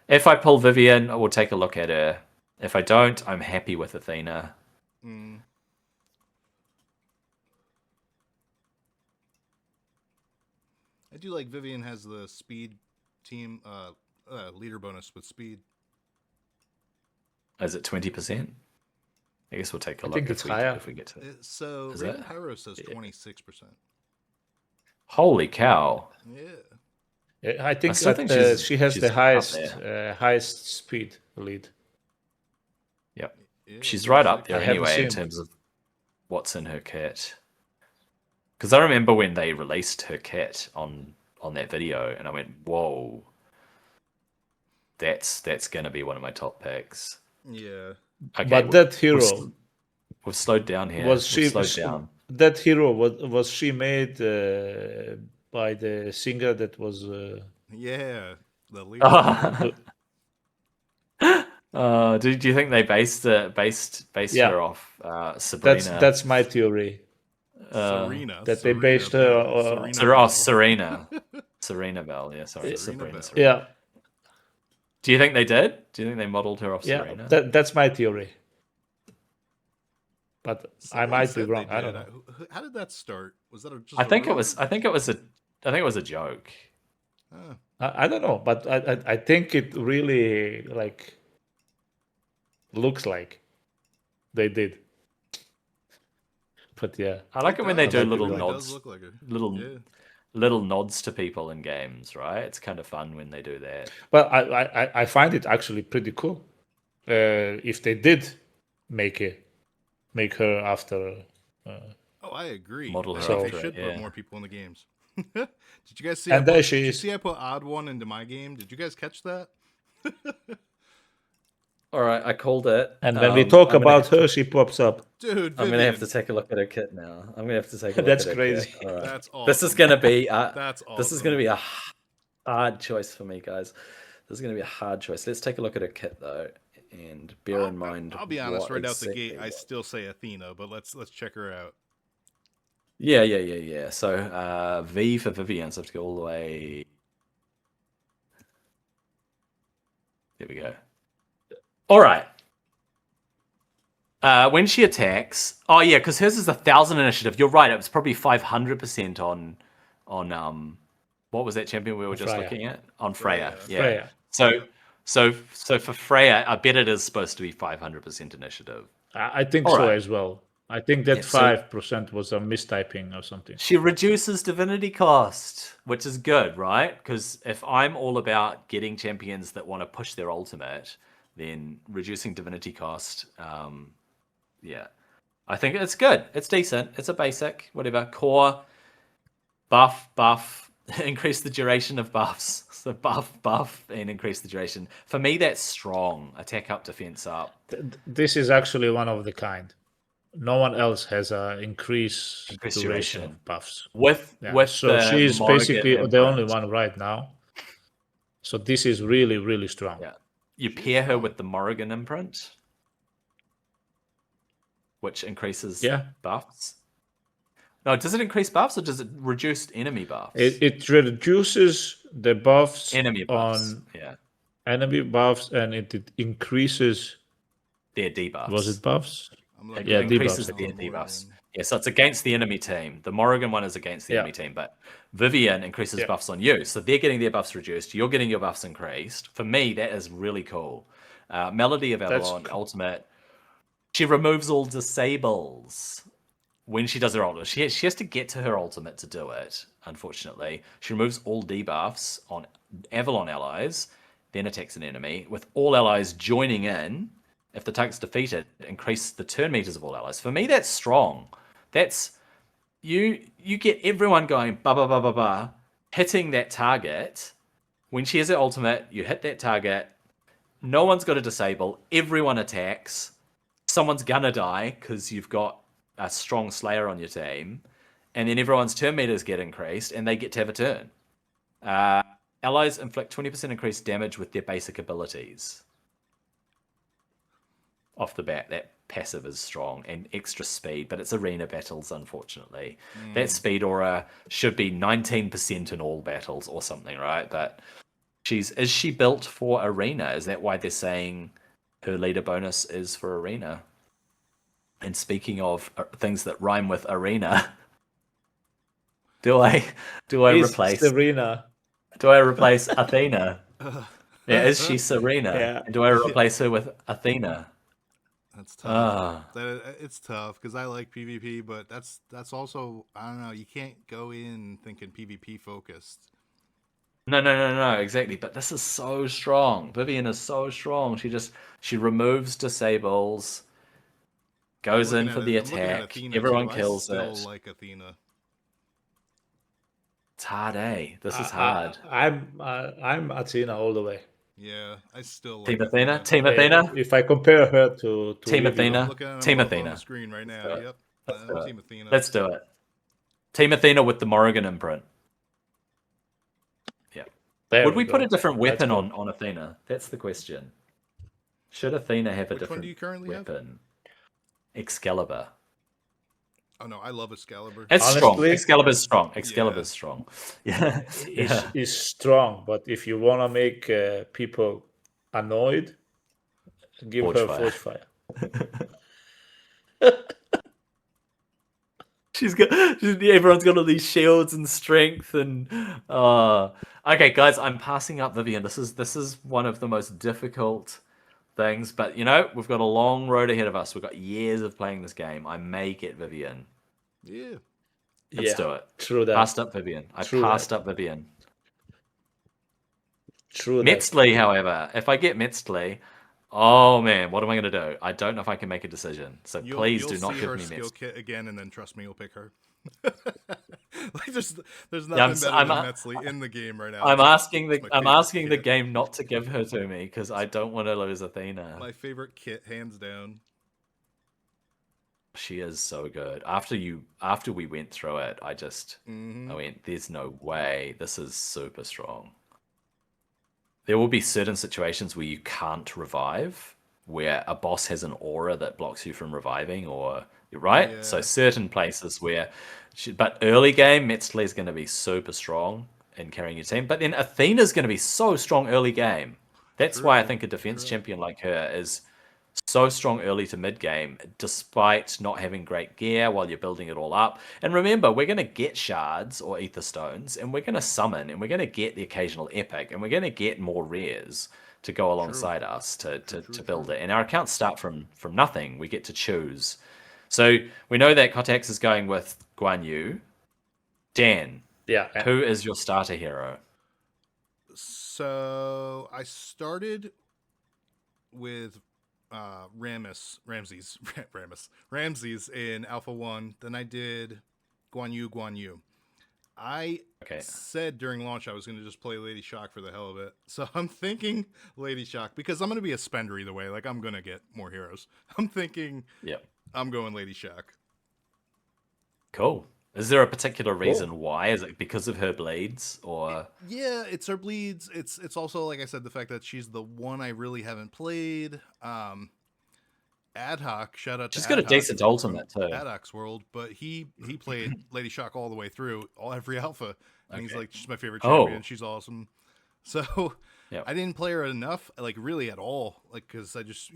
If I pull Vivian, I will take a look at her. If I don't, I'm happy with Athena. I do like Vivian has the speed team leader bonus with speed. Is it 20%? I guess we'll take a look if we get to it. So Raven Pyro says 26%. Holy cow. Yeah. I think that she has the highest speed lead. Yep. She's right up there anyway in terms of what's in her kit. Because I remember when they released her kit on that video, and I went, "Whoa, that's going to be one of my top picks." Yeah. Okay, but that hero, we've slowed down here. That hero was she made by the singer that was? The leader. Do you think they based her off Sabrina? That's my theory. Serena. That they based her on Serena. Serena Bell. Yeah, sorry, Sabrina. Yeah. Do you think they did? Do you think they modeled her off Serena? That's my theory. But I might be wrong. I don't know. How did that start? Was that just I think it was a joke. I don't know, but I think it really looks like they did. But yeah, I like it when they do little nods, look like little nods to people in games, right? It's kind of fun when they do that. But I find it actually pretty cool if they did make her after. I agree. Model her they after should put more people in the games. Did you guys see? And did you see I put Odd One into my game? Did you guys catch that? All right, I called it. And when we talk about her, she pops up. Dude, Vivian. I'm gonna have to take a look at her kit now. That's crazy. Right. That's awesome. This is gonna be. That's awesome. This is gonna be a hard choice for me, guys. This is gonna be a hard choice. Let's take a look at her kit though, and bear in mind. I'll be honest. Right out the gate, I still say Athena, but let's check her out. Yeah. So V for Vivian, so I have to go all the way. There we go. All right. When she attacks, oh yeah, because hers is 1,000 initiative. You're right. It was probably 500% on what was that champion we were just Freya. looking at on Freya? Yeah. Freya. So for Freya, I bet it is supposed to be 500% initiative. I think All so right. as well. I think that Yeah, so- 5% was a mistyping or something. She reduces divinity cost, which is good, right? Because if I'm all about getting champions that want to push their ultimate, then reducing divinity cost, yeah, I think it's good. It's decent. It's a basic, whatever. Core, buff, increase the duration of buffs. So buff, and increase the duration. For me, that's strong. Attack up, defense up. This is actually one of the kind. No one else has a increased Increased duration duration. of buffs. With So the she's Morrigan basically the imprint. only one right now. So this is really, really strong. Yeah. You pair her with the Morrigan imprint, which increases buffs. No, does it increase buffs or does it reduce enemy buffs? It reduces the buffs enemy buffs. on Yeah. enemy buffs, and it increases their debuffs. Was it buffs? It Yeah, increases debuffs. their debuffs. Yeah, so it's against the enemy team. The Morrigan one is against the enemy team, but Vivian increases buffs on you. So they're getting their buffs reduced. You're getting your buffs increased. For me, that is really cool. Melody of Avalon, Ultimate. She removes all disables when she does her ultimate. She has to get to her ultimate to do it, unfortunately. She removes all debuffs on Avalon allies, then attacks an enemy, with all allies joining in. If the target's defeated, increase the turn meters of all allies. For me, that's strong. That's you get everyone going ba ba ba ba ba, hitting that target. When she has her ultimate, you hit that target. No one's got to disable. Everyone attacks. Someone's gonna die because you've got a strong Slayer on your team, and then everyone's turn meters get increased, and they get to have a turn. Allies inflict 20% increased damage with their basic abilities. Off the bat, that passive is strong and extra speed, but it's arena battles, unfortunately. That speed aura should be 19% in all battles or something, right? But is she built for arena? Is that why they're saying her leader bonus is for arena? And speaking of things that rhyme with arena, do I replace Serena? Do I replace Athena? Yeah, is she Serena? Yeah. And do I replace her with Athena? That's tough. It's tough because I like PvP, but that's also, I don't know, you can't go in thinking PvP focused. No, exactly. But this is so strong. Vivian is so strong. She removes disables, goes in for the attack. Everyone kills it. I still like Athena. It's hard, eh? This is hard. I'm Athena all the way. Yeah, I still like Team Athena. Team Athena. If I compare her to Team Vivian, Athena. Team Athena. On the screen right now. Yep. Team Athena. Let's do it. Team Athena with the Morrigan imprint. Yeah. Would we put a different weapon on Athena? That's the question. Should Athena have a different one do you currently weapon? Excalibur. Oh no, I love Excalibur. It's strong. Excalibur's strong. Excalibur's strong. Yeah. It's strong, but if you want to make people annoyed, give her Forge Fire. Everyone's got all these shields and strength and okay, guys, I'm passing up Vivian. This is one of the most difficult things, but you know, we've got a long road ahead of us. We've got years of playing this game. I may get Vivian. Yeah. Let's do it. True that. Passed up Vivian. I passed up Vivian. True Metzli, however, if I get Metzli, oh man, what am I going to do? I don't know if I can make a decision. So please do not give me Metzli. Skill kit again, and then trust me, you'll pick her. Like there's nothing better than Metzli in the game right now. I'm asking the game not to give her to me because I don't want to lose Athena. My favorite kit, hands down. She is so good. After we went through it, I went, there's no way. This is super strong. There will be certain situations where you can't revive, where a boss has an aura that blocks you from reviving, or right? Yeah. So certain places where, but early game, Metzli is going to be super strong in carrying your team. But then Athena's going to be so strong early game. That's why I think a defense champion like her is so strong early to mid game, despite not having great gear while you're building it all up. And remember, we're going to get shards or ether stones, and we're going to summon, and we're going to get the occasional epic, and we're going to get more rares to go alongside us to build it. And our accounts start from nothing. We get to choose. So we know that Kottax is going with Guan Yu. Dan, who is your starter hero? So I started with Ramses in Alpha 1. Then I did Guan Yu. I said during launch I was going to just play Lady Shock for the hell of it. So I'm thinking Lady Shock because I'm going to be a spender either way. Like, I'm going to get more heroes. I'm thinking I'm going Lady Shock. Cool. Is there a particular reason why? Is it because of her bleeds, or? Yeah, it's her bleeds. It's also, like I said, the fact that she's the one I really haven't played. Ad Hoc, shout out to She's got a decent ultimate too. Ad Hoc's world, but he played Lady Shock all the way through, every alpha, and he's like, she's my favorite champion. She's awesome. So I didn't play her enough, like really at all, like because I just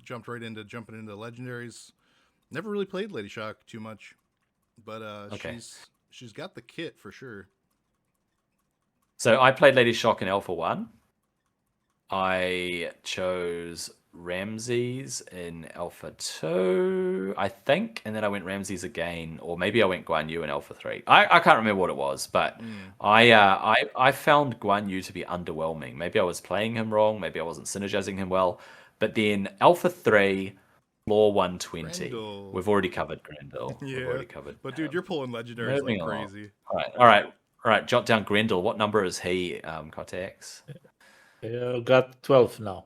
jumping into legendaries. Never really played Lady Shock too much. But she's got the kit for sure. So I played Lady Shock in Alpha 1. I chose Ramses in Alpha 2, I think, and then I went Ramses again, or maybe I went Guan Yu in Alpha 3. I can't remember what it was, but I found Guan Yu to be underwhelming. Maybe I was playing him wrong, maybe I wasn't synergizing him well. But then Alpha 3, Floor 120. Grendel. We've already covered Grendel. Yeah, we've already covered. But dude, you're pulling legendaries like crazy. All right. Jot down Grendel. What number is he, Kottax? Got 12 now.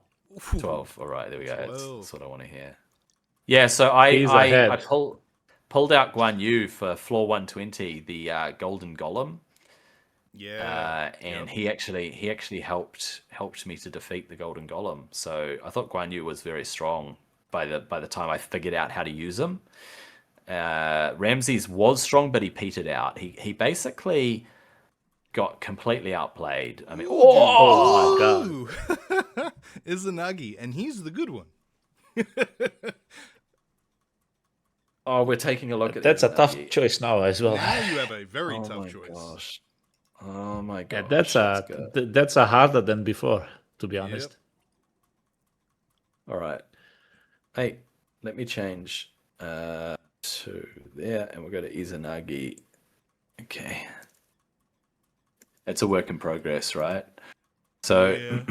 12. All right, there we go. That's what I want to hear. Yeah, so I pulled out Guan Yu for floor 120, the Golden Golem. Yeah. And he actually helped me to defeat the Golden Golem. So I thought Guan Yu was very strong by the time I figured out how to use him. Ramses was strong, but he petered out. He basically got completely outplayed. I mean, oh my god, Izanagi, and he's the good one. Oh, we're taking a look at that's Izanagi. a tough choice now as well. Now you have a very tough choice. Gosh. Oh my god, that's a harder than before, to be honest. All right. Hey, let me change to there, and we'll go to Izanagi. Okay. It's a work in progress, right? So,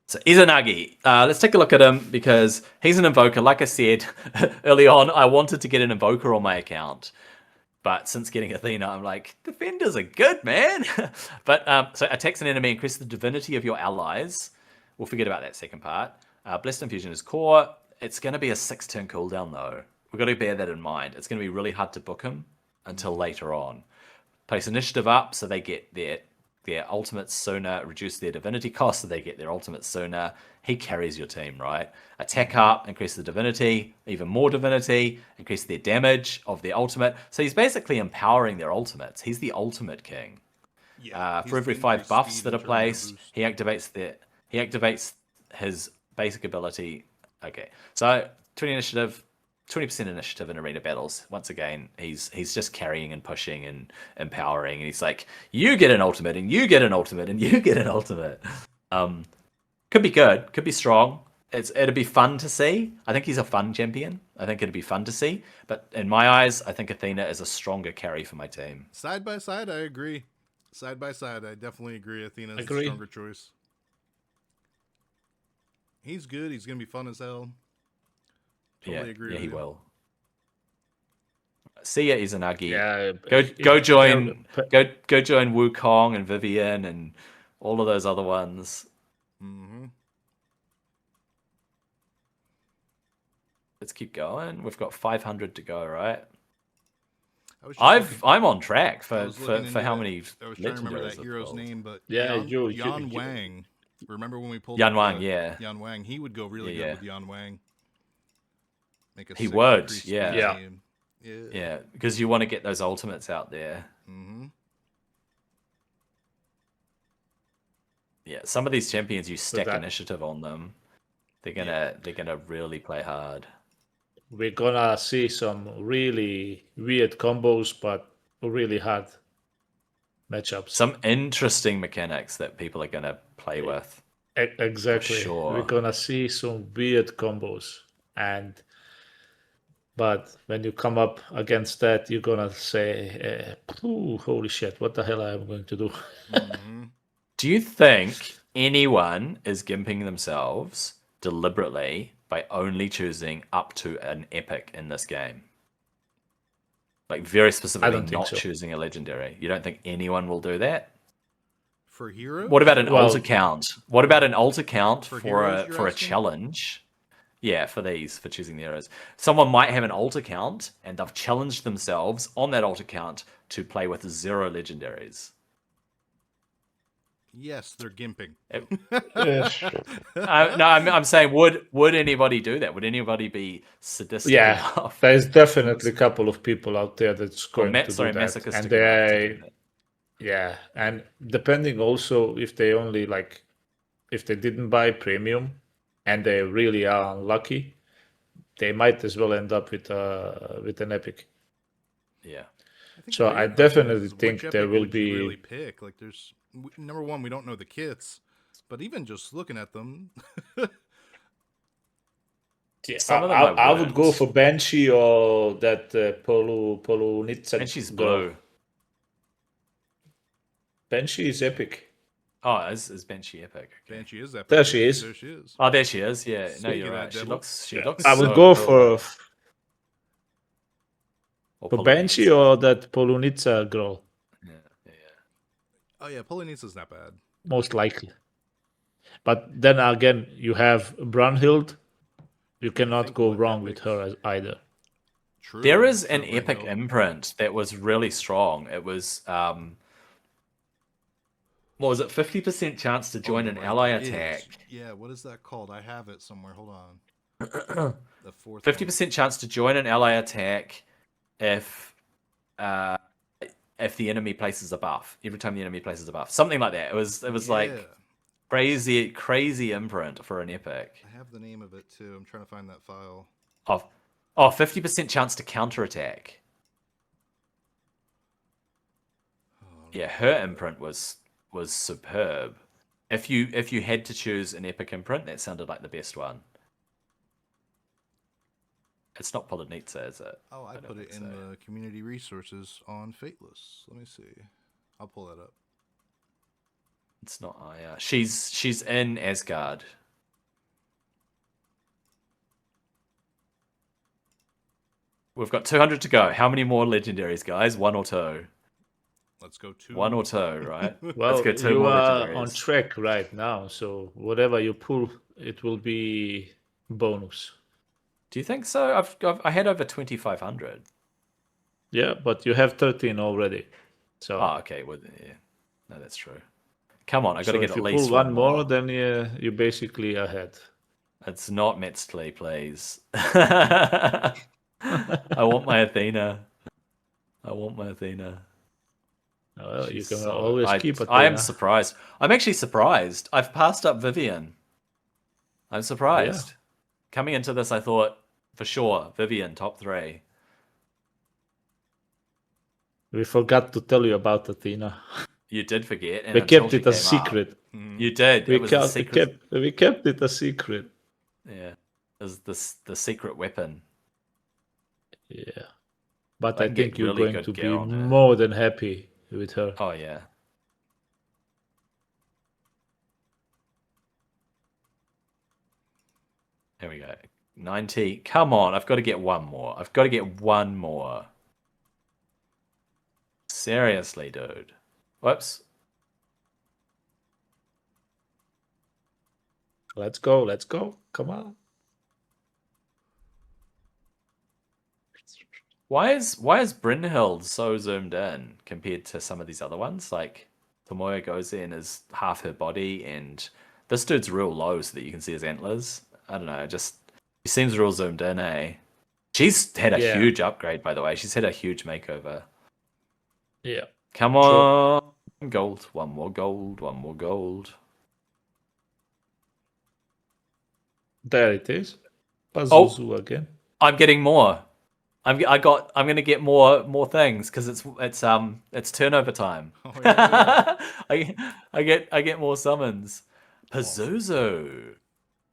so Izanagi, let's take a look at him because he's an invoker. Like I said early on, I wanted to get an invoker on my account. But since getting Athena, I'm like, defenders are good, man. But so attacks an enemy, increase the divinity of your allies. We'll forget about that second part. Blessed Infusion is core. It's going to be a 6-turn cooldown, though. We've got to bear that in mind. It's going to be really hard to book him until later on. Place initiative up so they get their ultimates sooner. Reduce their divinity cost so they get their ultimates sooner. He carries your team, right? Attack up, increase the divinity, even more divinity, increase their damage of their ultimate. So he's basically empowering their ultimates. He's the ultimate king. Yeah, for every 5 buffs that are placed, he activates his basic ability. Okay, so 20% initiative in arena battles. Once again, he's just carrying and pushing and empowering. And he's like, you get an ultimate, and you get an ultimate, and you get an ultimate. Could be good, could be strong. It'd be fun to see. I think he's a fun champion. I think it'd be fun to see. But in my eyes, I think Athena is a stronger carry for my team. Side by side, I agree. Side by side, I definitely agree. Athena's a stronger choice. He's good. He's going to be fun as hell. Totally agree with he you. will. See ya, Izanagi. Yeah, go join Wukong and Vivian and all of those other ones. Mm-hmm. Let's keep going. We've got 500 to go, right? I'm on track for how many. I was trying to remember that hero's name, but Yan Wang. Remember when we pulled Yan Wang? Yeah, Yan Wang. He would go really good with Yan Wang. He would, yeah, because you want to get those ultimates out there. Mm-hmm. Yeah, some of these champions you stack that- initiative on them. They're gonna really play hard. We're gonna see some really weird combos, but really hard matchups. Some interesting mechanics that people are gonna play with. Exactly. sure. We're gonna see some weird combos, but when you come up against that, you're gonna say, "Holy shit! What the hell am I going to do?" Do you think anyone is gimping themselves deliberately by only choosing up to an epic in this game? Like very specifically don't think not so. choosing a legendary. You don't think anyone will do that? For heroes? What about an Well- alt account? What about an alt account For for heroes, a you're for a asking? challenge? Yeah, for choosing the heroes. Someone might have an alt account and they've challenged themselves on that alt account to play with 0 legendaries. Yes, they're gimping. No, I'm saying, would anybody do that? Would anybody be sadistic Yeah, enough? there's definitely a couple of people out there that's Or going to do that, masochistic and enough to do that? yeah, and depending also if they only if they didn't buy premium, and they really are unlucky, they might as well end up with an epic. Yeah. think So the I bigger question definitely is, think which there epic will would you be- really pick. Like, number one, we don't know the kits, but even just looking at them, Yeah, Some of them I would go wouldn't. for Banshee or that Polunitsa. And she's girl. blue. Banshee is epic. Oh, is Banshee epic? Okay. Banshee is epic. There she is. There she is. Oh, there she is. Yeah, no, Speaking you're of right. that She devil. looks. She Yeah. looks. I would so go cool. Or for Polonese. Banshee or that Polunitsa girl, Yeah. Oh yeah, Polonitsa's not bad. most likely. But then again, you have Brunhild. You cannot think go what wrong with epics? her either. True. There is an True, epic Brunhild. imprint that was really strong. It was what was it? 50% chance to join Oh, an you're right, ally there is. attack. Yeah, what is that called? I have it somewhere. Hold on. The fourth. 50% chance to join an ally attack if the enemy places a buff. Every time the enemy places a buff. Something like that. It was one. like Yeah, crazy imprint for an epic. I have the name of it too. I'm trying to find that file. Oh, 50% chance to counterattack. Oh, Yeah, her imprint was superb. If you had to choose an epic imprint, that sounded like the best one. It's not Polonitsa, is it? Oh, I don't put it think in so. the community resources on Fateless. Let me see. I'll pull that up. It's not Aya. She's in Asgard. We've got 200 to go. How many more legendaries, guys? 1 or 2? Let's go to 1 or 2, right? Well, Let's go 2 you more are legendaries. on track right now, so whatever you pull, it will be bonus. Do you think so? I had over 2,500. Yeah, but you have 13 already. So, Oh, okay. Well, yeah. No, that's true. Come on, I got so to get if at you least pull one more, more. then you're basically ahead. It's not Metzley, please. I want my Athena. Well, you She's can so- always keep it. I am surprised. I'm actually surprised. I've passed up Vivian. I'm surprised. Coming into this, I thought for sure Vivian top 3. We forgot to tell you about Athena. You did forget, and We until kept she it a came up- secret. You did. We It was a secret. we kept it a secret. Yeah, it was the secret weapon. Yeah. But I I can get think you're really going good to be gear on her. more than happy with her. Oh yeah. Here we go. 90. Come on, I've got to get one more. I've got to get one more. Seriously, dude. Whoops. Let's go. Come on. Why is Brynhild so zoomed in compared to some of these other ones? Like Tomoya goes in as half her body, and this dude's real low so that you can see his antlers. I don't know, just he seems real zoomed in, eh? She's had a Yeah. huge upgrade, by the way. She's had a huge makeover. Yeah. Come on, gold. One more gold. One more gold. There it is. Oh. Pazuzu again. I'm getting more. I'm gonna get more things because it's turnover time. Oh, yeah. I get more summons. Pazuzu.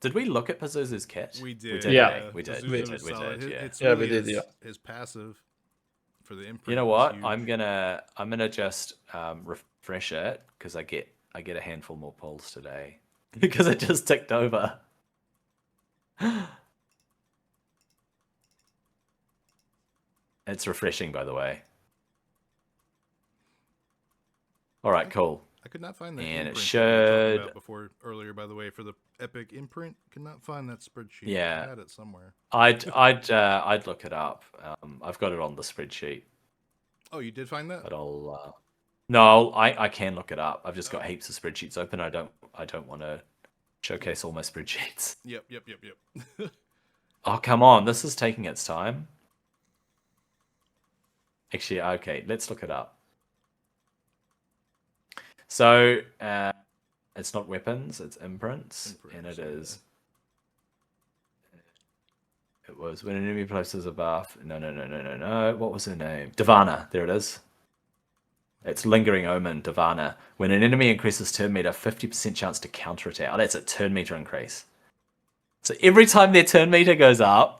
Did we look at Pazuzu's kit? We did. Yeah. We did. Pazuzu We is did. solid. Yeah. It's Yeah, really we did, yeah. his passive for the imprint. You know is what? huge. I'm gonna just refresh it because I get a handful more pulls today because it just ticked over. It's refreshing, by the way. All right, cool. I could not find that And it imprint that we were talking should- about before earlier. By the way, for the epic imprint, could not find that spreadsheet. Yeah. I had it somewhere. I'd look it up. I've got it on the spreadsheet, Oh, you did find that? but no, I can look it up. I've just got heaps of spreadsheets open. I don't want to showcase all my spreadsheets. Yep. Oh, come on. This is taking its time. Actually, okay, let's look it up. So, it's not weapons, it's imprints, and it is. It was when an enemy places a buff. No. What was her name? Divana. There it is. It's Lingering Omen, Divana. When an enemy increases turn meter, 50% chance to counterattack. Oh, that's a turn meter increase. So every time their turn meter goes up,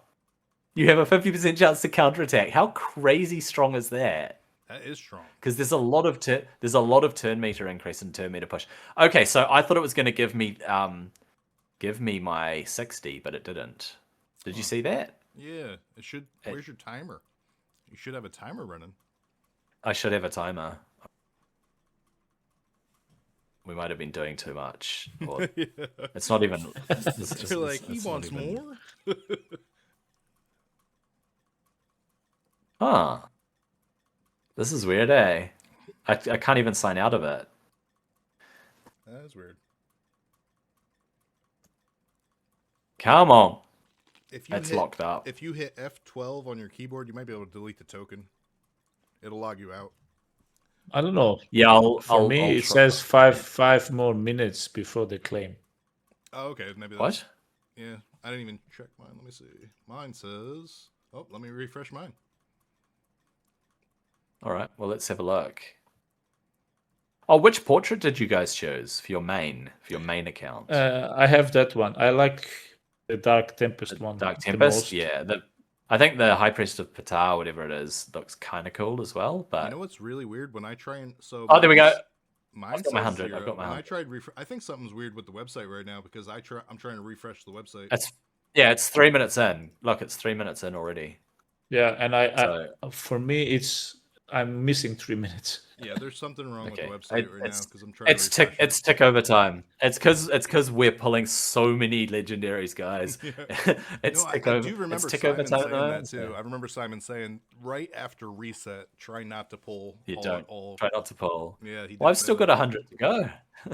you have a 50% chance to counterattack. How crazy strong is that? That is strong. Because there's a lot of turn meter increase and turn meter push. Okay, so I thought it was going to give me my 60, but it didn't. Did you see that? Yeah, it should. Where's your timer? You should have a timer running. I should have a timer. We might have been doing too much. Or Yeah. it's not even. You're like, he wants more. Huh. This is weird, eh? I can't even sign out of it. That is weird. Come on. If you It's locked up. If you hit F12 on your keyboard, you might be able to delete the token. It'll log you out. I don't know. Yeah, For me, it says five more minutes before the claim. Oh, okay. Maybe that's... What? Yeah, I didn't even check mine. Let me see. Mine says... Oh, let me refresh mine. All right. Well, let's have a look. Oh, which portrait did you guys choose for your main account? I have that one. I like the Dark Tempest one. Dark the Tempest. most. Yeah. I think the High Priest of Ptah, whatever it is, looks kind of cool as well. But You know what's really weird? When I try and... So oh, there we go. Mine I've got my says 100. 0. I've got my When 100. I tried I think something's weird with the website right now because I'm trying to refresh the website. It's 3 minutes in. Look, it's 3 minutes in already. Yeah, and So- for me, I'm missing 3 minutes. Yeah, there's something wrong Okay. with the website right now because I'm trying to refresh it. It's tick over time. It's because we're pulling so many legendaries, guys. It's No, tick I over. do remember It's tick Simon over time. saying at the that moment. too. I remember Simon saying right after reset, try not to pull. You all, don't. all. Try not to pull. Yeah, he. Well, did I've say still that. got 100 to go.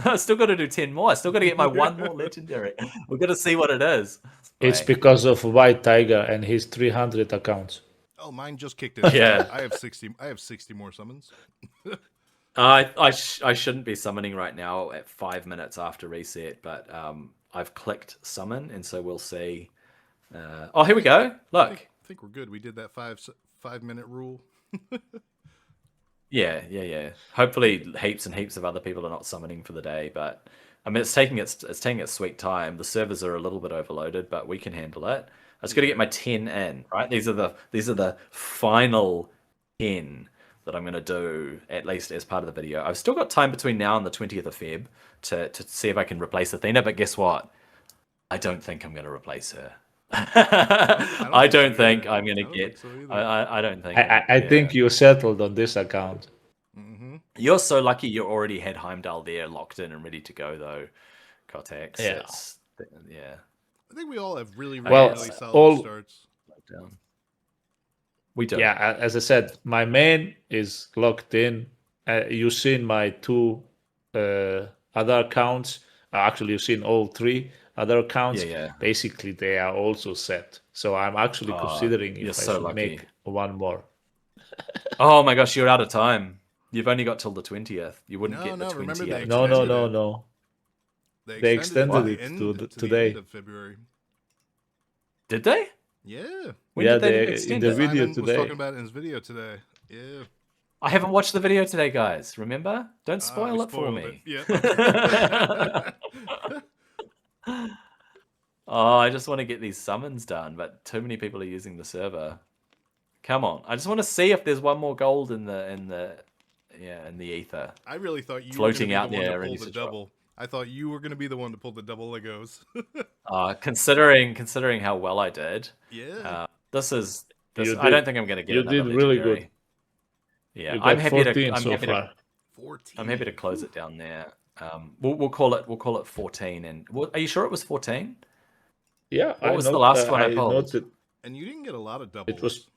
I've still got to do 10 more. I still got to get my one more legendary. We're gonna see what it is. It's Wait. because of White Tiger and his 300 accounts. Oh, mine just kicked in. Yeah. I have 60. I have 60 more summons. I shouldn't be summoning right now at 5 minutes after reset, but I've clicked summon, and so we'll see. Oh, here we go. Look. I think we're good. We did that 5-minute rule. Yeah. Hopefully, heaps and heaps of other people are not summoning for the day, but I mean, it's taking its sweet time. The servers are a little bit overloaded, but we can handle it. I just got to get my 10 in, right? These are the final 10 that I'm going to do, at least as part of the video. I've still got time between now and the 20th of Feb to see if I can replace Athena, but guess what? I don't think I'm going to replace her. I don't think I'm going to get... I don't think... I think you settled on this account. Mm-hmm. You're so lucky you already had Heimdall there locked in and ready to go, though, Kottax. Yeah. Yeah. I think we all have really Well, solid all- starts. Down. We do. Yeah, as I said, my main is locked in. You've seen my two other accounts. Actually, you've seen all three other accounts. Yeah. Basically, they are also set. So I'm actually considering you're if I so should lucky. make one more. Oh my gosh, you're out of time. You've only got till the 20th. You wouldn't get the No, 20th. remember they No. extended They They extended extended it it to to the today. end of February. Did they? Yeah. When Yeah, did they they in extend the it? video Simon was today. talking about it in his video today. Yeah. I haven't watched the video today, guys. Remember? Don't We spoil it for spoiled it. me. Yeah. Oh, I just want to get these summons done, but too many people are using the server. Come on. I just want to see if there's one more gold in the ether. I really thought you Floating were out going to be the one there, to ready pull the to drop. double. I thought you were going to be the one to pull the double Legos. Considering how well I did, Yeah. this. You I don't did. think I'm going to get You another did really legendary. good. Yeah, You got 14 I'm so happy far. to 14. I'm happy to close it down there. We'll call it 14. And are you sure it was 14? Yeah, What was the last one I pulled? noted And you didn't get a lot of doubles. it was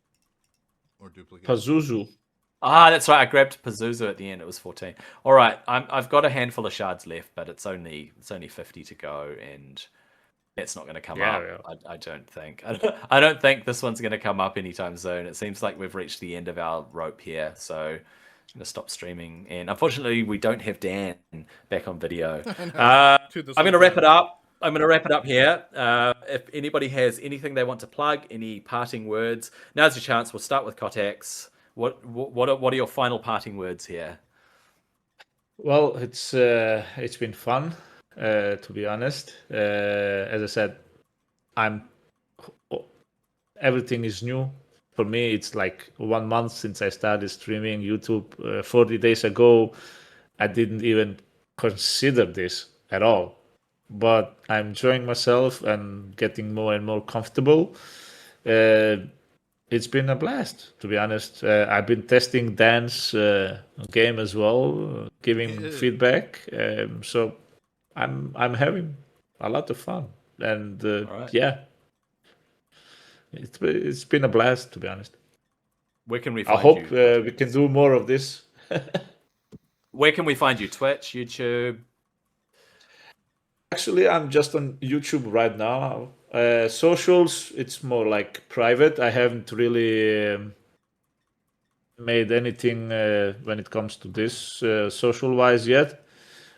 or duplicates. Pazuzu. Ah, that's right. I grabbed Pazuzu at the end. It was 14. All right, I've got a handful of shards left, but it's only 50 to go, and that's not going to come up. Yeah. I don't think. I don't think this one's going to come up anytime soon. It seems like we've reached the end of our rope here, so I'm going to stop streaming. And unfortunately, we don't have Dan back on video. I'm going to wrap it up. I'm going to wrap it up here. If anybody has anything they want to plug, any parting words, now's your chance. We'll start with Kottax. What are your final parting words here? Well, it's been fun, to be honest. As I said, everything is new for me. It's like 1 month since I started streaming YouTube. 40 days ago, I didn't even consider this at all. But I'm enjoying myself and getting more and more comfortable. It's been a blast, to be honest. I've been testing Dan's game as well, giving feedback. So I'm having a lot of fun, and right. yeah, it's been a blast, to be honest. Where can we find I hope you? we can do more of this. Where can we find you? Twitch, YouTube? Actually, I'm just on YouTube right now. Socials, it's more like private. I haven't really made anything when it comes to this social-wise yet.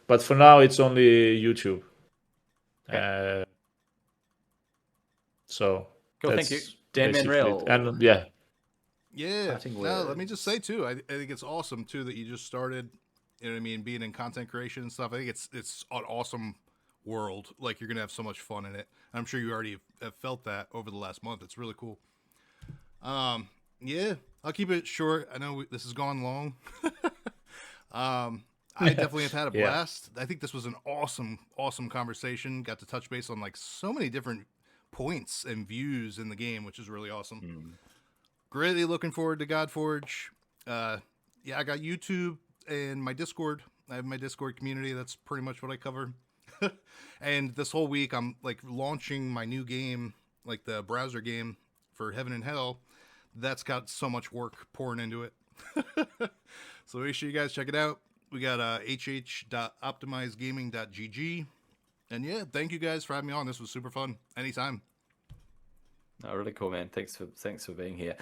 But for now, it's only YouTube. Okay. So cool, thank you. Danmanreal. And yeah. Yeah. No, let me just say too, I think it's awesome too that you just started, you know what I mean, being in content creation and stuff. I think it's an awesome world. Like, you're gonna have so much fun in it. I'm sure you already have felt that over the last month. It's really cool. Yeah, I'll keep it short. I know this has gone long. I definitely have had a blast. I think this was an awesome conversation. Got to touch base on like so many different points and views in the game, which is really awesome. Greatly looking forward to Godforge. Yeah, I got YouTube and my Discord. I have my Discord community. That's pretty much what I cover. And this whole week, I'm like launching my new game, like the browser game for Heaven and Hell. That's got so much work pouring into it. So make sure you guys check it out. We got hh.optimizegaming.gg. And yeah, thank you guys for having me on. This was super fun. Anytime. Oh, really cool, man. Thanks for being here.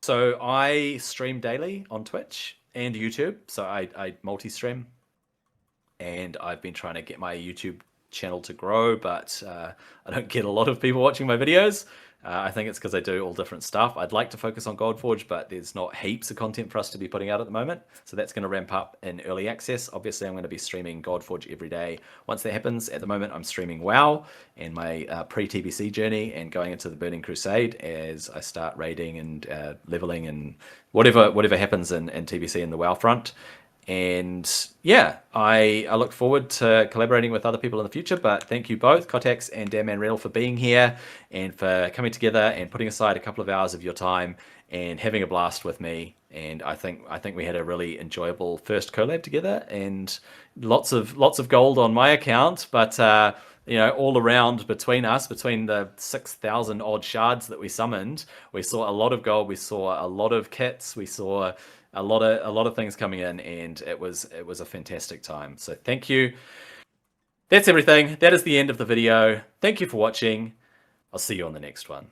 So I stream daily on Twitch and YouTube. So I multi-stream. And I've been trying to get my YouTube channel to grow, but I don't get a lot of people watching my videos. I think it's because I do all different stuff. I'd like to focus on Godforge, but there's not heaps of content for us to be putting out at the moment. So that's going to ramp up in early access. Obviously, I'm going to be streaming Godforge every day. Once that happens, at the moment, I'm streaming WoW and my pre-TBC journey and going into the Burning Crusade as I start raiding and leveling and whatever happens in TBC in the WoW front. And yeah, I look forward to collaborating with other people in the future. But thank you both, Kottax and Danmanreal, for being here and for coming together and putting aside a couple of hours of your time and having a blast with me. And I think we had a really enjoyable first collab together, and lots of gold on my account. But all around between the 6,000 odd shards that we summoned, we saw a lot of gold. We saw a lot of kits. We saw a lot of things coming in, and it was a fantastic time. So thank you. That's everything. That is the end of the video. Thank you for watching. I'll see you on the next one.